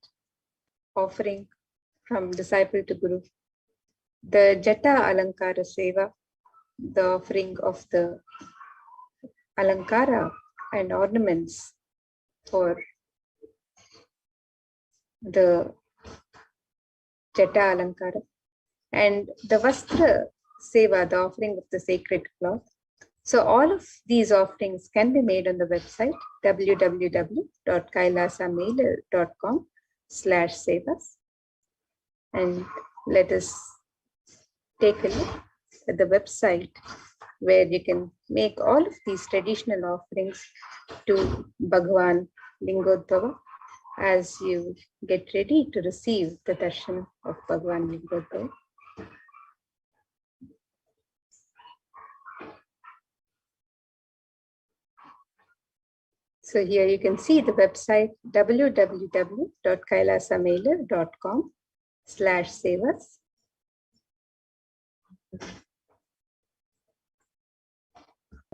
offering from disciple to guru. The Jata Alankara Seva, the offering of the Alankara and ornaments for the Jata Alankara. And the Vastra Seva, the offering of the sacred cloth. So all of these offerings can be made on the website www.kailasamailer.com/sevas. And let us take a look at the website where you can make all of these traditional offerings to Bhagwan Lingodbhava as you get ready to receive the darshan of Bhagwan Lingodbhava. So here you can see the website www.kailasamailer.com/sevas.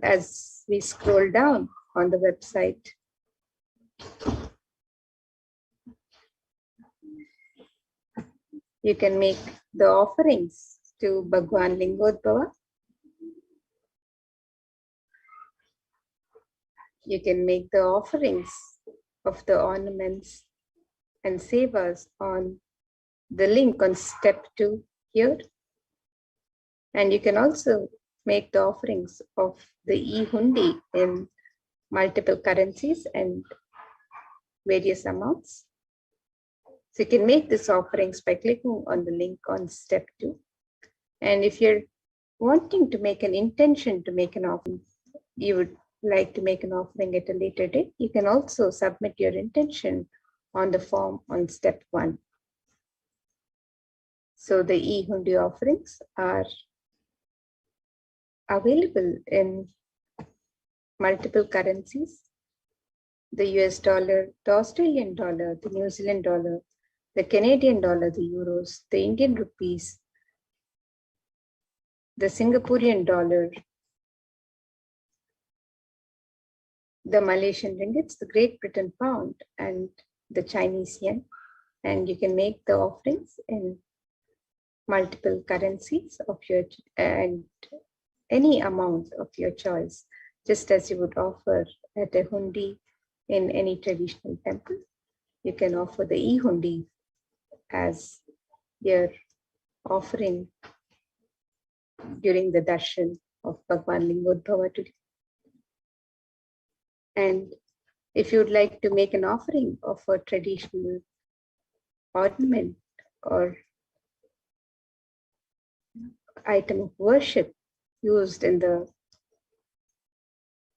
As we scroll down on the website, you can make the offerings to Bhagwan Lingodbhava. You can make the offerings of the ornaments and sevas on the link on step 2 here. And you can also make the offerings of the e-hundi in multiple currencies and various amounts. So you can make these offerings by clicking on the link on step 2. And if you're wanting to make an intention to make an offering, you would like to make an offering at a later date, you can also submit your intention on the form on step 1. So the e-hundi offerings are available in multiple currencies: the US dollar, the Australian dollar, the New Zealand dollar, the Canadian dollar, the euros, the Indian rupees, the Singaporean dollar, the Malaysian ringgits, the Great Britain pound, and the Chinese yen. And you can make the offerings in multiple currencies of your and any amount of your choice, just as you would offer at a hundi in any traditional temple. You can offer the e-hundi as your offering during the darshan of Bhagwan Lingodbhava today. And if you'd like to make an offering of a traditional ornament or item of worship used in the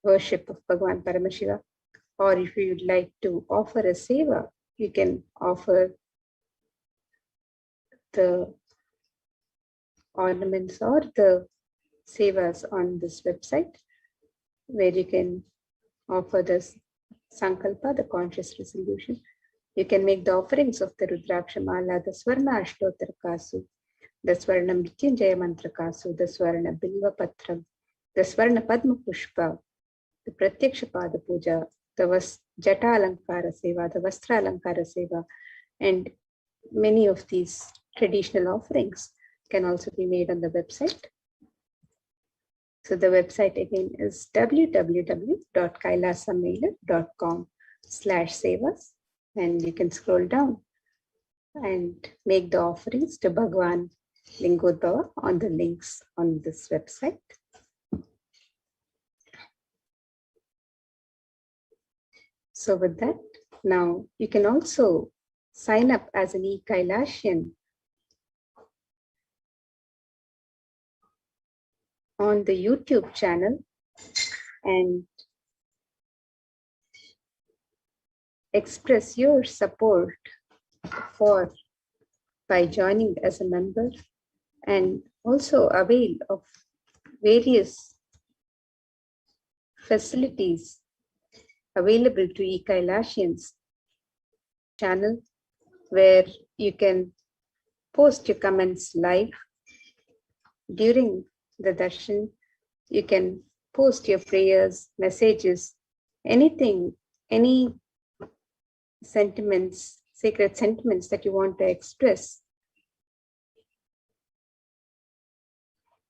worship of Bhagwan Paramashiva, or if you would like to offer a seva, you can offer the ornaments or the sevas on this website, where you can offer the sankalpa, the conscious resolution. You can make the offerings of the Rudraksha Mala, the Swarna Ashtottara Kasu, the Swarna Mrityunjaya Mantra Kasu, the Swarna Bilva Patram, the Swarna Padma Pushpa, the Pratyaksha Pada Puja, the Jata Alankara Seva, the Vastra Alankara Seva, and many of these traditional offerings can also be made on the website. So the website again is www.kailasamailer.com/sevas, and you can scroll down and make the offerings to Bhagwan Lingodbhava on the links on this website. So with that, now you can also sign up as an e-Kailashian on the YouTube channel and express your support by joining as a member, and also avail of various facilities available to e-Kailashians channel, where you can post your comments live during the darshan. You can post your prayers, messages, anything, any sentiments, sacred sentiments that you want to express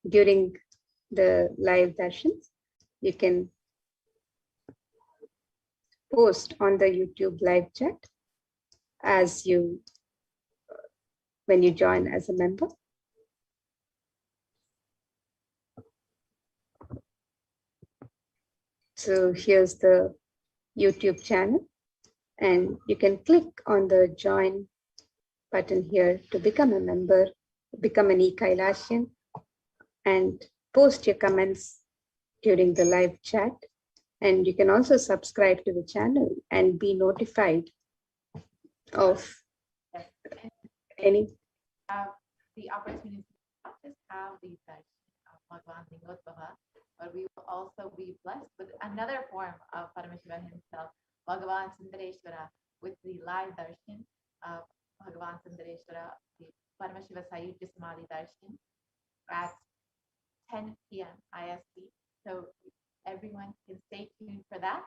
during the live darshans. You can post on the YouTube live chat when you join as a member. So here's the YouTube channel, and you can click on the join button here to become a member, become an e-Kailashian, and post your comments during the live chat. And you can also subscribe to the channel and be notified of Yes. And any. have the opportunity to not just have the darshan of Bhagavan Lingotvara, but we will also be blessed with another form of Paramashiva himself, Bhagavan Sundareshwara, with the live darshan of Bhagavan Sundareshwara, the Paramashiva Sayujya Samadhi darshan at 10 p.m. IST. So everyone can stay tuned for that.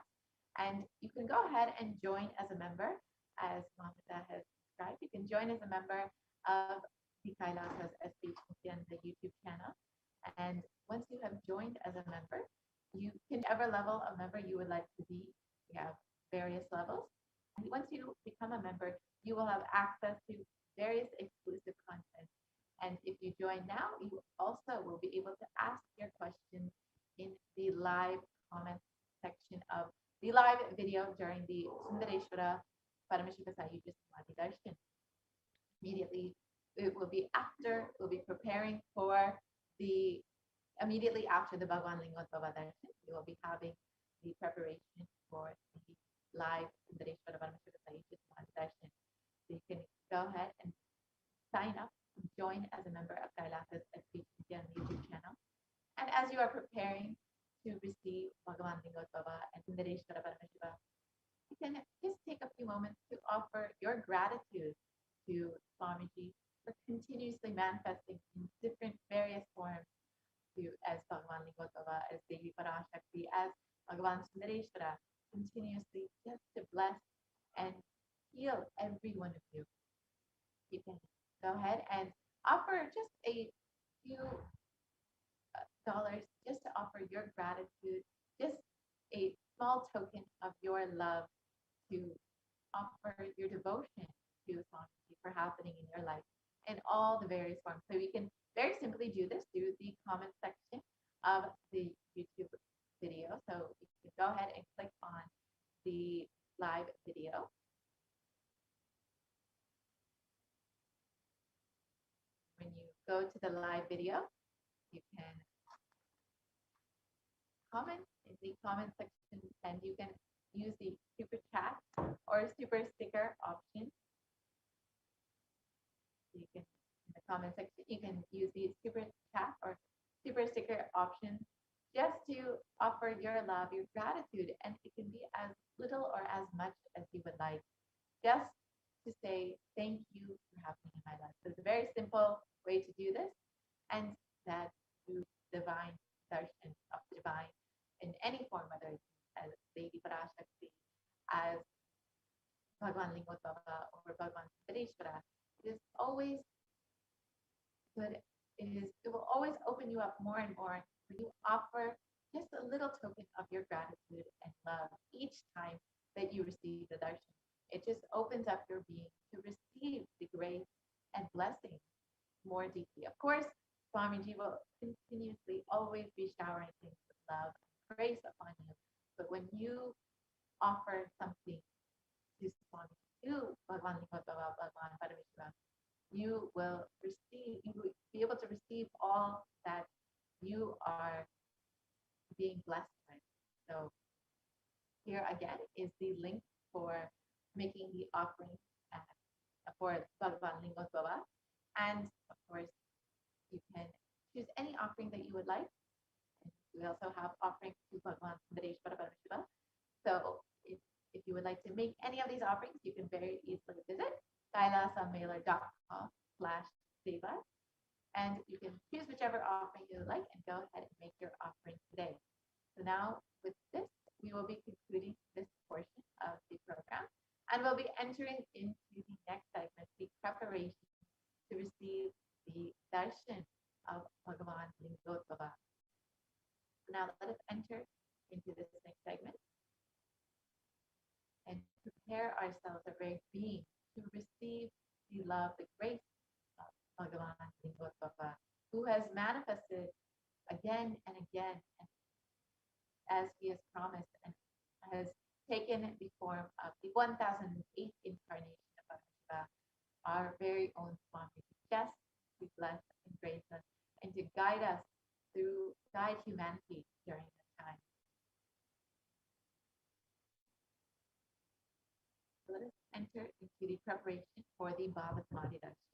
And you can go ahead and join as a member, as Mamata has described. You can join as a member of the Kailasa's HDH Nithyananda YouTube channel. And once you have joined as a member, you can whichever level of member you would like to be. We have various levels. And once you become a member, you will have access to various exclusive content. And if you join now, you also will be able to ask your questions in the live comment section of the live video during the Sundareshwara Paramashiva Sayujya Samadhi Darshan. Immediately, it will be after, we'll be preparing for the, immediately after the Bhagavan Lingotvara Darshan, we will be having the preparation for the live Sundareshwara Paramashiva Sayujya Samadhi Darshan. So you can go ahead and sign up, join as a member of Kailasa's HDH YouTube channel. And as you are preparing to receive Bhagavan Lingotvara and Sundareshwara Paramashiva, you can just take a few moments to offer your gratitude to Swamiji for continuously manifesting in different various forms to as Bhagavan Lingotvara, as Devi Parashakti, as Bhagavan Sundareshwara, continuously just to bless and heal every one of you. You can go ahead and offer just a few dollars just to offer your gratitude, just a small token of your love, to offer your devotion to Swamiji for happening in your life in all the various forms. So we can very simply do this through the comment section of the YouTube video. So you can go ahead and click on the live video. When you go to the live video, you can comment in the comment section, and you can use the super chat or super sticker option. You can, in the comment section, you can use the super chat or super sticker option just to offer your love, your gratitude, and it can be as little or as much as you would like, just to say thank you for happening in my life. So it's a very simple way to do this, and that through divine darshan of divine in any form, whether it's as Devi Parashakti, as Bhagavan Lingotvara, or Bhagavan Sundareshwara, it is always good. It will always open you up more and more when you offer just a little token of your gratitude and love each time that you receive the darshan. It just opens up your being to receive the grace and blessing more deeply. Of course, Swamiji will continuously always be showering things with love and grace upon you. But when you offer something to Swamiji, to Bhagavan Lingotvara, Bhagavan Paramashivam, you will receive, you will be able to receive all that you are being blessed with. So here again is the link for making the offering for Bhagavan Lingotvara. And of course, you can choose any offering that you would like. And we also have offerings to Bhagavan Sundareshwara Paramashiva. So if you would like to make any of these offerings, you can very easily visit kailasamailer.com/seva, and you can choose whichever offering you would like and go ahead and make your offering today. So now with this, we will be concluding this portion of the program, and we'll be entering into the next segment, the preparation to receive the darshan of Bhagavan Lingotvara. So now let us enter into this next segment and prepare ourselves, our very being, to receive the love, the grace of Bhagavan Lingotvara, who has manifested again and again as he has promised and has taken the form of the 1008th incarnation of Parashakti, our very own Swami, just to bless and grace us and to guide us guide humanity during this time. Let us enter into the preparation for the Bhava Samadhi Darshan.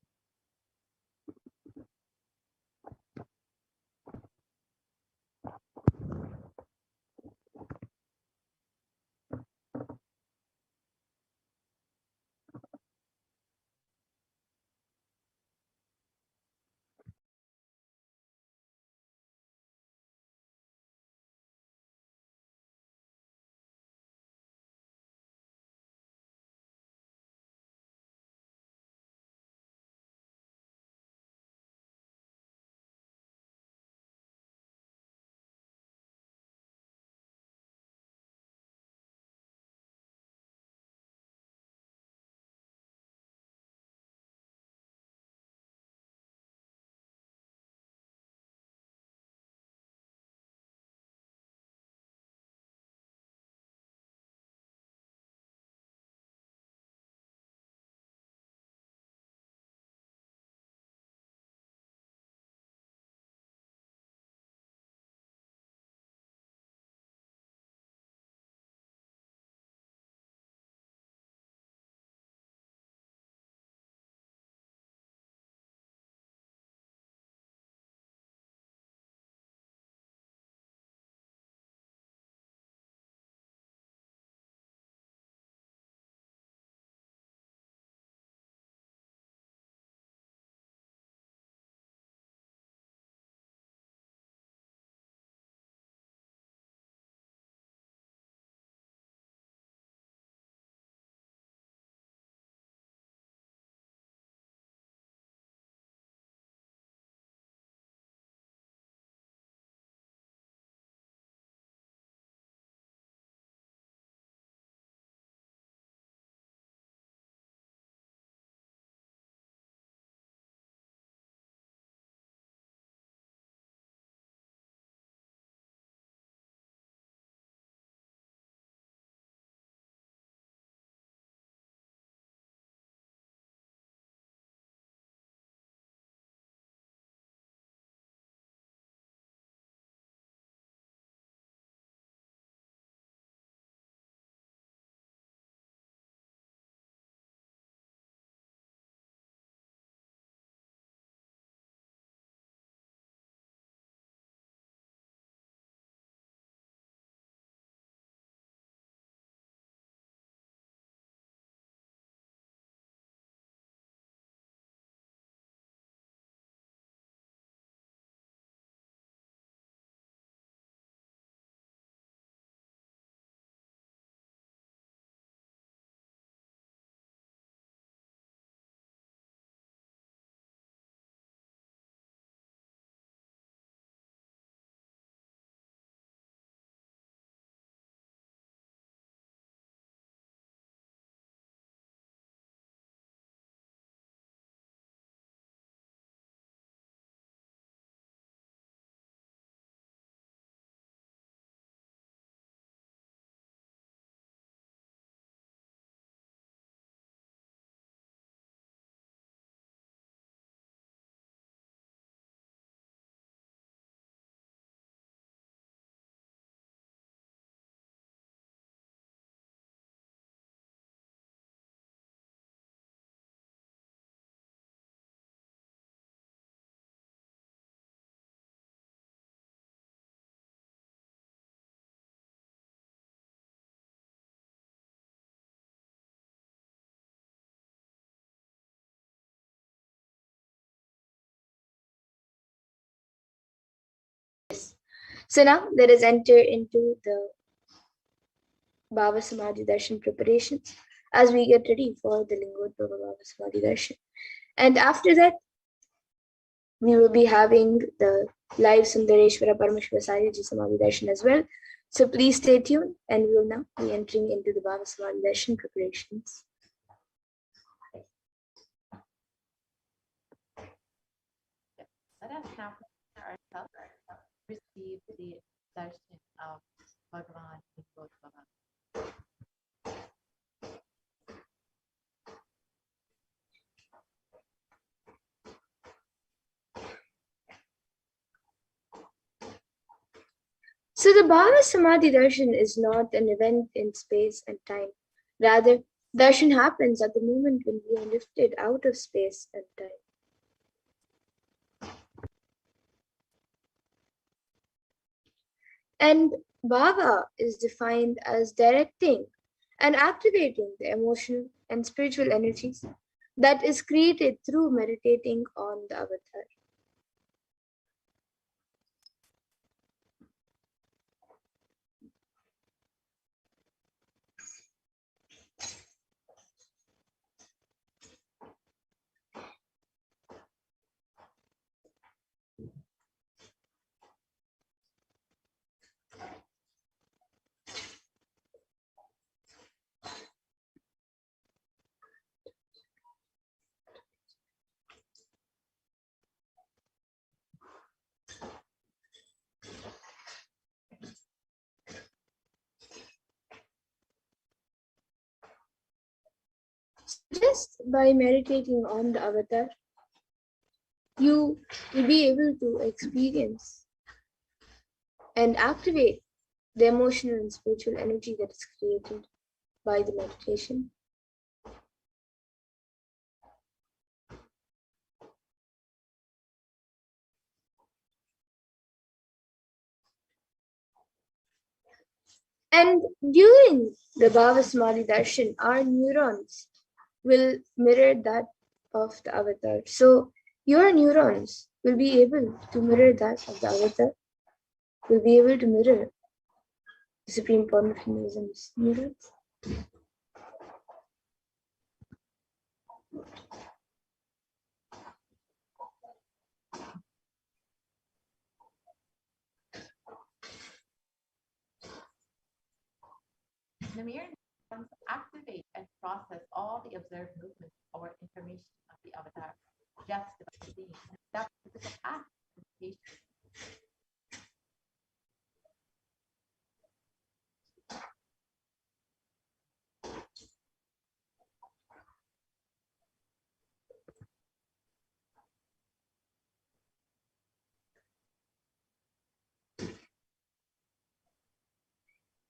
So now let us enter into the Bhava Samadhi Darshan preparations as we get ready for the Lingodbhava Bhava Samadhi Darshan. And after that, we will be having the live Sundareshwara Paramashiva Sayaji Samadhi Darshan as well. So please stay tuned and we will now be entering into the Bhava Samadhi Darshan preparations. Let us now prepare ourselves to receive the darshan of So the Bhava Samadhi Darshan is not an event in space and time. Rather, darshan happens at the moment when we are lifted out of space and time. And bhava is defined as directing and activating the emotional and spiritual energies that is created through meditating on the avatar. Just by meditating on the avatar, you will be able to experience and activate the emotional and spiritual energy that is created by the meditation. And during the Bhava Samadhi Darshan, our neurons will mirror that of the avatar. So your neurons will be able to mirror that of the avatar, will be able to mirror the Supreme Point of Hinduism's neurons. The mirror neurons activate and process all the observed movements or information of the avatar just by seeing. That's the physical act of meditation.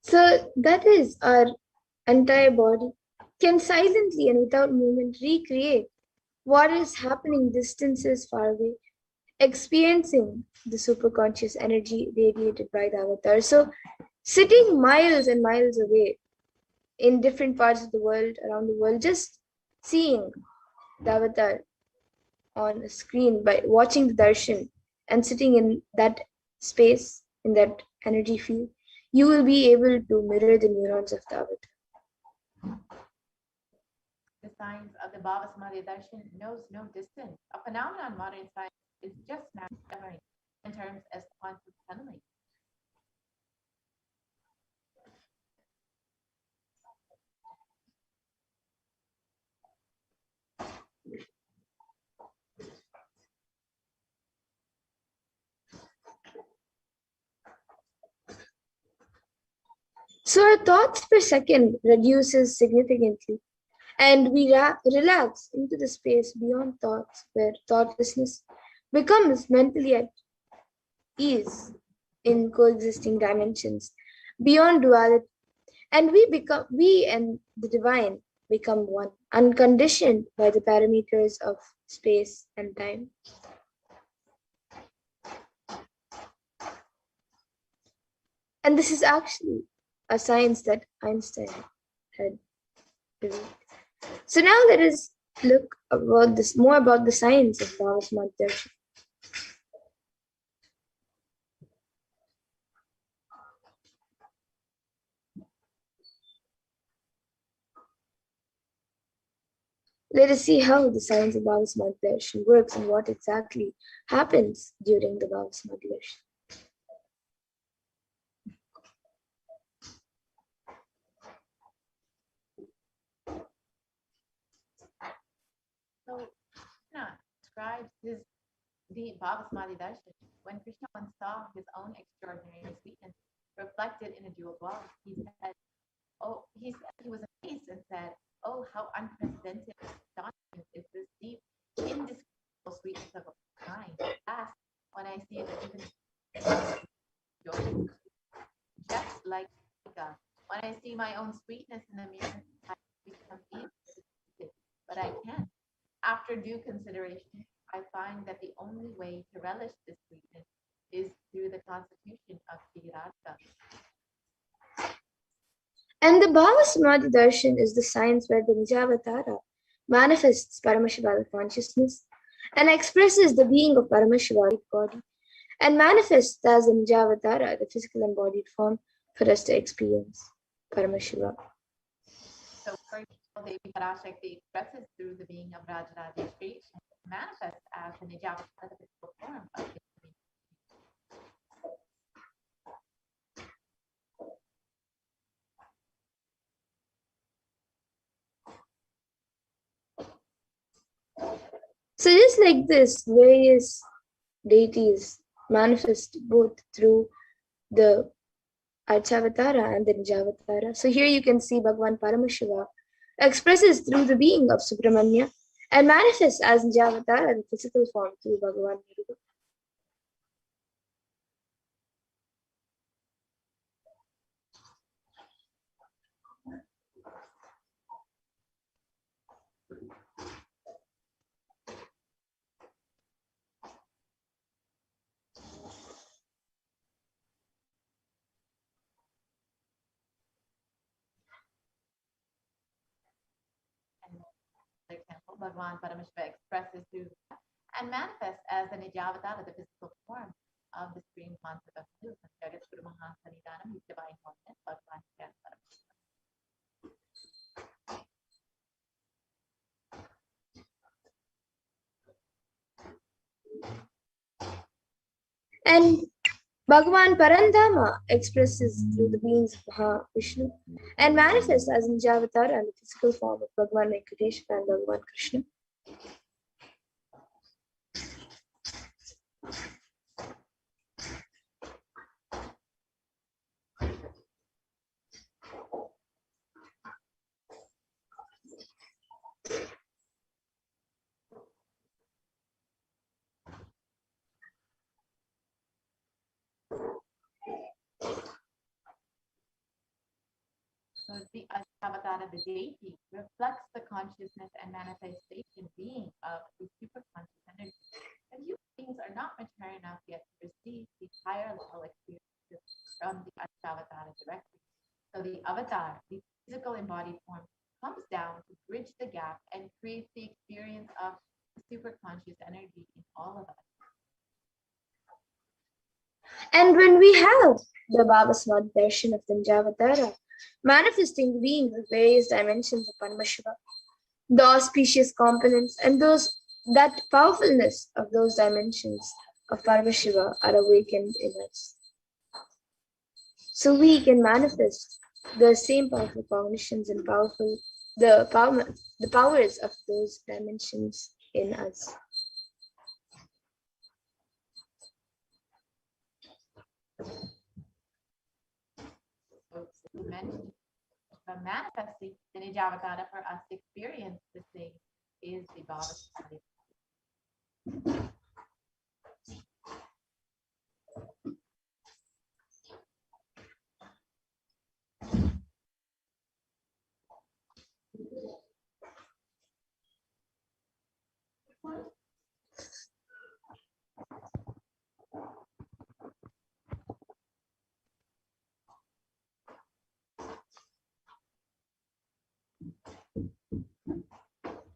So that is our entire body can silently and without movement recreate what is happening distances far away, experiencing the superconscious energy radiated by the avatar. So sitting miles and miles away in different parts of the world, around the world, just seeing the avatar on a screen by watching the darshan and sitting in that space, in that energy field, you will be able to mirror the neurons of the avatar. The science of the Bhava Samadhi Darshan knows no distance. A phenomenon modern science is just now discovering in terms as quantum tunneling. So our thoughts per second reduces significantly, and we relax into the space beyond thoughts, where thoughtlessness becomes mentally at ease in coexisting dimensions beyond duality, and we and the divine become one, unconditioned by the parameters of space and time. And this is actually a science that Einstein had revealed. So now let us look about this more about the science of Bhava Samadhi Darshan. Let us see how the science of Bhava Samadhi Darshan works and what exactly happens during the Bhava Samadhi Darshan. So Krishna describes the Bhava Samadhi Darshan. When Krishna once saw his own extraordinary sweetness reflected in a jewel dwelling, he said he was amazed and said, "Oh, how unprecedented and astonishing is this deep, indescribable sweetness of a kind. Last, when I see it, even joy." When I see my own sweetness in the mirror, I become evil, but I can't. After due consideration, I find that the only way to relish this sweetness is through the constitution of Tirata. And the Bhava Samadhi Darshan is the science where the Nijavatara manifests Paramashiva consciousness and expresses the being of Paramashiva body and manifests as the Nijavatara, the physical embodied form, for us to experience Paramashiva. So, for example, Devi Parashakti expresses through the being of Rajarajeshri and manifests as the Nijavatara, the physical form of the So just like this, various deities manifest both through the Archavatara and the Nijavatara. So here you can see Bhagavan Paramashiva expresses through the being of Subramanya and manifests as Nijavatara, the physical form, through Bhagavan Nirupa. For example, Bhagavan Paramashiva expresses through and manifests as the Nijavatara, the physical form of the supreme concept of truth. Jagat Guru Mahasanidanam, his divine oneness, Bhagavan Paramashiva. And Bhagavan Parandama expresses through the beings of Mahavishnu and manifests as Nijavatara and the physical form of Bhagavan Venkateshwara and Bhagavan Krishna. So the Ashtavadana, the deity, reflects the consciousness and manifestation being of the superconscious energy. And human beings are not mature enough yet to receive the higher level experiences from the Ashtavadana directly. So the avatar, the physical embodied form, comes down to bridge the gap and create the experience of the superconscious energy in all of us. And when we have the Bhavasvad darshan of the Nijavatara, manifesting the beings of various dimensions of Paramashiva, the auspicious components and that powerfulness of those dimensions of Paramashiva are awakened in us. So we can manifest the same powerful cognitions and the powers of those dimensions in us. So it's mentioned from manifesting the Nijavatara for us to experience the same is the Bhavasadi.